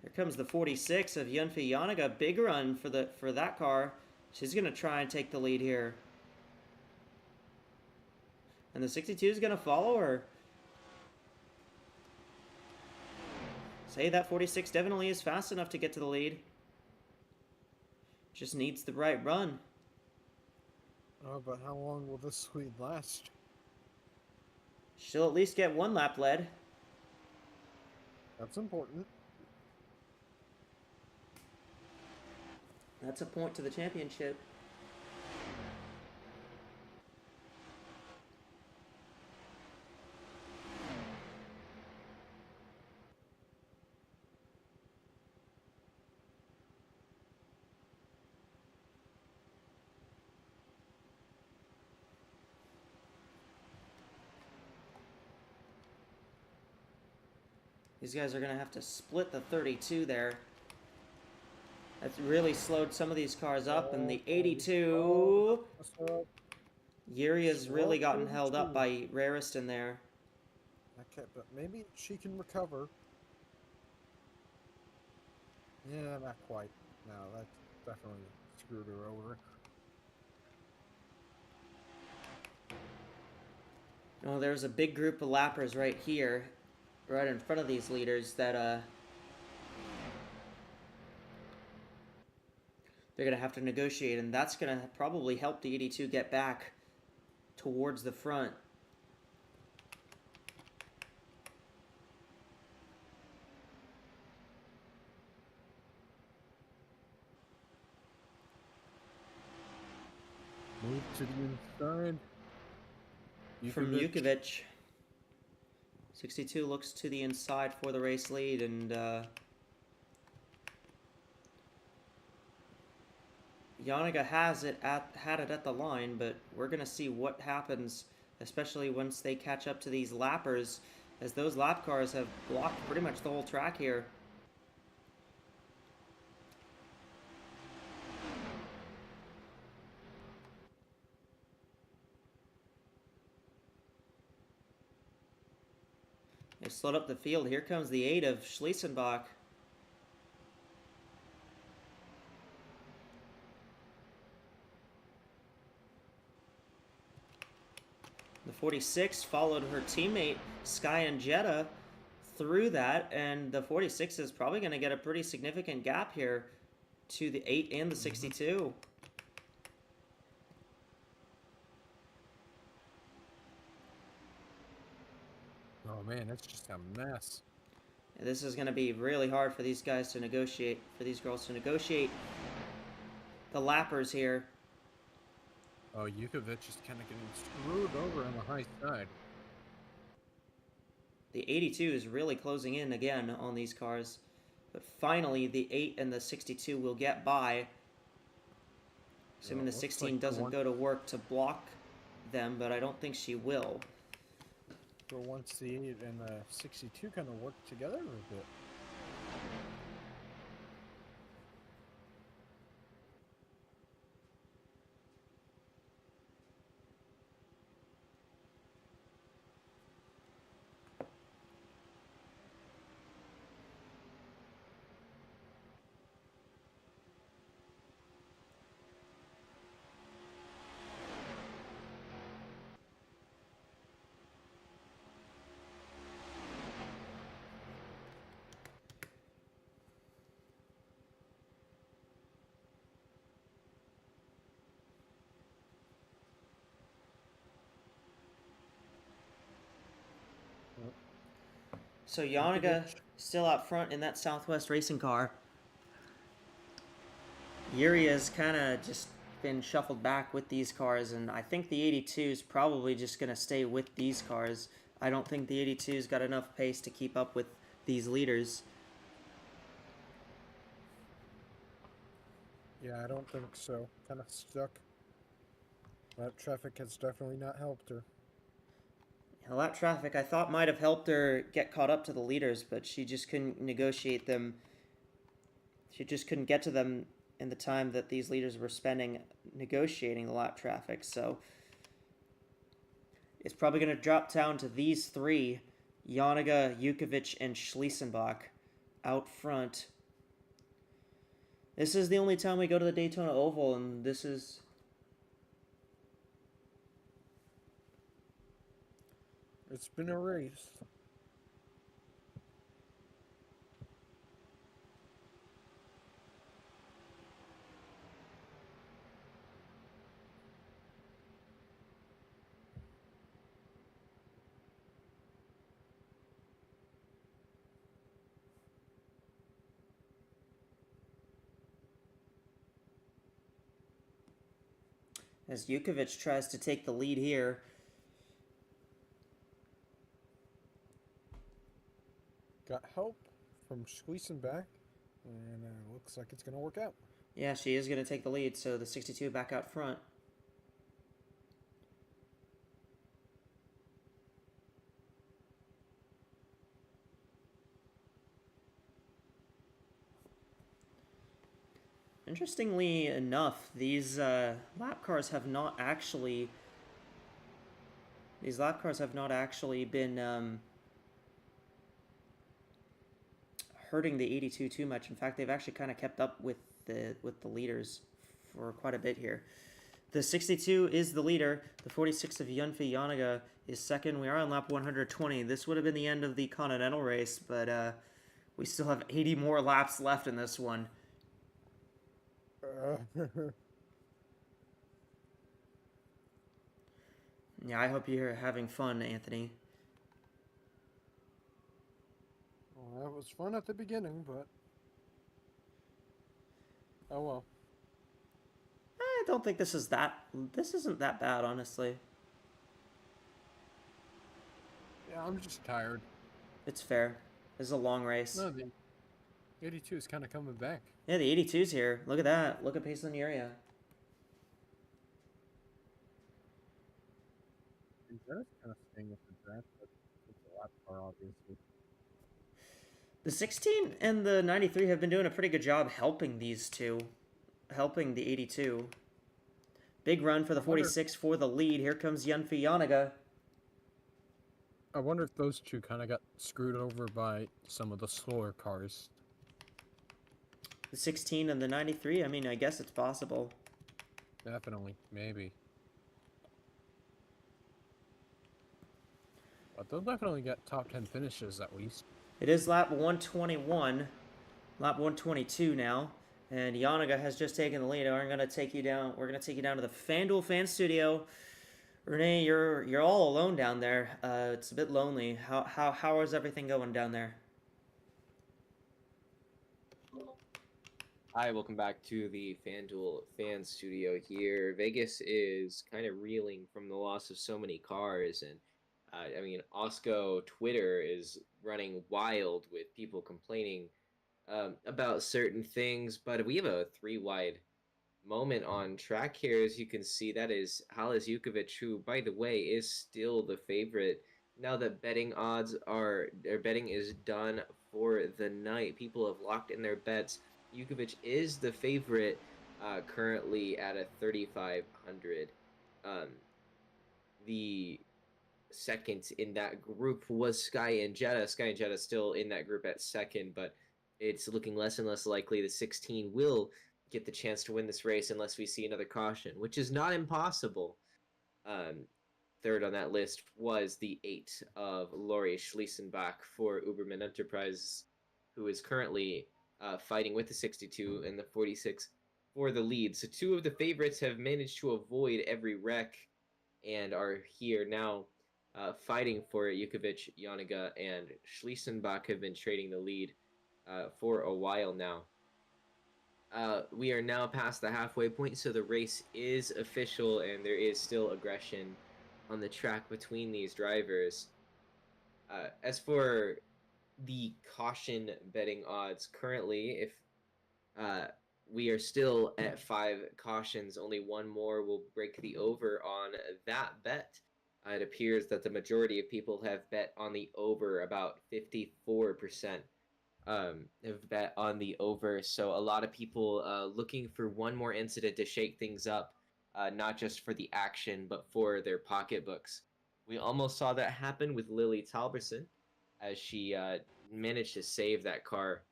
Here comes the 46 of Yunfi Yanaga. Big run for that car. She's gonna try and take the lead here. And the 62 is gonna follow her. Say that 46 definitely is fast enough to get to the lead. Just needs the right run. Oh, but how long will this lead last? She'll at least get 1 lap led. That's important. That's a point to the championship. These guys are going to have to split the 32 there. That's really slowed some of these cars up. And the 82... Yuri has really gotten held up by Rariston there. Okay, but maybe she can recover. Yeah, not quite. No, that definitely screwed her over. Oh, there's a big group of lappers right here, right in front of these leaders that they're gonna have to negotiate, and that's gonna probably help the 82 get back towards the front. Move to the inside. From Jukovic. 62 looks to the inside for the race lead, and Yanniga had it at the line, but we're gonna see what happens, especially once they catch up to these lappers, as those lap cars have blocked pretty much the whole track here. They slowed up the field. Here comes the 8 of Schliesenbach. The 46 followed her teammate Sky and Jetta through that, and the 46 is probably going to get a pretty significant gap here to the 8 and the 62. Oh man, that's just a mess. And this is going to be really hard for these guys to negotiate, for these girls to negotiate the lappers here. Oh, Jukovic is kind of getting screwed over on the high side. The 82 is really closing in again on these cars. But finally, the 8 and the 62 will get by. Assuming the 16 doesn't go to work to block them, but I don't think she will. So once the 8 and the 62 kind of work together a bit. So Yanniga still out front in that Southwest racing car. Yuri has kind of just been shuffled back with these cars, and I think the 82 is probably just going to stay with these cars. I don't think the 82's got enough pace to keep up with these leaders. Yeah, I don't think so. Kind of stuck. That traffic has definitely not helped her. Well, that traffic I thought might have helped her get caught up to the leaders, but she just couldn't negotiate them. She just couldn't get to them in the time that these leaders were spending negotiating the lap traffic. So it's probably going to drop down to these three, Yanniga, Jukovic, and Schliesenbach out front. This is the only time we go to the Daytona Oval, and this is... It's been a race. As Jukovic tries to take the lead here. Got help from Schliesenbach, and looks like it's going to work out. Yeah, she is going to take the lead, so the 62 back out front. Interestingly enough, these lap cars have not actually... These lap cars have not actually been hurting the 82 too much. In fact, they've actually kind of kept up with the leaders for quite a bit here. The 62 is the leader. The 46 of Yunfi Yanniga is second. We are on lap 120. This would have been the end of the Continental race, but we still have 80 more laps left in this one. Yeah, I hope you're having fun, Anthony. Well, that was fun at the beginning, but... Oh well. I don't think this is that. This isn't that bad, honestly. Yeah, I'm just tired. It's fair. This is a long race. No, the 82 is kind of coming back. Yeah, the 82's here. Look at that. Look at pace in the area. And that's kind of staying with the draft, but it's a lap car, obviously. The 16 and the 93 have been doing a pretty good job helping these two. Helping the 82. Big run for the 46 for the lead. Here comes Yunfi Yanaga. I wonder if those two kind of got screwed over by some of the slower cars. The 16 and the 93, I mean, I guess it's possible. Definitely, maybe. But they'll definitely get top 10 finishes at least. It is lap 121. Lap 122 now. And Yanaga has just taken the lead. We're gonna take you down. We're gonna take you down to the FanDuel fan studio. Renee, you're all alone down there. It's a bit lonely. How is everything going down there? Hi, welcome back to the FanDuel fan studio here. Vegas is kind of reeling from the loss of so many cars, and I mean, AWSCO Twitter is running wild with people complaining about certain things, but we have a 3-wide moment on track here. As you can see, that is Halis Jukovic, who, by the way, is still the favorite. Now that betting odds or betting is done for the night, people have locked in their bets. Jukovic is the favorite currently at a 3,500. The second in that group was Sky and Jetta. Sky and Jetta still in that group at second, but it's looking less and less likely the 16 will get the chance to win this race unless we see another caution, which is not impossible. Third on that list was the 8 of Laurie Schliesenbach for Uberman Enterprises, who is currently fighting with the 62 and the 46 for the lead. So two of the favorites have managed to avoid every wreck and are here now fighting for it. Jukovic, Yanaga, and Schliesenbach have been trading the lead for a while now. We are now past the halfway point, so the race is official, and there is still aggression on the track between these drivers. As for the caution betting odds, currently, if we are still at 5 cautions, only one more will break the over on that bet. It appears that the majority of people have bet on the over, about 54%. Have bet on the over, so a lot of people looking for one more incident to shake things up, not just for the action but for their pocketbooks. We almost saw that happen with Lily Talberson as she managed to save that car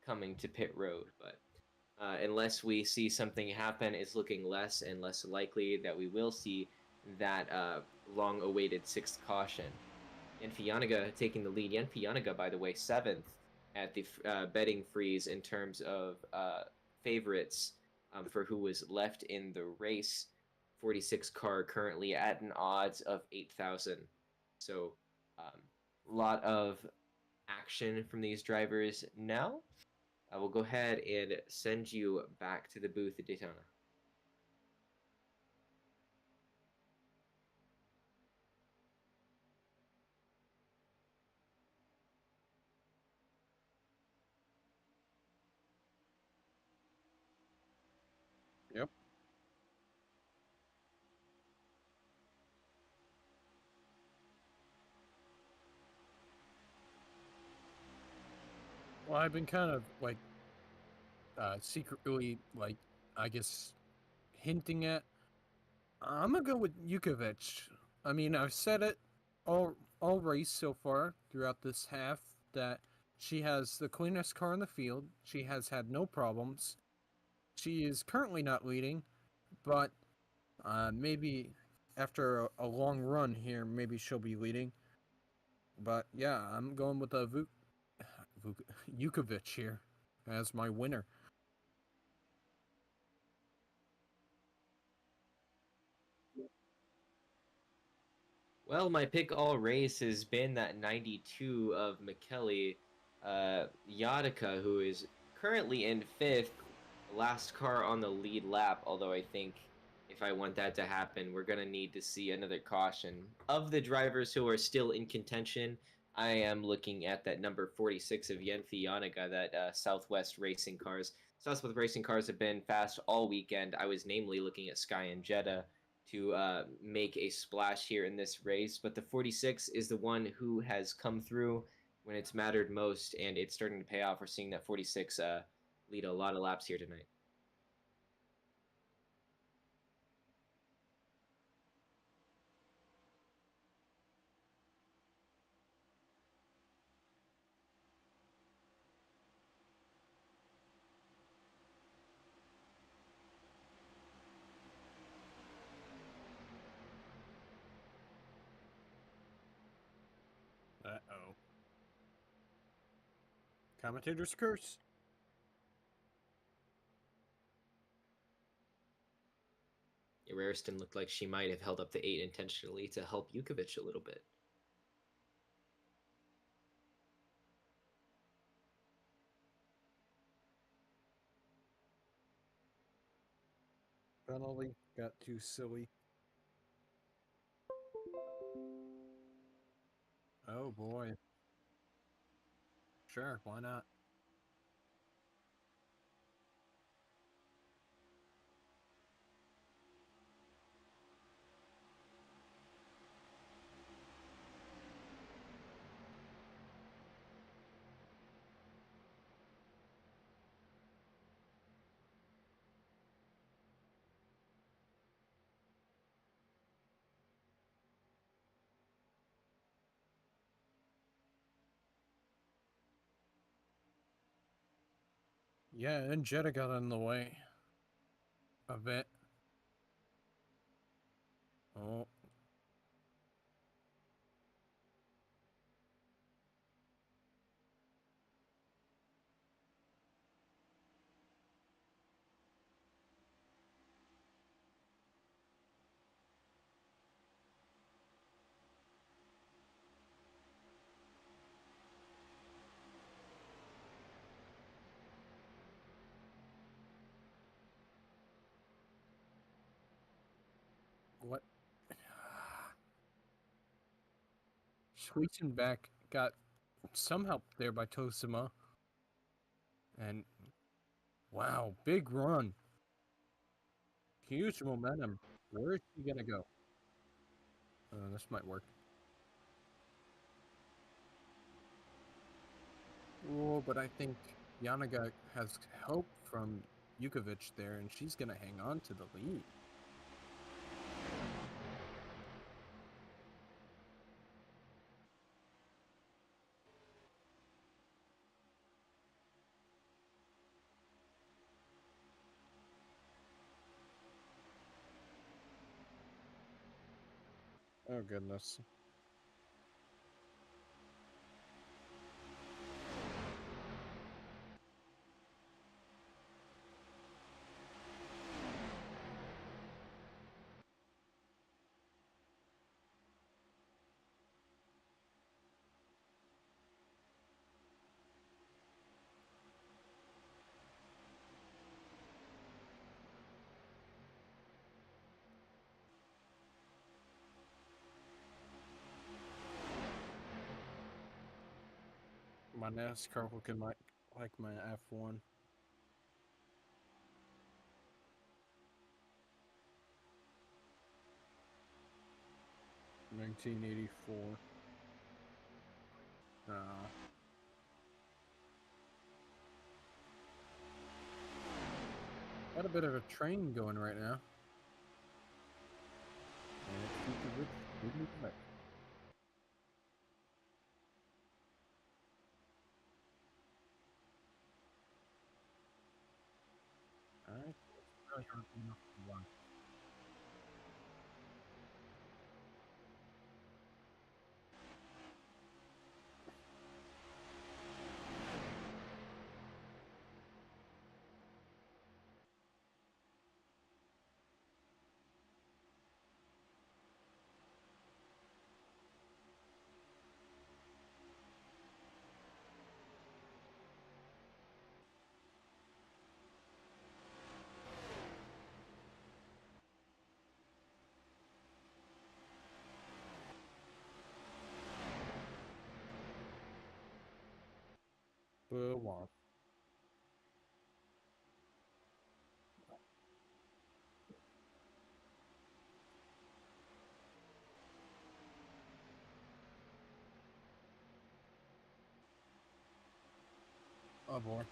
coming to pit road, but unless we see something happen, it's looking less and less likely that we will see that long-awaited 6th caution. Yunfi Yanaga taking the lead. Yunfi Yanaga, by the way, 7th at the betting freeze in terms of favorites for who was left in the race. 46 car currently at an odds of 8,000. So a lot of action from these drivers now. I will go ahead and send you back to the booth at Daytona. Yep. Well, I've been kind of like secretly, like, I guess, hinting at. I'm gonna go with Jukovic. I mean, I've said it all race so far throughout this half that she has the cleanest car in the field. She has had no problems. She is currently not leading, but maybe after a long run here, maybe she'll be leading. But yeah, I'm going with Jukovic here as my winner. Well, my pick all race has been that 92 of McKelly Yadica, who is currently in 5th, last car on the lead lap, although I think if I want that to happen, we're going to need to see another caution. Of the drivers who are still in contention, I am looking at that number 46 of Yenfi Yanagha, that Southwest Racing Cars. Southwest Racing Cars have been fast all weekend. I was namely looking at Sky and Jeddah to make a splash here in this race, but the 46 is the one who has come through when it's mattered most, and it's starting to pay off. We're seeing that 46 lead a lot of laps here tonight. Uh-oh. Commentator's curse. Rariston looked like she might have held up the 8 intentionally to help Yukovic a little bit. Penalty. Got too silly. Oh boy. Sure, why not? Yeah, and Jeddah got in the way. A bit. Oh. What? Squeezing back got somehow there by Tosima. And wow, big run. Huge momentum. Where is she gonna go? This might work. Oh, but I think Yanagha has help from Yukovic there, and she's gonna hang on to the lead. Oh goodness. My NASCAR looking like my F1. 1984. Got a bit of a train going right now. And it's Yukovic leading the way. Alright. Really hard enough to run. Boo. Oh boy.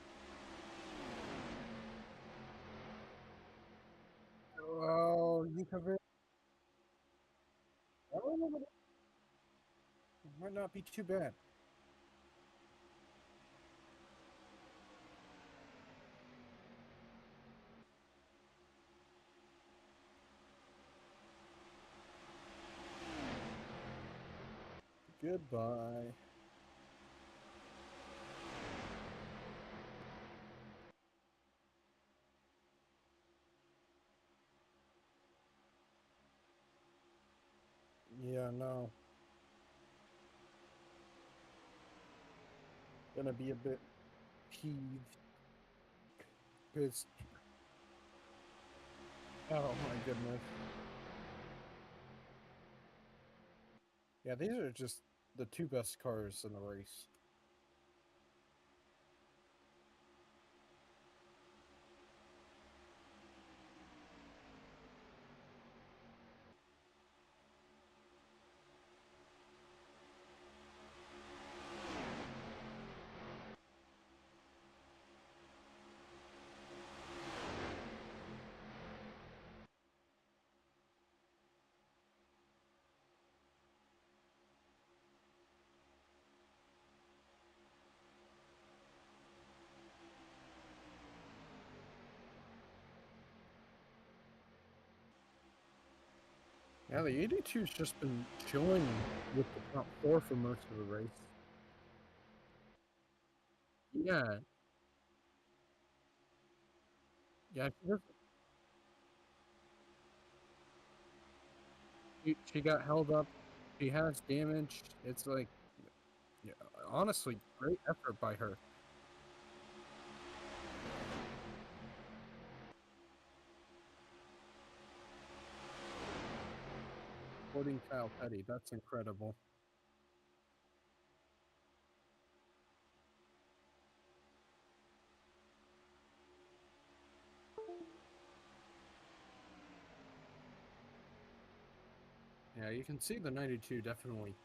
Oh, you cover. Oh, might not be too bad. Goodbye. Yeah, no. Gonna be a bit peeved. Pissed. Oh my goodness. Yeah, these are just the two best cars in the race. Yeah, the 82's just been chilling with the top four for most of the race. Yeah. Yeah, she got held up. She has damage. It's like, yeah, honestly, great effort by her. Quoting Kyle Petty, that's incredible. Yeah, you can see the 92 definitely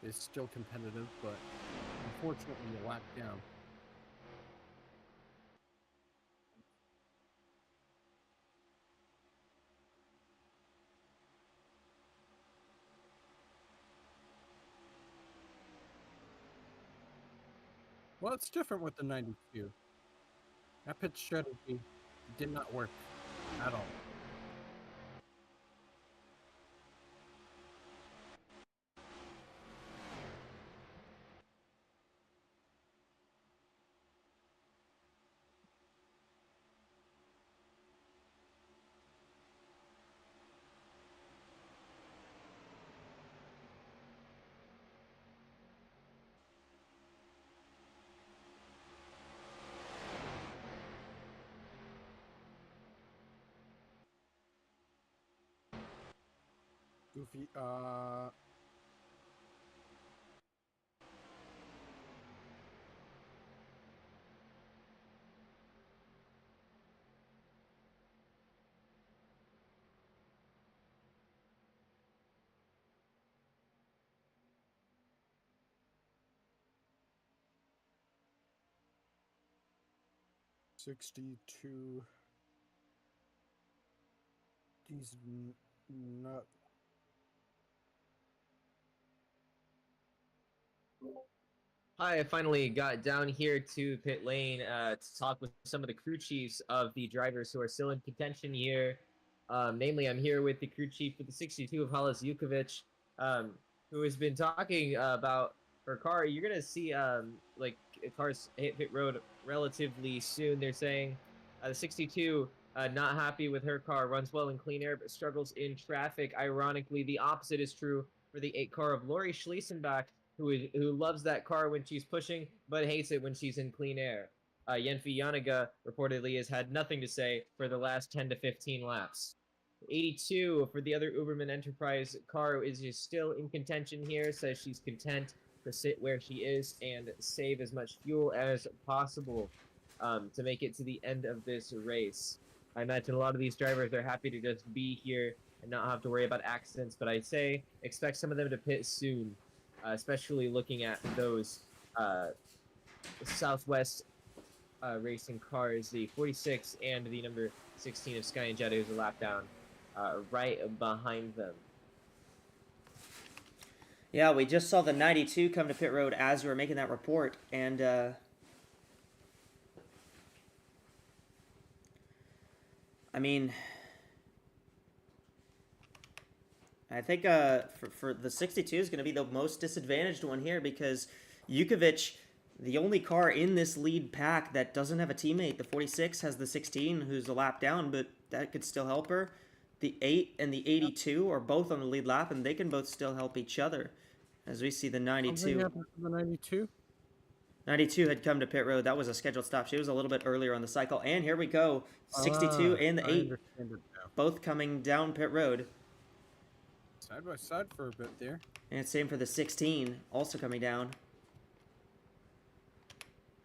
is still competitive, but unfortunately a lap down. Well, it's different with the 92. That pit strategy did not work at all. Goofy, 62. He's not. Hi, I finally got down here to pit lane to talk with some of the crew chiefs of the drivers who are still in contention here. Namely, I'm here with the crew chief for the 62 of Halas Jukovic, who has been talking about her car. You're gonna see like cars hit pit road relatively soon. They're saying the 62 not happy with her car, runs well in clean air but struggles in traffic. Ironically, the opposite is true for the 8 car of Lori Schliesenbach, who loves that car when she's pushing, but hates it when she's in clean air. Yenfi Yanaga reportedly has had nothing to say for the last 10 to 15 laps. 82 for the other Uberman Enterprise car is still in contention here, says she's content to sit where she is and save as much fuel as possible to make it to the end of this race. I imagine a lot of these drivers are happy to just be here and not have to worry about accidents, but I say expect some of them to pit soon, especially looking at those Southwest racing cars, the 46 and the number 16 of Sky and Jetta, who's a lap down, right behind them. Yeah, we just saw the 92 come to pit road as we were making that report, and I mean, I think for the 62 is going to be the most disadvantaged one here because Yukovic, the only car in this lead pack that doesn't have a teammate. The 46 has the 16 who's a lap down, but that could still help her. The 8 and the 82 are both on the lead lap, and they can both still help each other. As we see the 92. The 92? 92 had come to pit road. That was a scheduled stop. She was a little bit earlier on the cycle. And here we go. 62 and the 8 both coming down pit road. Side by side for a bit there. And same for the 16, also coming down.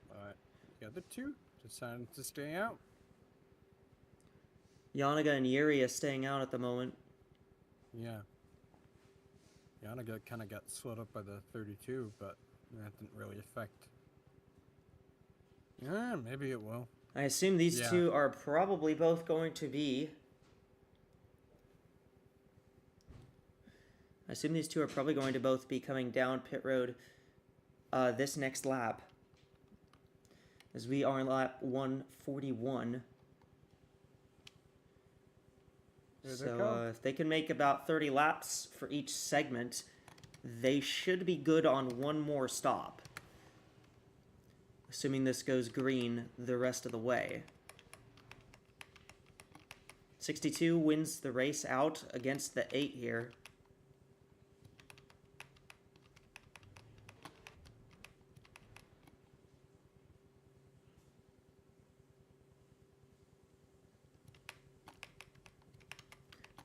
But the other two decided to stay out. Yanaga and Yuri is staying out at the moment. Yeah. Yanaga kind of got slowed up by the 32, but that didn't really affect. Yeah, maybe it will. I assume these two are probably both going to be... both be coming down pit road this next lap. As we are in lap 141. So if they can make about 30 laps for each segment, they should be good on one more stop. Assuming this goes green the rest of the way. 62 wins the race out against the 8 here.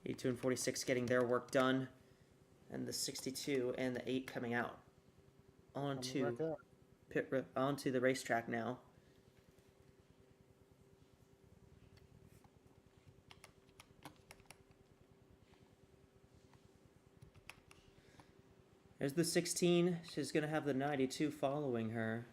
'82 and 46 getting their work done, and the 62 and the 8 coming out onto onto the racetrack now. There's the 16. She's gonna have the 92 following her.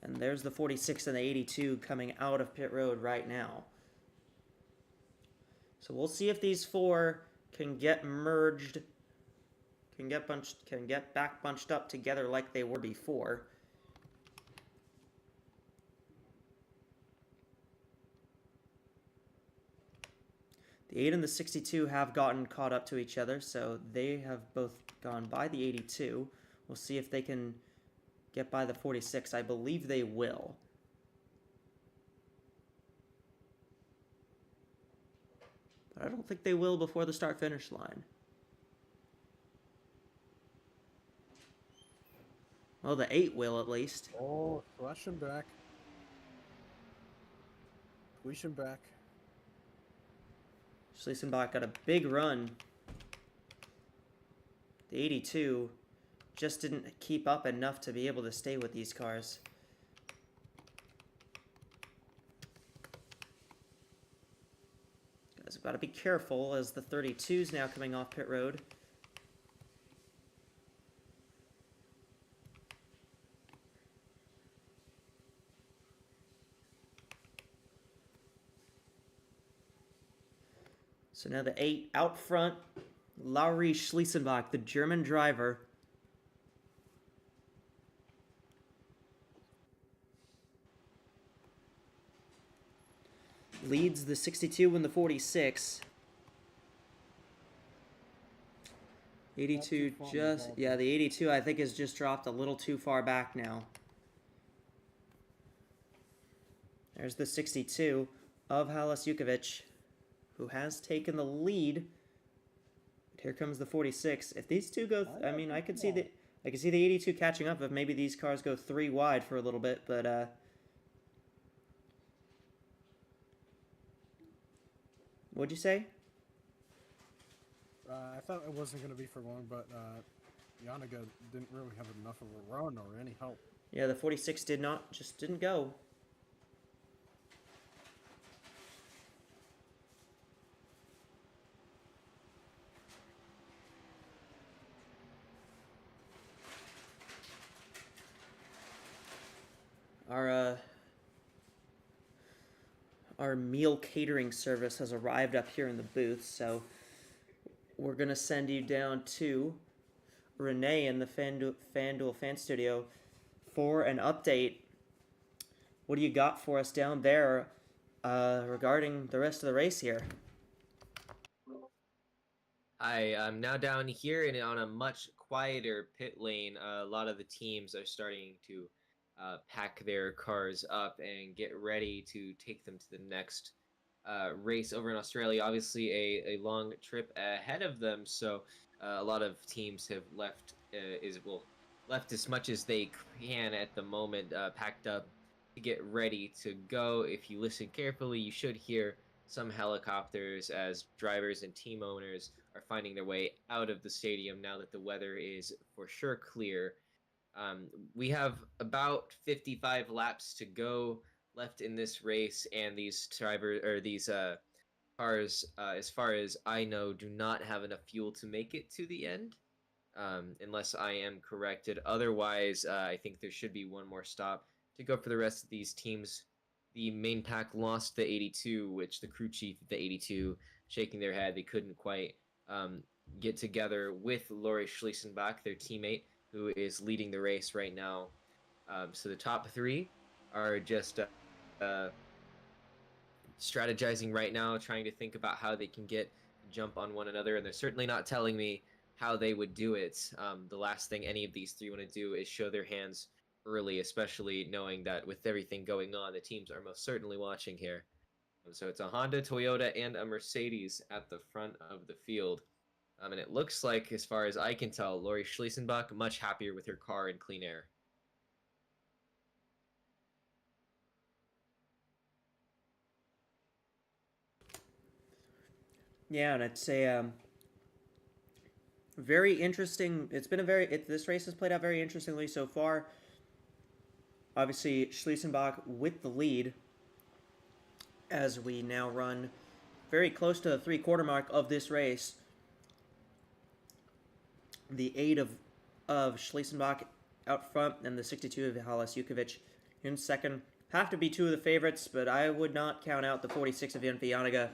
And there's the 46 and the 82 coming out of pit road right now. So we'll see if these four can get merged, can get back bunched up together like they were before. The 8 and the 62 have gotten caught up to each other, so they have both gone by the 82. We'll see if they can get by the 46. I believe they will. But I don't think they will before the start-finish line. Well, the 8 will at least. Oh, flash him back. Push him back. Schliesenbach got a big run. The 82 just didn't keep up enough to be able to stay with these cars. Guys, I've got to be careful as the 32's now coming off pit road. So now the 8 out front, Lauri Schliesenbach, the German driver. Leads the 62 and the 46. 82 just, yeah, the 82 I think has just dropped a little too far back now. There's the 62 of Halis Jukovic, who has taken the lead. But here comes the 46. If these two go, I mean, I could see the 82 catching up if maybe these cars go 3 wide for a little bit, but what'd you say? I thought it wasn't going to be for long, but Yanaga didn't really have enough of a run or any help. Yeah, the 46 didn't go. Our meal catering service has arrived up here in the booth, so we're gonna send you down to Renee in the FanDuel Fan Studio for an update. What do you got for us down there regarding the rest of the race here? Hi, I'm now down here and on a much quieter pit lane. A lot of the teams are starting to pack their cars up and get ready to take them to the next race over in Australia. Obviously, a long trip ahead of them, so a lot of teams have left left as much as they can at the moment, packed up to get ready to go. If you listen carefully, you should hear some helicopters as drivers and team owners are finding their way out of the stadium now that the weather is for sure clear. We have about 55 laps to go left in this race, and these cars, as far as I know, do not have enough fuel to make it to the end, unless I am corrected. Otherwise, I think there should be one more stop to go for the rest of these teams. The main pack lost the 82, which the crew chief of the 82 shaking their head. They couldn't quite get together with Lori Schliesenbach, their teammate, who is leading the race right now. So the top three are just strategizing right now, trying to think about how they can get jump on one another, and they're certainly not telling me how they would do it. The last thing any of these three want to do is show their hands early, especially knowing that with everything going on, the teams are most certainly watching here. So it's a Honda, Toyota, and a Mercedes at the front of the field. And it looks like, as far as I can tell, Lori Schliesenbach much happier with her car in clean air. Yeah, and it's a very interesting. It's been this race has played out very interestingly so far. Obviously, Schliesenbach with the lead as we now run very close to the 3/4 mark of this race. The 8 of Schliesenbach out front and the 62 of Halas Jukovic in second. Have to be two of the favorites, but I would not count out the 46 of Jennifer Janiga.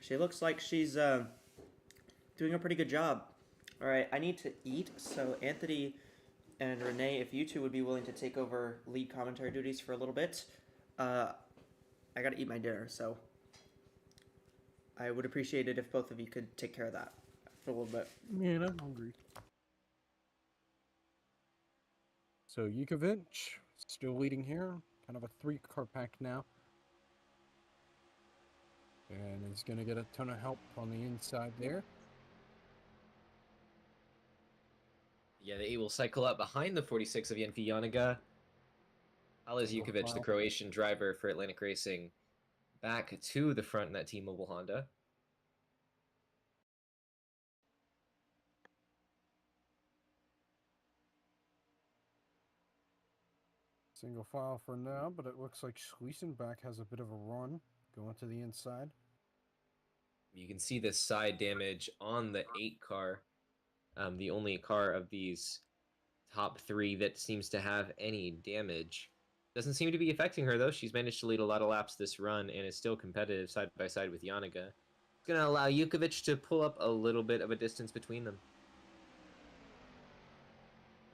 She looks like she's doing a pretty good job. All right, I need to eat, so Anthony and Renee, if you two would be willing to take over lead commentary duties for a little bit, I got to eat my dinner, so I would appreciate it if both of you could take care of that for a little bit. Man, I'm hungry. So Jukovic still leading here, kind of a 3-car pack now. And he's going to get a ton of help on the inside there. Yeah, the 8 will cycle up behind the 46 of Jennifer Janiga. Halas Jukovic, the Croatian driver for Atlantic Racing, back to the front in that T-Mobile Honda. Single file for now, but it looks like Schliesenbach has a bit of a run going to the inside. You can see the side damage on the 8 car. The only car of these top 3 that seems to have any damage. Doesn't seem to be affecting her, though. She's managed to lead a lot of laps this run and is still competitive side by side with Janiga. It's going to allow Jukovic to pull up a little bit of a distance between them.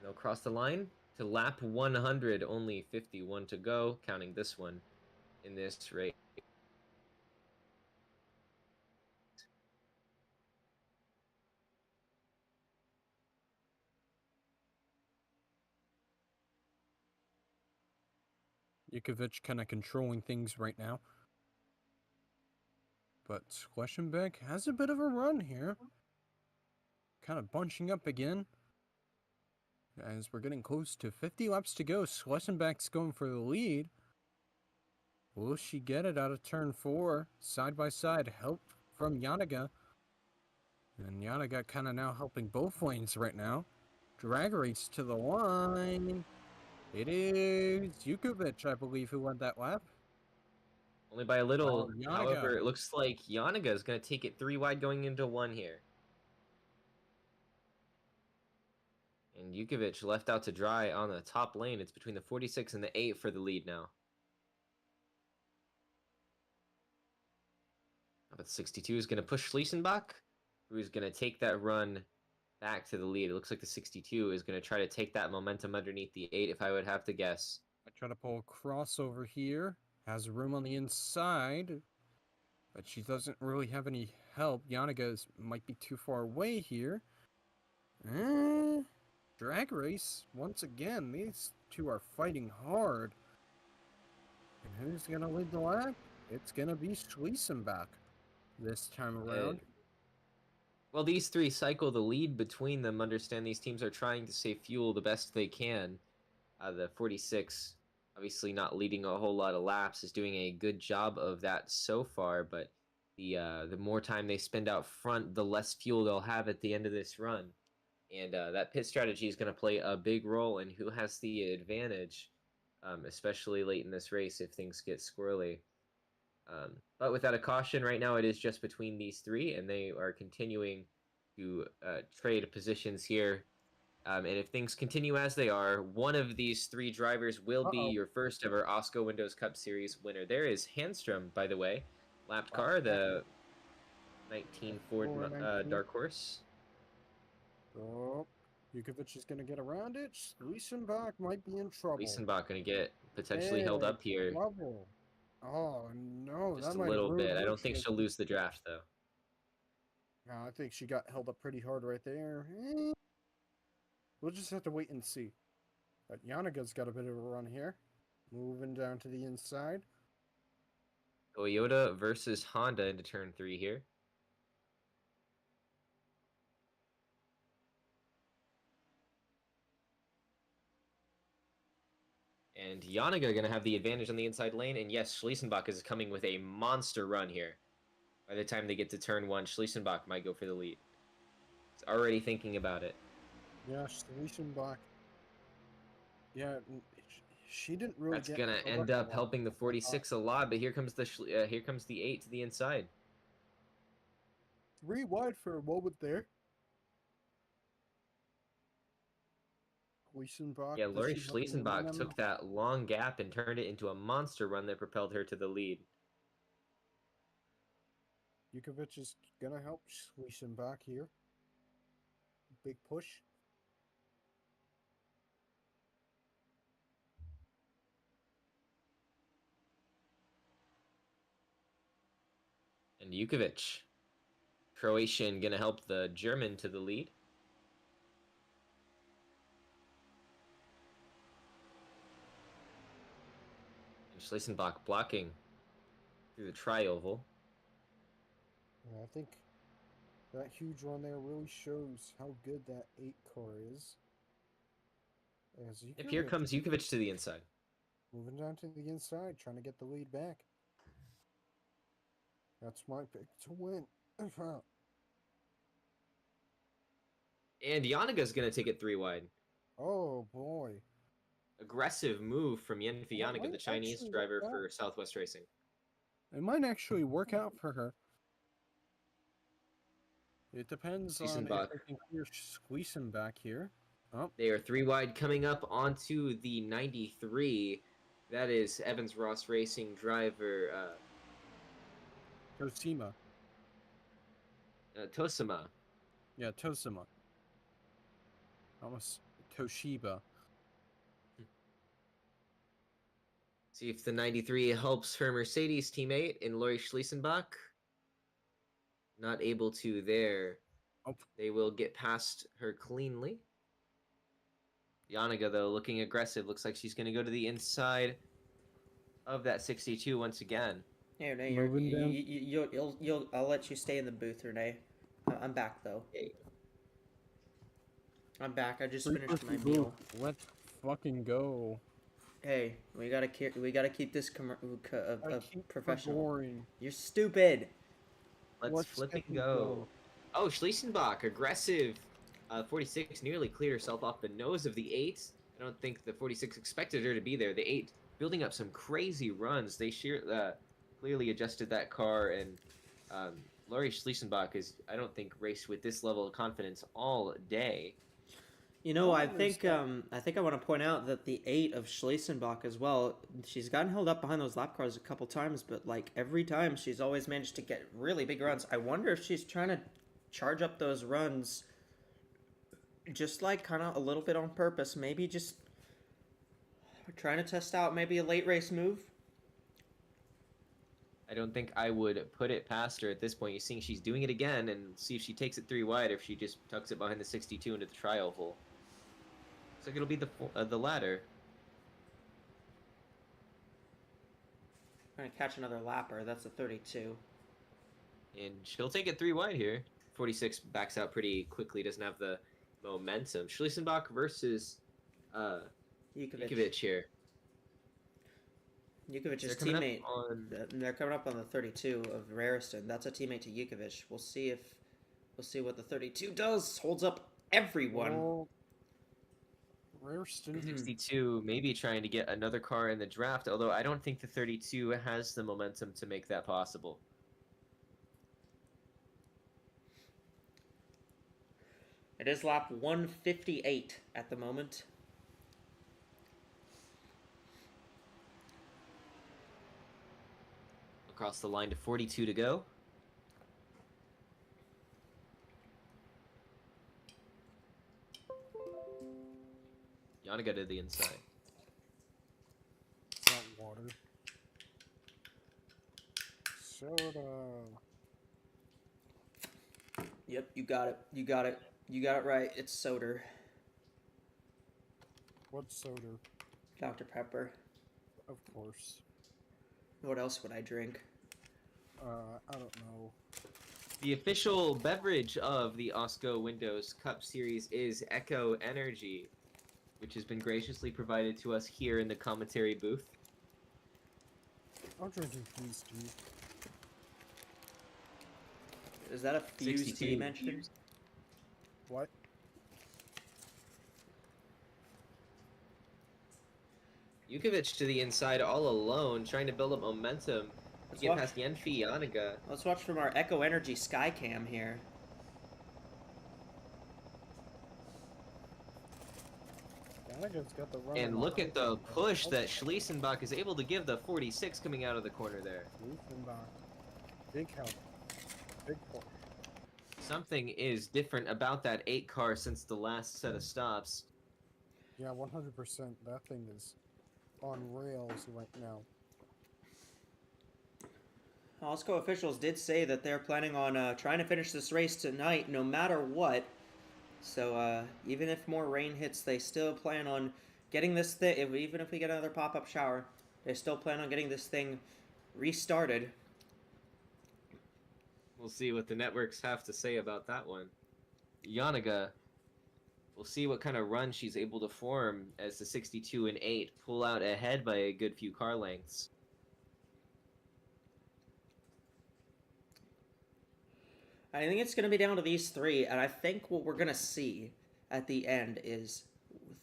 They'll cross the line to lap 100, only 51 to go, counting this one in this race. Jukovic kind of controlling things right now. But Schliesenbach has a bit of a run here. Kind of bunching up again. As we're getting close to 50 laps to go, Schliesenbach's going for the lead. Will she get it out of turn 4? Side by side, help from Yanaga. And Yanaga kind of now helping both lanes right now. Drag race to the line. It is Yukovic, I believe, who won that lap. Only by a little. Yanaga. However, it looks like Yanaga is going to take it 3 wide going into 1 here. And Yukovic left out to dry on the top lane. It's between the 46 and the 8 for the lead now. But 62 is going to push Schliesenbach, who's going to take that run back to the lead. It looks like the 62 is going to try to take that momentum underneath the 8, if I would have to guess. I try to pull a crossover here. Has room on the inside, but she doesn't really have any help. Yanaga might be too far away here. Drag race, once again, these two are fighting hard. And who's going to lead the lap? It's going to be Schliesenbach this time around. Well, these 3 cycle the lead between them. Understand these teams are trying to save fuel the best they can. The 46, obviously not leading a whole lot of laps, is doing a good job of that so far, but the more time they spend out front, the less fuel they'll have at the end of this run. And that pit strategy is going to play a big role in who has the advantage, especially late in this race if things get squirrely. But without a caution, right now it is just between these 3, and they are continuing to trade positions here. And if things continue as they are, one of these 3 drivers will be your first ever AWSCO Windows Cup Series winner. There is Handstrom, by the way, lapped car, the 19 Ford Dark Horse. Oh, Yukovic is going to get around it. Schliesenbach might be in trouble. Schliesenbach going to get potentially held up here. Trouble. Oh, no. Just a little bit. I don't think she'll lose the draft, though. No, I think she got held up pretty hard right there. We'll just have to wait and see. But Yanaga's got a bit of a run here. Moving down to the inside. Toyota versus Honda into turn 3 here. And Yanaga going to have the advantage on the inside lane. And yes, Schliesenbach is coming with a monster run here. By the time they get to turn 1, Schliesenbach might go for the lead. He's already thinking about it. Yeah, Schliesenbach. Yeah, she didn't really That's going to end up helping the 46 a lot, but here comes the 8 to the inside. 3 wide for a moment there. Yeah, Lori Schliesenbach took that long gap and turned it into a monster run that propelled her to the lead. Yukovic is going to help Schliesenbach here. Big push. And Yukovic, Croatian, going to help the German to the lead. Schliesenbach blocking through the tri-oval. Yeah, I think that huge run there really shows how good that 8 car is. If here comes Yukovic to the inside. Moving down to the inside, trying to get the lead back. That's my pick to win. And Yanaga's going to take it 3 wide. Oh, boy. Aggressive move from Yenfi Yanaga, the Chinese driver for Southwest Racing. It might actually work out for her. It depends on if they can clear Schliesenbach here. Oh. They are 3 wide coming up onto the 93. That is Evans Ross Racing driver Tosima. Tosima. Yeah, Tosima. Almost Toshiba. See if the 93 helps her Mercedes teammate in Lori Schliesenbach. Not able to there. Oh. They will get past her cleanly. Yanaga, though, looking aggressive. Looks like she's going to go to the inside of that 62 once again. Hey, Renee, I'll let you stay in the booth, Renee. I'm back, though. Okay. I'm back. I just finished my meal. Let's fucking go. Hey, we gotta keep this professional. Boring. You're stupid. Let's flip and go. Oh, Schliesenbach, aggressive. 46 nearly cleared herself off the nose of the 8. I don't think the 46 expected her to be there. The 8 building up some crazy runs. They clearly adjusted that car, and Laurie Schliesenbach is, I don't think, raced with this level of confidence all day. You know, I think I want to point out that the 8 of Schliesenbach as well, she's gotten held up behind those lap cars a couple times, but like every time she's always managed to get really big runs. I wonder if she's trying to charge up those runs just like kind of a little bit on purpose, maybe just trying to test out maybe a late race move. I don't think I would put it past her at this point. You're seeing she's doing it again, and see if she takes it 3 wide, or if she just tucks it behind the 62 into the tri-oval. Looks like it'll be the latter. Trying to catch another lapper. That's a 32. And she'll take it 3 wide here. 46 backs out pretty quickly, doesn't have the momentum. Schliesenbach versus Jukovic here. Jukovic's teammate. They're coming up on the 32 of Rariston. That's a teammate to Jukovic. We'll see what the 32 does. Holds up everyone. Oh, Rariston. 62 maybe trying to get another car in the draft, although I don't think the 32 has the momentum to make that possible. It is lap 158 at the moment. Across the line to 42 to go. Yanniga to the inside. Not water. Soda. Yep, you got it. You got it. You got it right. It's soda. What soda? Dr. Pepper. Of course. What else would I drink? I don't know. The official beverage of the AWSCO Windows Cup Series is Echo Energy, which has been graciously provided to us here in the commentary booth. I'm drinking Fuse tea. Is that a Fuse tea mentioned? What? Jukovic to the inside all alone, trying to build up momentum to get past Yenfi Yanniga. Let's watch from our Echo Energy Skycam here. Yanniga's got the run. And look at the push that Schliesenbach is able to give the 46 coming out of the corner there. Schliesenbach. Big help. Big push. Something is different about that 8 car since the last set of stops. Yeah, 100%. That thing is on rails right now. AWSCO officials did say that they're planning on trying to finish this race tonight no matter what. So even if more rain hits, they still plan on getting this thing, even if we get another pop-up shower, they still plan on getting this thing restarted. We'll see what the networks have to say about that one. Yanniga, we'll see what kind of run she's able to form as the 62 and 8 pull out ahead by a good few car lengths. I think it's going to be down to these 3, and I think what we're going to see at the end is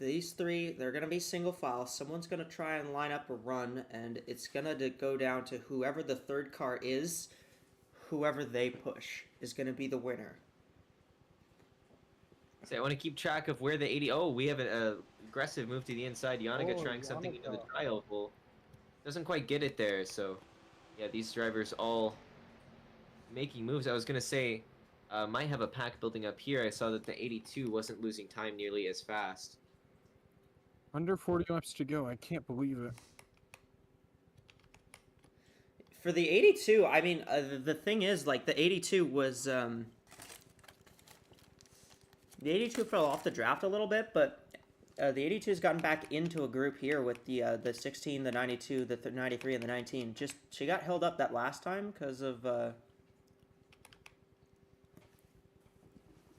these 3, they're going to be single file. Someone's going to try and line up a run, and it's going to go down to whoever the 3rd car is. Whoever they push is going to be the winner. So I want to keep track of where the 80... Oh, we have an aggressive move to the inside. Yanniga trying something into the tri-oval. Doesn't quite get it there, so... Yeah, these drivers all making moves. I was going to say, might have a pack building up here. I saw that the 82 wasn't losing time nearly as fast. Under 40 laps to go. I can't believe it. For the 82, I mean, the thing is, like, the 82 was, the 82 fell off the draft a little bit, but the 82's gotten back into a group here with the 16, the 92, the 93, and the 19. Just, she got held up that last time because of,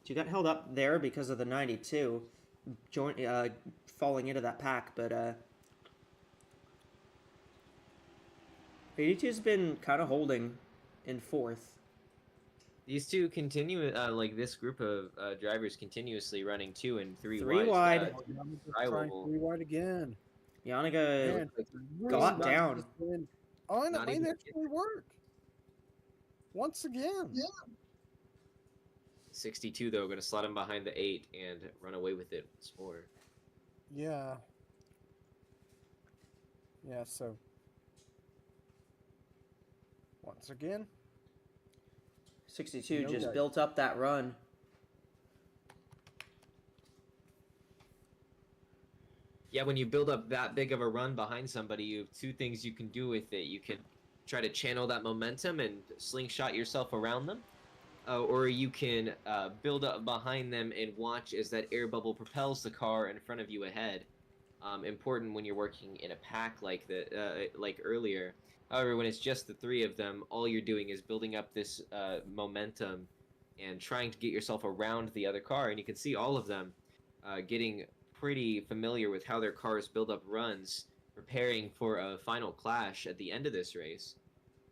she got held up there because of the 92 falling into that pack, but, 82's been kind of holding in 4th. These two continue, like this group of drivers continuously running 2 and 3 3 wide. wide. Trying Rival. 3 wide again. Yanniga Man, got not- down. Oh, and it not might even- actually work. Once again. Yeah. 62 though, going to slot him behind the 8 and run away with it once more. Yeah. Yeah, so once again, 62 No just way. built up that run. Yeah, when you build up that big of a run behind somebody, you have two things you can do with it. You can try to channel that momentum and slingshot yourself around them, or you can build up behind them and watch as that air bubble propels the car in front of you ahead. Important when you're working in a pack like like earlier. However, when it's just the 3 of them, all you're doing is building up this momentum and trying to get yourself around the other car. And you can see all of them getting pretty familiar with how their cars build up runs, preparing for a final clash at the end of this race.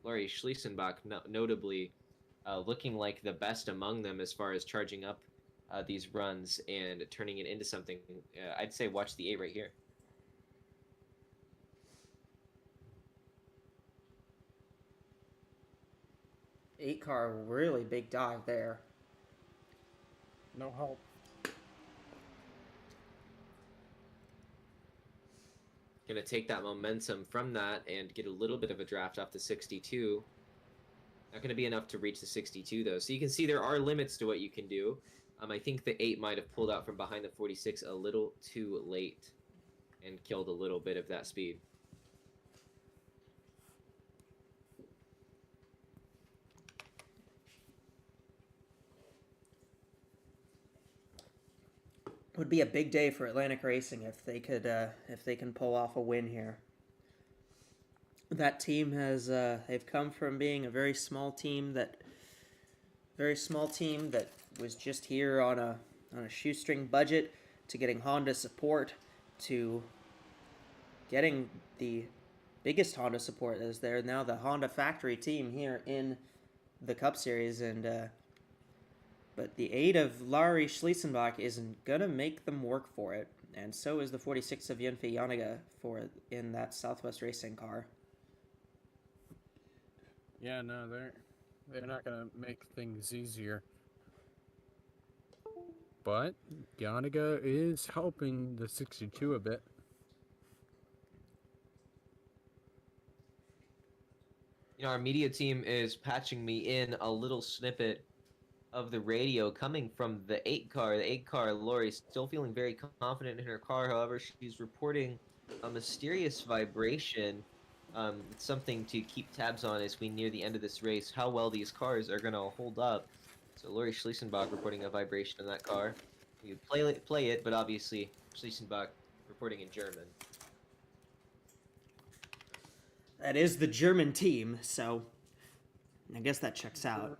Laurie Schliesenbach, notably, looking like the best among them as far as charging up these runs and turning it into something. I'd say watch the 8 right here. Eight car, really big dive there. no help. Going to take that momentum from that and get a little bit of a draft off the 62. Not going to be enough to reach the 62, though. So you can see there are limits to what you can do. I think the 8 might have pulled out from behind the 46 a little too late and killed a little bit of that speed. Would be a big day for Atlantic Racing if they can pull off a win here. That team has they've come from being a very small team that was just here on a shoestring budget to getting Honda support to getting the biggest Honda support as they're now the Honda factory team here in the Cup Series. And but the 8 of Laurie Schliesenbach isn't gonna make them work for it, and so is the 46 of Yunfe Yanniga in that Southwest Racing car. Yeah, no, they're not gonna make things easier. But Yanniga is helping the 62 a bit. You know, our media team is patching me in a little snippet of the radio coming from the 8 car. The 8 car, Lori's still feeling very confident in her car. However, she's reporting a mysterious vibration. It's something to keep tabs on as we near the end of this race, how well these cars are going to hold up. So Lori Schliesenbach reporting a vibration in that car. You play it, but obviously Schliesenbach reporting in German. That is the German team, so I guess that checks out.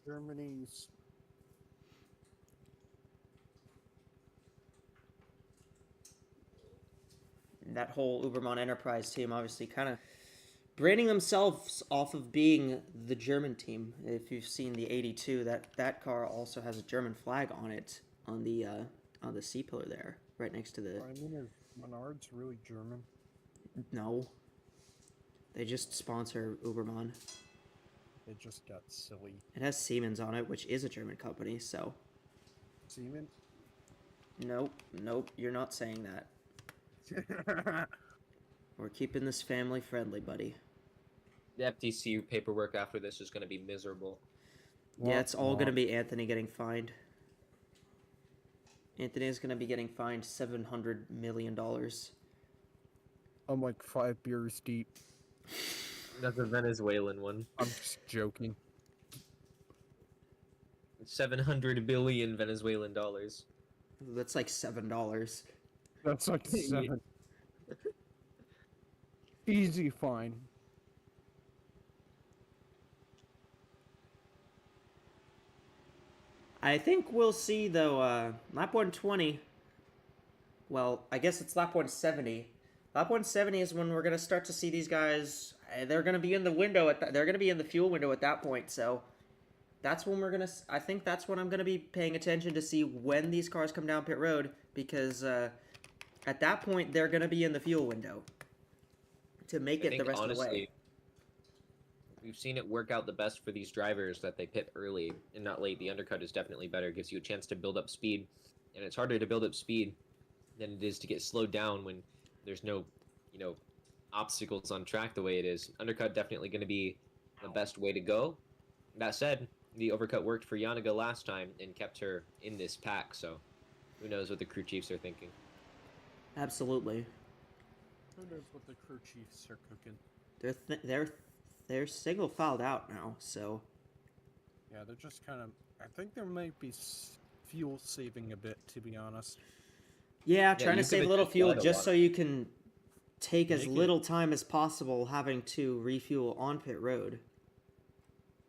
Germany's That whole Ubermann Enterprise team obviously kind of branding themselves off of being the German team. If you've seen the 82, that car also has a German flag on it on the C pillar there, right next to the. I mean, is Menard's really German? No. They just sponsor Ubermann. They just got silly. It has Siemens on it, which is a German company, so. Siemens? Nope, you're not saying that. We're keeping this family friendly, buddy. The FTC paperwork after this is going to be miserable. Yeah, it's all going to be Anthony getting fined. Anthony is going to be getting fined $700 million. I'm like 5 beers deep. That's a Venezuelan one. I'm just joking. 700 billion Venezuelan dollars. That's like $7. That's like 7. Easy fine. I think we'll see, though, lap 120. Well, I guess it's lap 170. Lap 170 is when we're going to start to see these guys. They're going to be in the window they're going to be in the fuel window at that point, so that's when we're gonna. I think that's when I'm gonna be paying attention to see when these cars come down pit road, because at that point they're gonna be in the fuel window to make I it the think rest of the way. honestly, we've seen it work out the best for these drivers that they pit early and not late. The undercut is definitely better. It gives you a chance to build up speed, and it's harder to build up speed than it is to get slowed down when there's no, you know, obstacles on track the way it is. Undercut definitely going to be the best way to go. That said, the overcut worked for Yanaga last time and kept her in this pack, so who knows what the crew chiefs are thinking. Absolutely. Who knows what the crew chiefs are cooking? They're single filed out now, so Yeah, they're just kind of. I think there might be fuel saving a bit, to be honest. yeah, trying to save a little fuel just so you can take as Make it- little time as possible having to refuel on pit road.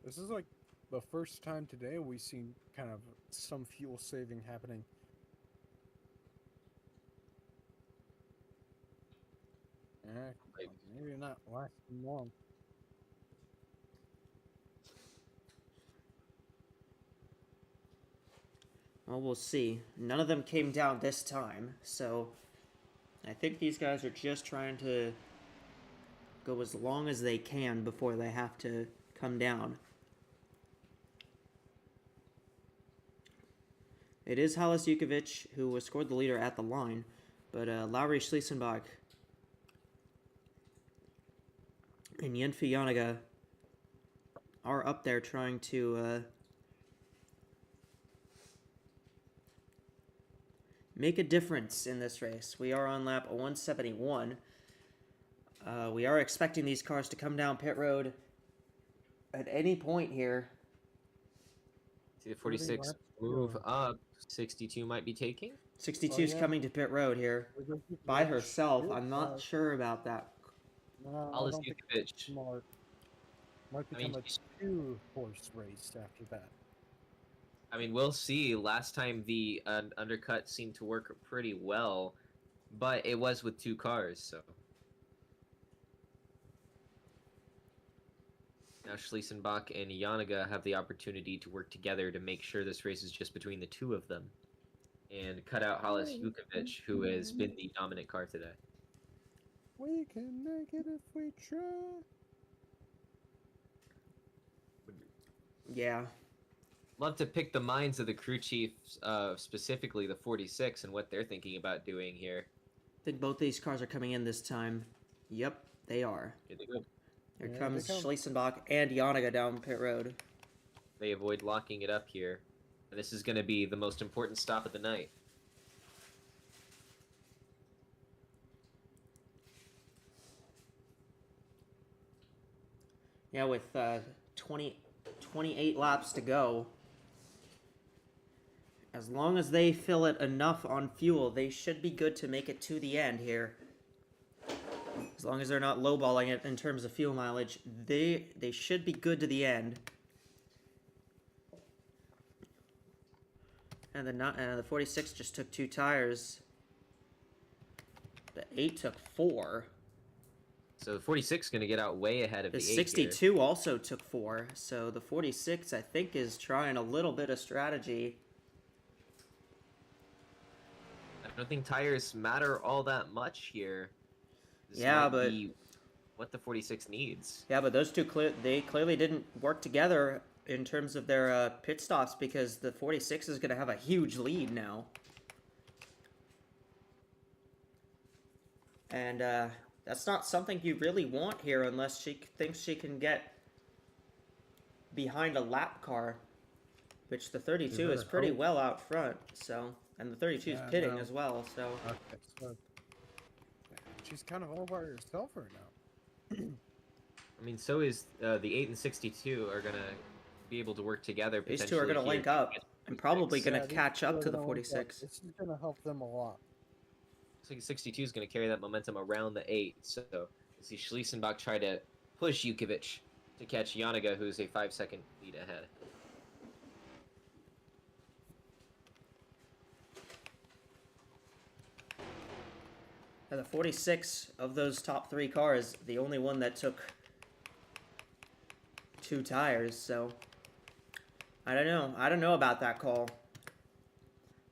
This is like the first time today we've seen kind of some fuel saving happening. Maybe not lasting long. Well, we'll see. None of them came down this time, so I think these guys are just trying to go as long as they can before they have to come down. It is Halis Jukovic who was scored the leader at the line, but Lowry Schliesenbach and Yenfi Yanaga are up there trying to make a difference in this race. We are on lap 171. We are expecting these cars to come down pit road at any point here. See the 46 move up. 62 might be taking. 62 is coming to pit road here by herself. I'm not sure about that. No, Alice I don't think Jukovic. it's smart. Might become a two-horse race after that. I mean, we'll see. Last time the undercut seemed to work pretty well, but it was with two cars, so. Now Schliesenbach and Yanaga have the opportunity to work together to make sure this race is just between the two of them and cut out Halis Jukovic, who has been the dominant car today. We can make it if we try. Yeah. Love to pick the minds of the crew chiefs, specifically the 46, and what they're thinking about doing here. I think both these cars are coming in this time. Yep, they are. Here they go. Here Yeah, comes they come. Schliesenbach and Yanaga down pit road. They avoid locking it up here. And this is going to be the most important stop of the night. Yeah, with 28 laps to go. As long as they fill it enough on fuel, they should be good to make it to the end here. As long as they're not lowballing it in terms of fuel mileage, they should be good to the end. And the 46 just took 2 tires. The 8 took 4. So the 46 is going to get out way ahead of The the 8 62 here. also took 4. So the 46, I think, is trying a little bit of strategy. I don't think tires matter all that much here. This Yeah, might but be what the 46 needs. yeah, but those two they clearly didn't work together in terms of their pit stops, because the 46 is going to have a huge lead now. And that's not something you really want here unless she thinks she can get behind a lap car, which the 32 is pretty well out front. So, and the 32 is pitting as well. So, Okay, so she's kind of all by herself right now. I mean, so is the 8 and 62 are going to be able to work together. these two are going to link up and probably going to catch up to the 46. This is going to help them a lot. Looks like 62 is going to carry that momentum around the 8. So you see Schliesenbach try to push Jukovic to catch Yanaga, who's a 5-second lead ahead. And the 46 of those top 3 cars, the only one that took 2 tires, so I don't know. I don't know about that call.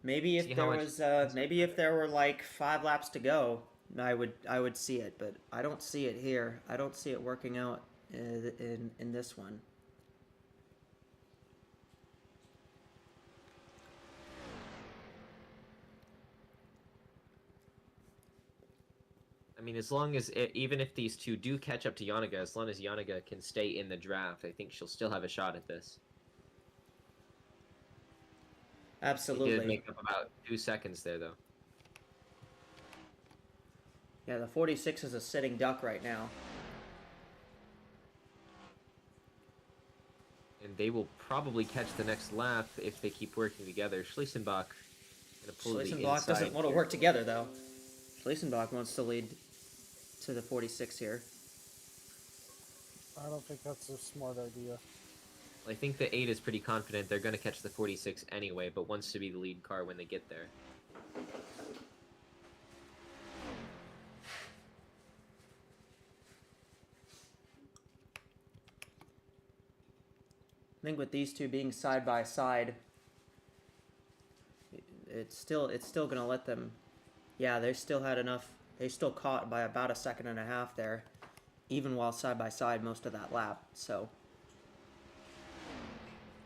Maybe See if how there much was, it's maybe if there were like 5 laps to go, I would see it, but I don't see it here. I don't see it working out in this one. I mean, as long as even if these two do catch up to Yanaga, as long as Yanaga can stay in the draft, I think she'll still have a shot at this. They did Absolutely. make up about 2 seconds there, though. Yeah, the 46 is a sitting duck right now. And they will probably catch the next lap if they keep working together. Schlesenbach gonna pull the Schlesenbach inside doesn't want to here. work together, though. Schlesenbach wants to lead to the 46 here. I don't think that's a smart idea. I think the 8 is pretty confident they're going to catch the 46 anyway, but wants to be the lead car when they get there. I think with these two being side by side, it's still gonna let them. Yeah, they still had enough. They still caught by about a second and a half there, even while side by side most of that lap. So.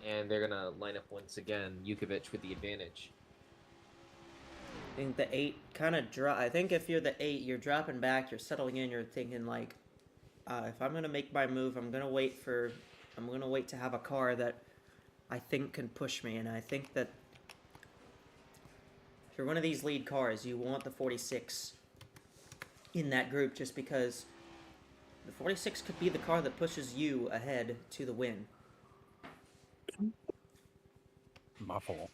And they're going to line up once again, Jukovic with the advantage. I think the 8 kind of drop. I think if you're the 8, you're dropping back, you're settling in, you're thinking like, if I'm gonna make my move, I'm gonna wait to have a car that I think can push me, and I think that if you're one of these lead cars, you want the 46 in that group just because the 46 could be the car that pushes you ahead to the win. Muffle.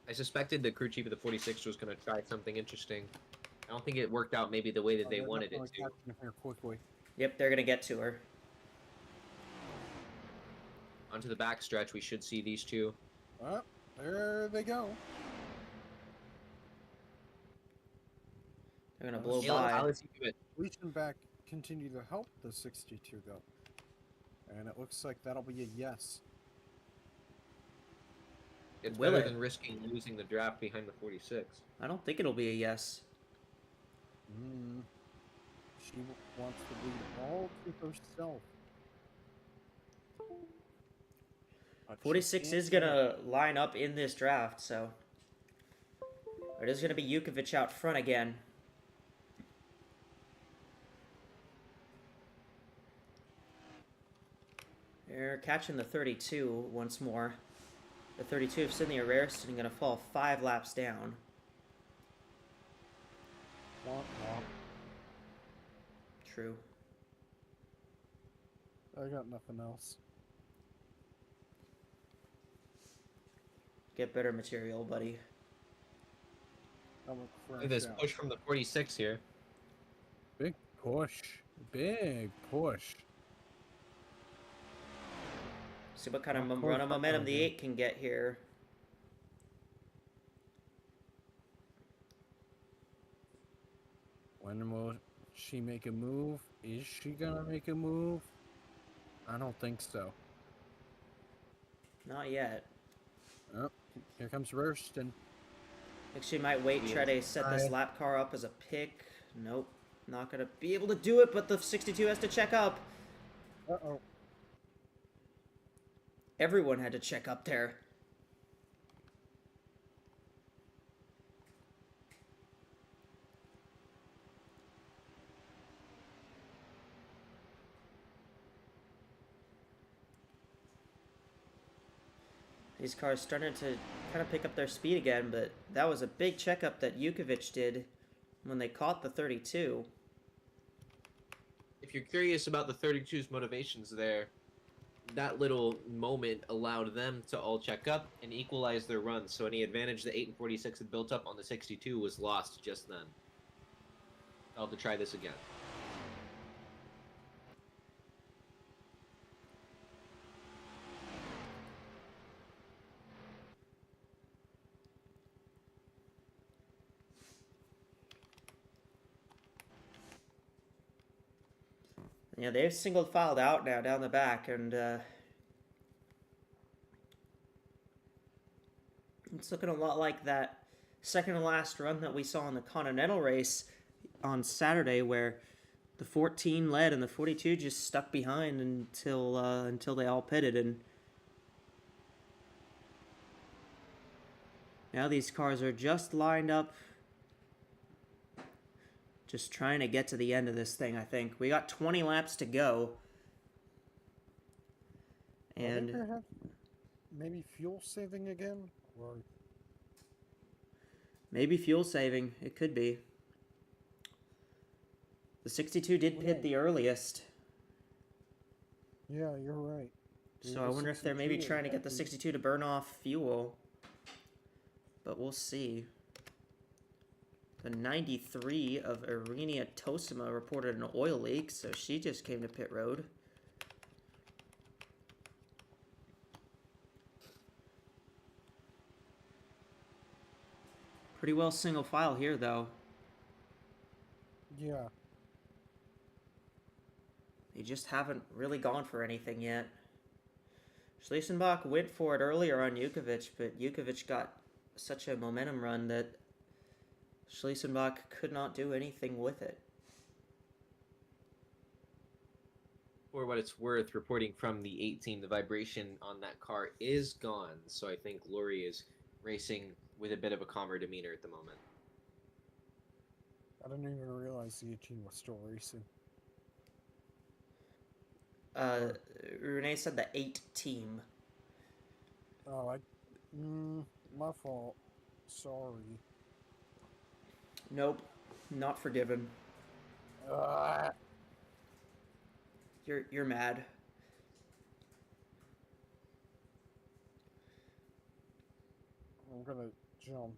I suspected the crew chief of the 46 was going to try something interesting. I don't think it worked out maybe the way that they wanted it to. Here quickly. Yep, they're gonna get to her. Onto the backstretch, we should see these two. There they go. They're gonna blow Caleb, by. how is Jukovic? Schlesenbach continue to help the 62 though, and it looks like that'll be a yes. It's Will better it? than risking losing the draft behind the 46. I don't think it'll be a yes. She wants to lead all to herself. But she 46 can't is do it. gonna line up in this draft, so it is gonna be Jukovic out front again. They're catching the 32 once more. The 32 of Sydney Arrest is gonna fall 5 laps down. Womp womp. True. I got nothing else. Get better material, buddy. I'm Look at this push from the 46 here. Big push. Big push. See what kind Of of course, run of momentum the okay. 8 can get here. When will she make a move? Is she gonna make a move? I don't think so. Not yet. Oh, here comes Rurston. Think she might wait, Yeah. try to set this Alright. lap car up as a pick. Nope. Not gonna be able to do it, but the 62 has to check up. Uh-oh. Everyone had to check up there. These cars started to kind of pick up their speed again, but that was a big checkup that Jukovic did when they caught the 32. If you're curious about the 32's motivations there, that little moment allowed them to all check up and equalize their runs, so any advantage the 8 and 46 had built up on the 62 was lost just then. I'll have to try this again. Yeah, they've single filed out now down the back, and it's looking a lot like that second to last run that we saw in the Continental race on Saturday, where the 14 led and the 42 just stuck behind until they all pitted. And now these cars are just lined up, just trying to get to the end of this thing. I think we got 20 laps to go, and perhaps maybe fuel saving again, or maybe fuel saving. It could be. The 62 did pit the earliest, yeah, you're right. so I wonder if they're maybe trying to get the 62 to burn off fuel. But we'll see. The 93 of Irenia Tosima reported an oil leak, so she just came to pit road. Pretty well single file here, though. Yeah. They just haven't really gone for anything yet. Schlesenbach went for it earlier on Jukovic, but Jukovic got such a momentum run that Schlesenbach could not do anything with it. For what it's worth, reporting from the 8 team, the vibration on that car is gone. So I think Lori is racing with a bit of a calmer demeanor at the moment. I didn't even realize the 18 was still racing. Renee said the 8 team. Oh, my fault. Sorry. Nope, not forgiven. You're mad. I'm gonna jump.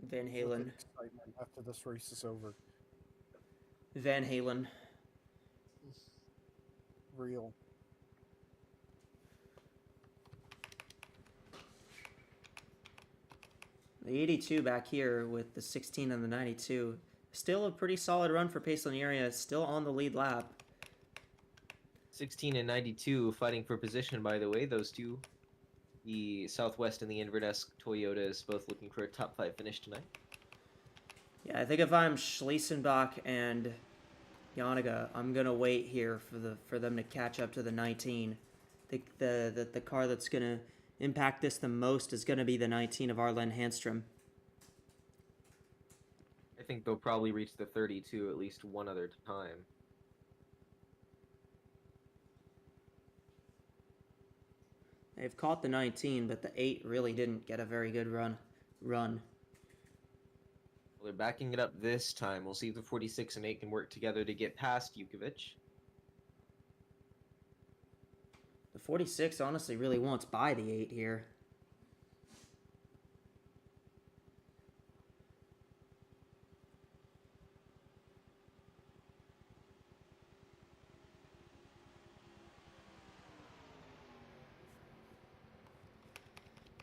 Van with Halen. excitement after this race is over. Van Halen. Real. The 82 back here with the 16 and the 92. Still a pretty solid run for Paceland area. Still on the lead lap. 16 and 92 fighting for position, by the way. Those two, the Southwest and the Inverness Toyotas, both looking for a top 5 finish tonight. Yeah, I think if I'm Schlesenbach and Yanniga, I'm gonna wait here for them to catch up to the 19. I think the car that's gonna impact this the most is gonna be the 19 of Arlen Handstrom. I think they'll probably reach the 32 at least one other time. They've caught the 19, but the 8 really didn't get a very good run. Well, they're backing it up this time. We'll see if the 46 and 8 can work together to get past Jukovic. The 46 honestly really wants by the 8 here.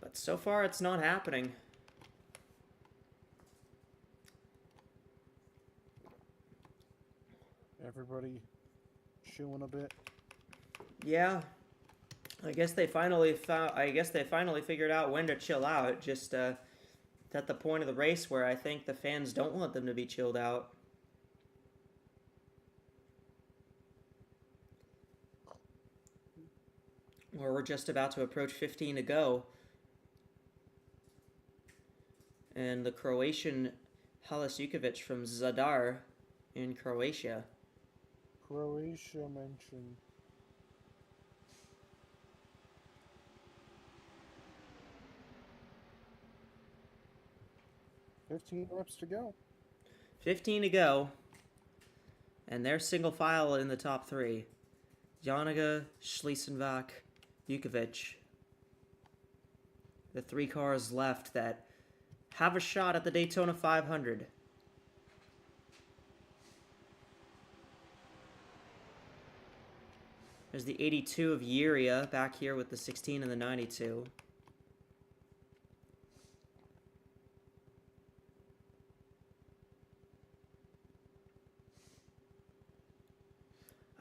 But so far it's not happening. Everybody chilling a bit. Yeah. I guess they finally figured out when to chill out. Just at the point of the race where I think the fans don't want them to be chilled out. Or we're just about to approach 15 to go. And the Croatian Halis Jukovic from Zadar in Croatia. Croatia mentioned. $15 reps to go. 15 to go. And they're single file in the top 3. Janiga, Schlesenbach, Jukovic. The 3 cars left that have a shot at the Daytona 500. There's the 82 of Yuria back here with the 16 and the 92.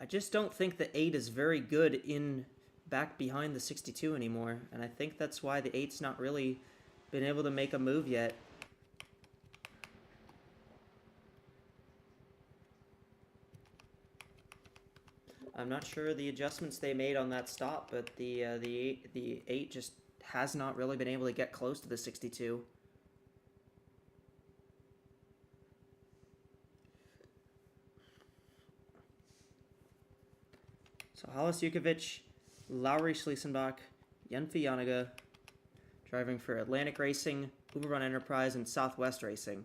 I just don't think the 8 is very good in back behind the 62 anymore, and I think that's why the 8's not really been able to make a move yet. I'm not sure the adjustments they made on that stop, but the 8 just has not really been able to get close to the 62. So Halas Jukovic, Lowry Schliesenbach, Yenfi Yanaga, driving for Atlantic Racing, Uberrun Enterprise, and Southwest Racing.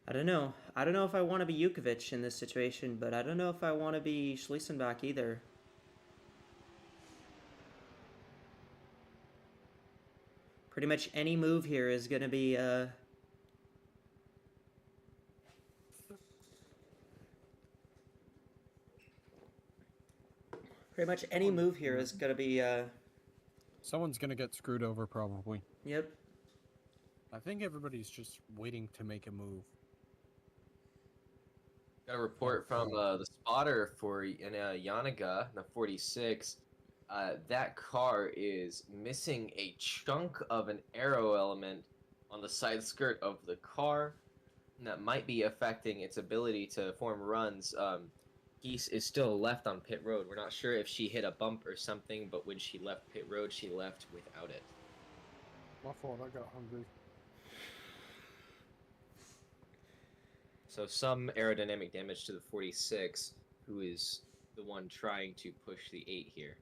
I don't know. I don't know if I want to be Jukovic in this situation, but I don't know if I want to be Schliesenbach either. Pretty much any move here is going to be pretty much any move here is going to be Someone's gonna get screwed over, probably. yep. I think everybody's just waiting to make a move. Got a report from the spotter for Yanaga, the 46. That car is missing a chunk of an aero element on the side skirt of the car, and that might be affecting its ability to form runs. Geese is still left on pit road. We're not sure if she hit a bump or something, but when she left pit road, she left without it. My fault, I got hungry. So some aerodynamic damage to the 46, who is the one trying to push the 8 here.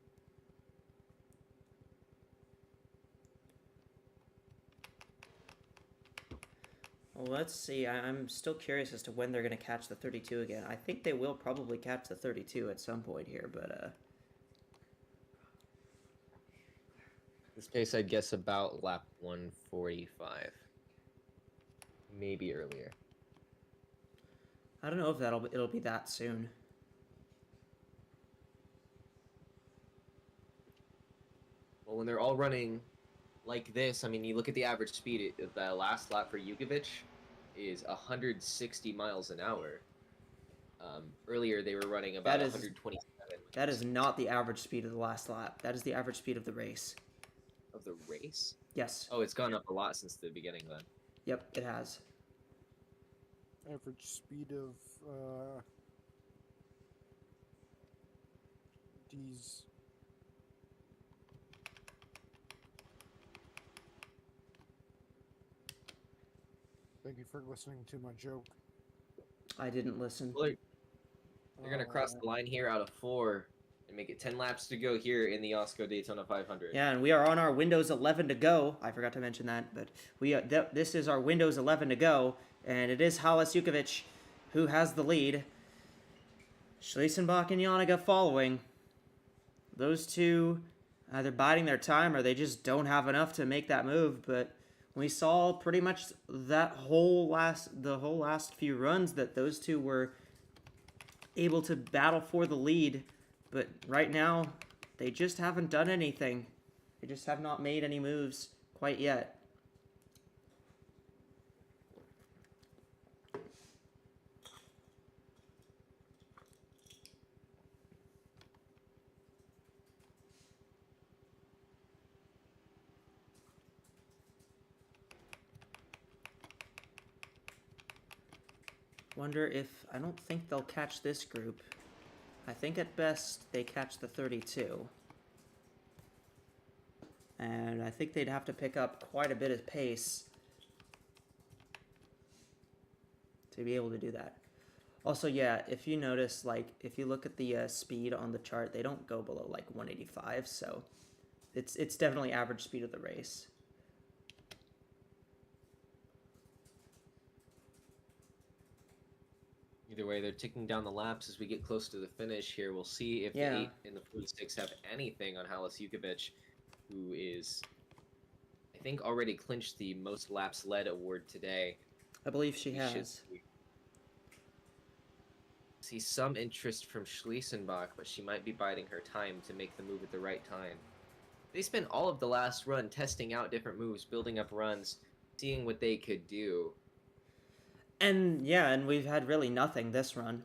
Well, let's see. I'm still curious as to when they're going to catch the 32 again. I think they will probably catch the 32 at some point here, but This pace, I'd guess about lap 145. Maybe earlier. I don't know if it'll be that soon. Well, when they're all running like this, I mean, you look at the average speed. The last lap for Jukovic is 160 miles an hour. Earlier, they were running about 127. That is not the average speed of the last lap. That is the average speed of the race. Of the race? Yes. Oh, it's gone up a lot since the beginning then. Yep, it has. Average speed of these. Thank you for listening to my joke. I didn't listen. Well, they're going to cross the line here out of 4 and make it 10 laps to go here in the AWSCO Daytona 500. Yeah, and we are on our Windows 11 to go. I forgot to mention that, but this is our Windows 11 to go, and it is Halas Jukovic who has the lead. Schliesenbach and Yanaga following. Those two either biding their time or they just don't have enough to make that move, but we saw pretty much the whole last few runs that those two were able to battle for the lead, but right now they just haven't done anything. They just have not made any moves quite yet. Wonder if, I don't think they'll catch this group. I think at best they catch the 32. And I think they'd have to pick up quite a bit of pace to be able to do that. Also, yeah, if you notice, like, if you look at the speed on the chart, they don't go below, like, 185, so it's definitely average speed of the race. Either way, they're ticking down the laps as we get close to the finish here. We'll see if the 8 and the 46 have anything on Halas Jukovic, who is, I think, already clinched the most laps led award today. I believe she has. See some interest from Schliesenbach, but she might be biding her time to make the move at the right time. They spent all of the last run testing out different moves, building up runs, seeing what they could do. And yeah, and we've had really nothing this run.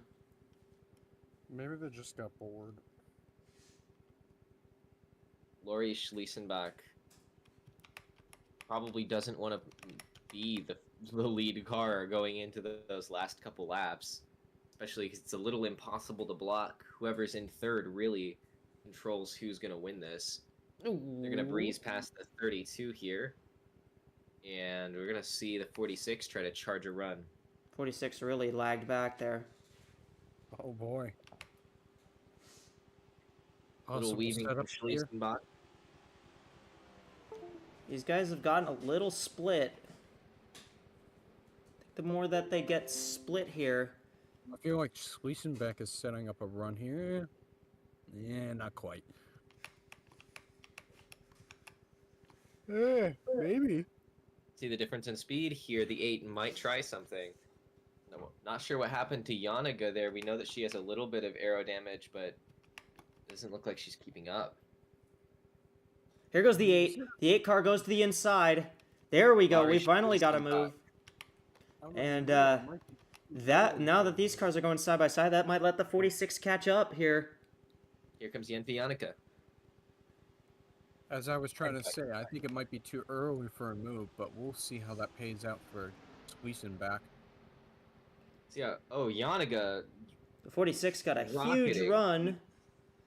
Maybe they just got bored. Lori Schliesenbach probably doesn't want to be the lead car going into those last couple laps, especially because it's a little impossible to block. Whoever's in third really controls who's going to win this. They're going to breeze past the 32 here, and we're going to see the 46 try to charge a run. 46 really lagged back there. Oh boy. Little Possible weaving from setup here. Schliesenbach. These guys have gotten a little split. I think the more that they get split here, I feel like Schliesenbach is setting up a run here. Yeah, not quite. Maybe. See the difference in speed here. The 8 might try something. No, not sure what happened to Yanaga there. We know that she has a little bit of aero damage, but it doesn't look like she's keeping up. here goes the 8. The 8 car goes to the inside. There we go. Lori We finally got a Schliesenbach. move. And that now that these cars are going side by side, that might let the 46 catch up here. Here comes Yenfi Yannicka. As I was trying to say, I think it might be too early for a move, but we'll see how that pays out for Schliesenbach. So yeah, oh, Yanniga. The 46 got a huge Rocketing. run.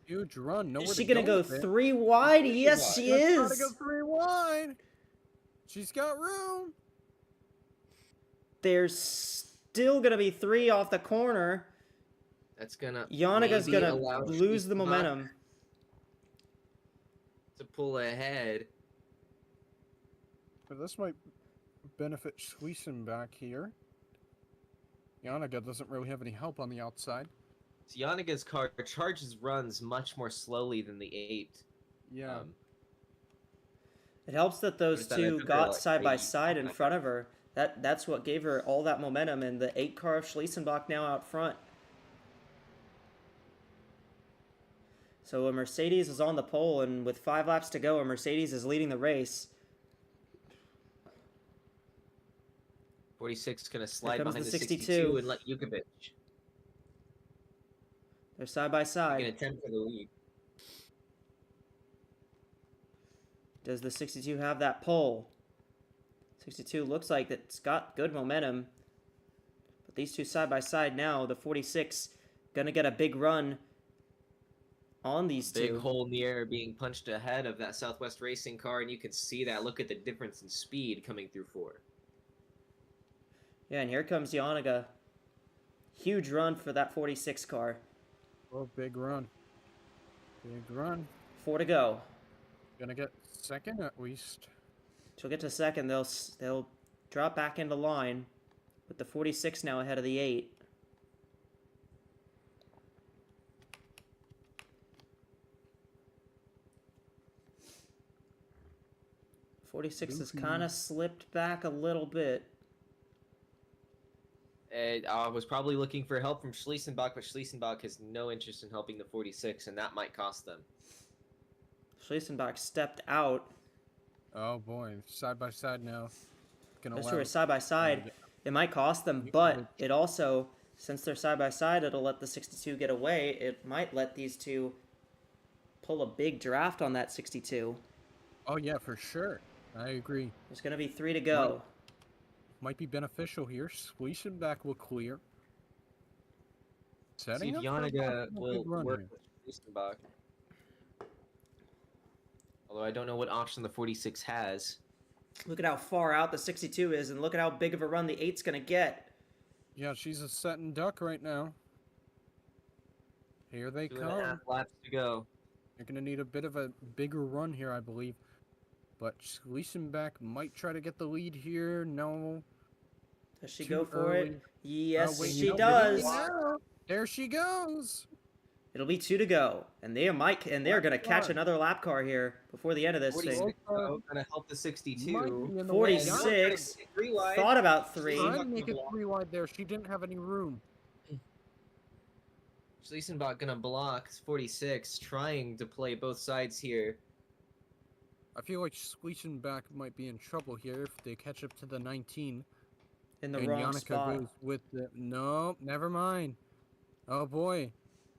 Huge run. Nowhere Is she to gonna go with it. 3 wide? Yes, she She's trying to is. go 3 wide. She's got room. There's still gonna be 3 off the corner. That's gonna. Yanniga's maybe gonna allow lose the Schliesenbach momentum. to pull ahead. But this might benefit Schliesenbach here. Yanniga doesn't really have any help on the outside. So Yanniga's car charges runs much more slowly than the 8. Yeah. It helps that those Is that two a- got like side by maybe- side in front of her. That's what gave her all that momentum, and the 8 car of Schliesenbach now out front. So a Mercedes is on the pole, and with 5 laps to go, a Mercedes is leading the race. 46 gonna slide comes behind the the 62. 62 and let Jukovic. They're side by Make an side. attempt for the lead. Does the 62 have that pole? 62 looks like it's got good momentum. But these two side by side now. The 46 gonna get a big run on these Big two. hole in the air being punched ahead of that Southwest Racing car, and you can see that. Look at the difference in speed coming through 4. Yeah, and here comes Yanniga. Huge run for that 46 car. Oh, big run. Big run. 4 to go. Gonna get second at least. She'll get to second. They'll drop back into line with the 46 now ahead of the 8. '46 has kind of slipped back a little bit. I was probably looking for help from Schliesenbach, but Schliesenbach has no interest in helping the 46, and that might cost them. Schliesenbach stepped out. Oh boy, side by side now. Gonna That's allow true. Side by side, it might cost them, but it also, since they're side by side, it'll let the 62 get away. It might let these two pull a big draft on that 62. Oh yeah, for sure. I agree. There's gonna be 3 to go. Might be beneficial here. Schliesenbach will clear. See Setting if up for a Yanniga possible will big run work here. with Schliesenbach. Although I don't know what option the 46 has. Look at how far out the 62 is, and look at how big of a run the 8's gonna get. Yeah, she's a setting duck right now. Here they 2.5 come. laps to go. They're gonna need a bit of a bigger run here, I believe. But Schliesenbach might try to get the lead here. No. Does she Too go for early. it? Yes, wait, she no, does. yeah. There she goes. It'll be 2 to go, and they're gonna catch God. another lap car here before the end of this 46 thing. though, gonna help the Might 62. be in the way. 46. 3 wide. Thought about 3. Trying to make it 3 wide there. She didn't have any room. Schliesenbach gonna block 46, trying to play both sides here. I feel like Schleichenbach might be in trouble here if they catch up to the 19. In the And wrong Yannicka spot. goes with the... No, never mind. Oh, boy.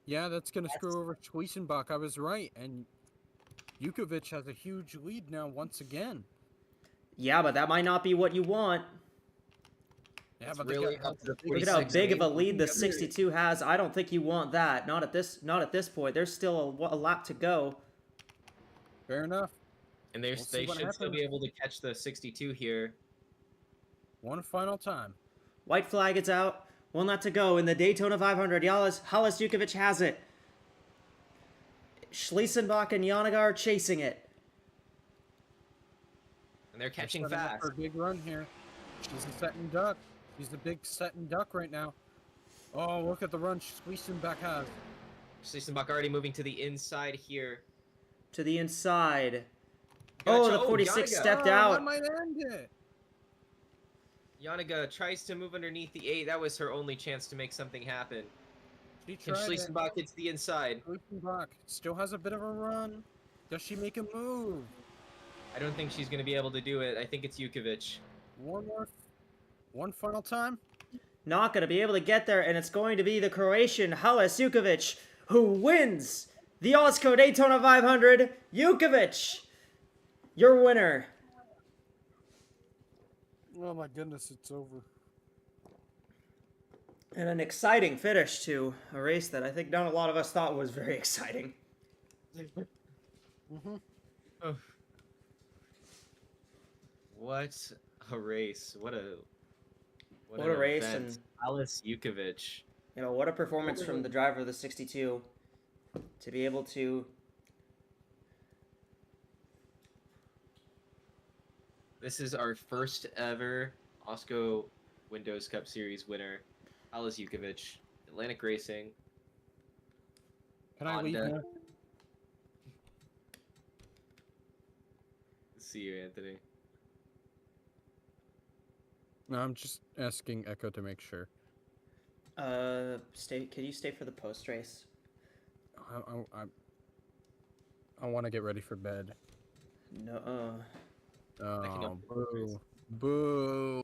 Yeah, that's going to screw over Schleichenbach. I was right. And Yukovic has a huge lead now once again. Yeah, but that might not be what you want. Yeah, It's but really they got up to the Look at how 46 big of a main. lead the 62 has. I don't think you want that. Not at this point. There's still a lap to go. Fair enough. And We'll see they what should still happens. be able to catch the 62 here. One final time. White flag is out. One lap to go in the Daytona 500. Halas Jukovic has it. Schliesenbach and Yanniga are chasing it. And they're catching They're setting up fast. for a big run here. She's a setting duck. She's a big setting duck right now. Oh, look at the run Schleichenbach has. Schliesenbach already moving to the inside here. To the inside. Gotcha. Oh, the 46 Yanniga. stepped That out. might end it. Yanniga tries to move underneath the 8. That was her only chance to make something happen. She And tried it. Schliesenbach gets the inside. Schleichenbach still has a bit of a run. Does she make a move? I don't think she's going to be able to do it. I think it's Jukovic. One final time. Not going to be able to get there, and it's going to be the Croatian Halas Jukovic who wins the AWSCO Daytona 500. Jukovic, your winner. Oh my goodness, it's over. And an exciting finish to a race that I think not a lot of us thought was very exciting. Oh. What a race. What a an race, event. and Halas Jukovic. you know, what a performance from the driver of the 62 to be able to. This is our first ever AWSCO Windows Cup Series winner. Halas Jukovic, Atlantic Racing. Can I leave Honda. now? See you, Anthony. No, I'm just asking Echo to make sure. Stay. Can you stay for the post race? I want to get ready for bed. No. can Oh, help you. boo. Boo.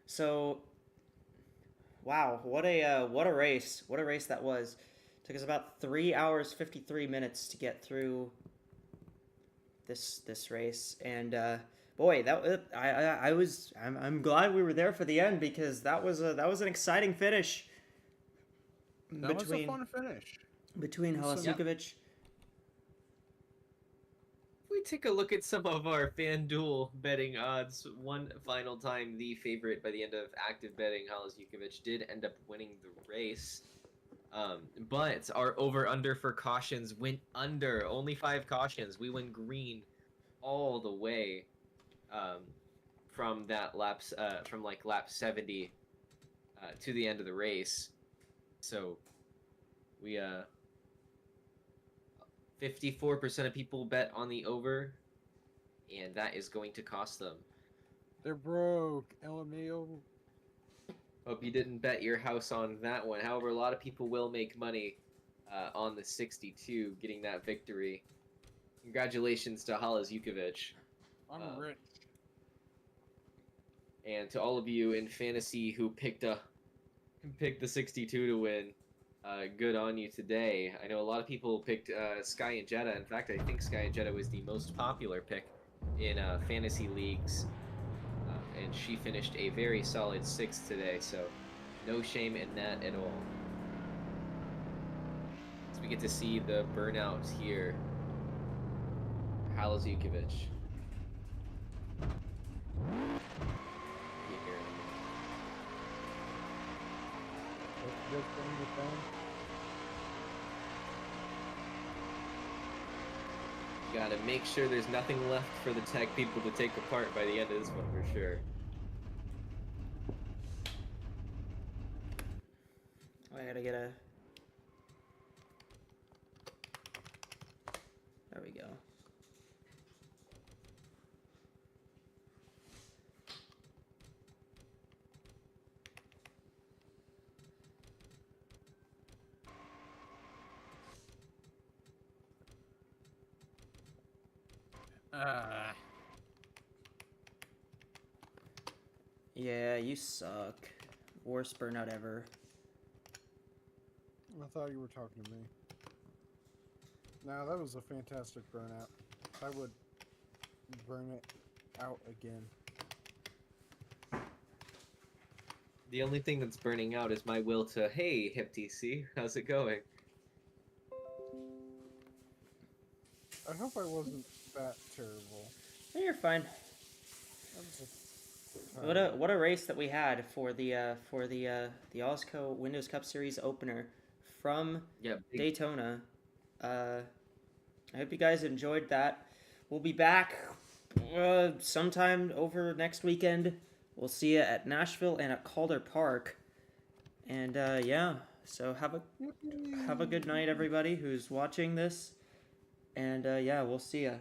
So, wow, what a race! What a race that was. Took us about 3 hours 53 minutes to get through this race, and boy, I'm glad we were there for the end because that was an exciting finish. That was a fun finish. Between Halas Yep. Jukovic. If we take a look at some of our FanDuel betting odds, one final time, the favorite by the end of active betting, Halas Jukovic, did end up winning the race. But our over-under for cautions went under. Only 5 cautions. We went green all the way from that laps, from like lap 70 to the end of the race. So we 54% of people bet on the over, and that is going to cost them. They're broke. LMAO. Hope you didn't bet your house on that one. However, a lot of people will make money on the 62, getting that victory. Congratulations to Halas Jukovic. I'm rich. And to all of you in fantasy who picked the 62 to win, good on you today. I know a lot of people picked Sky and Jetta. In fact, I think Sky and Jetta was the most popular pick in fantasy leagues. And she finished a very solid 6th today, so no shame in that at all. So we get to see the burnout here. Halas Jukovic. Gotta make sure there's nothing left for the tech people to take apart by the end of this one for sure. I gotta get a. There we go. Yeah, you suck. Worst burnout ever. I thought you were talking to me. Now that was a fantastic burnout. I would burn it out again. The only thing that's burning out is my will to, hey, Hip DC, how's it going? I hope I wasn't that terrible. Hey, you're fine. That was a What a race that we had for the AWSCO Windows Cup Series opener from Yeah, big Daytona. I hope you guys enjoyed that. We'll be back sometime over next weekend. We'll see you at Nashville and at Calder Park. And yeah, so have a good night, everybody who's watching this. And yeah, we'll see ya.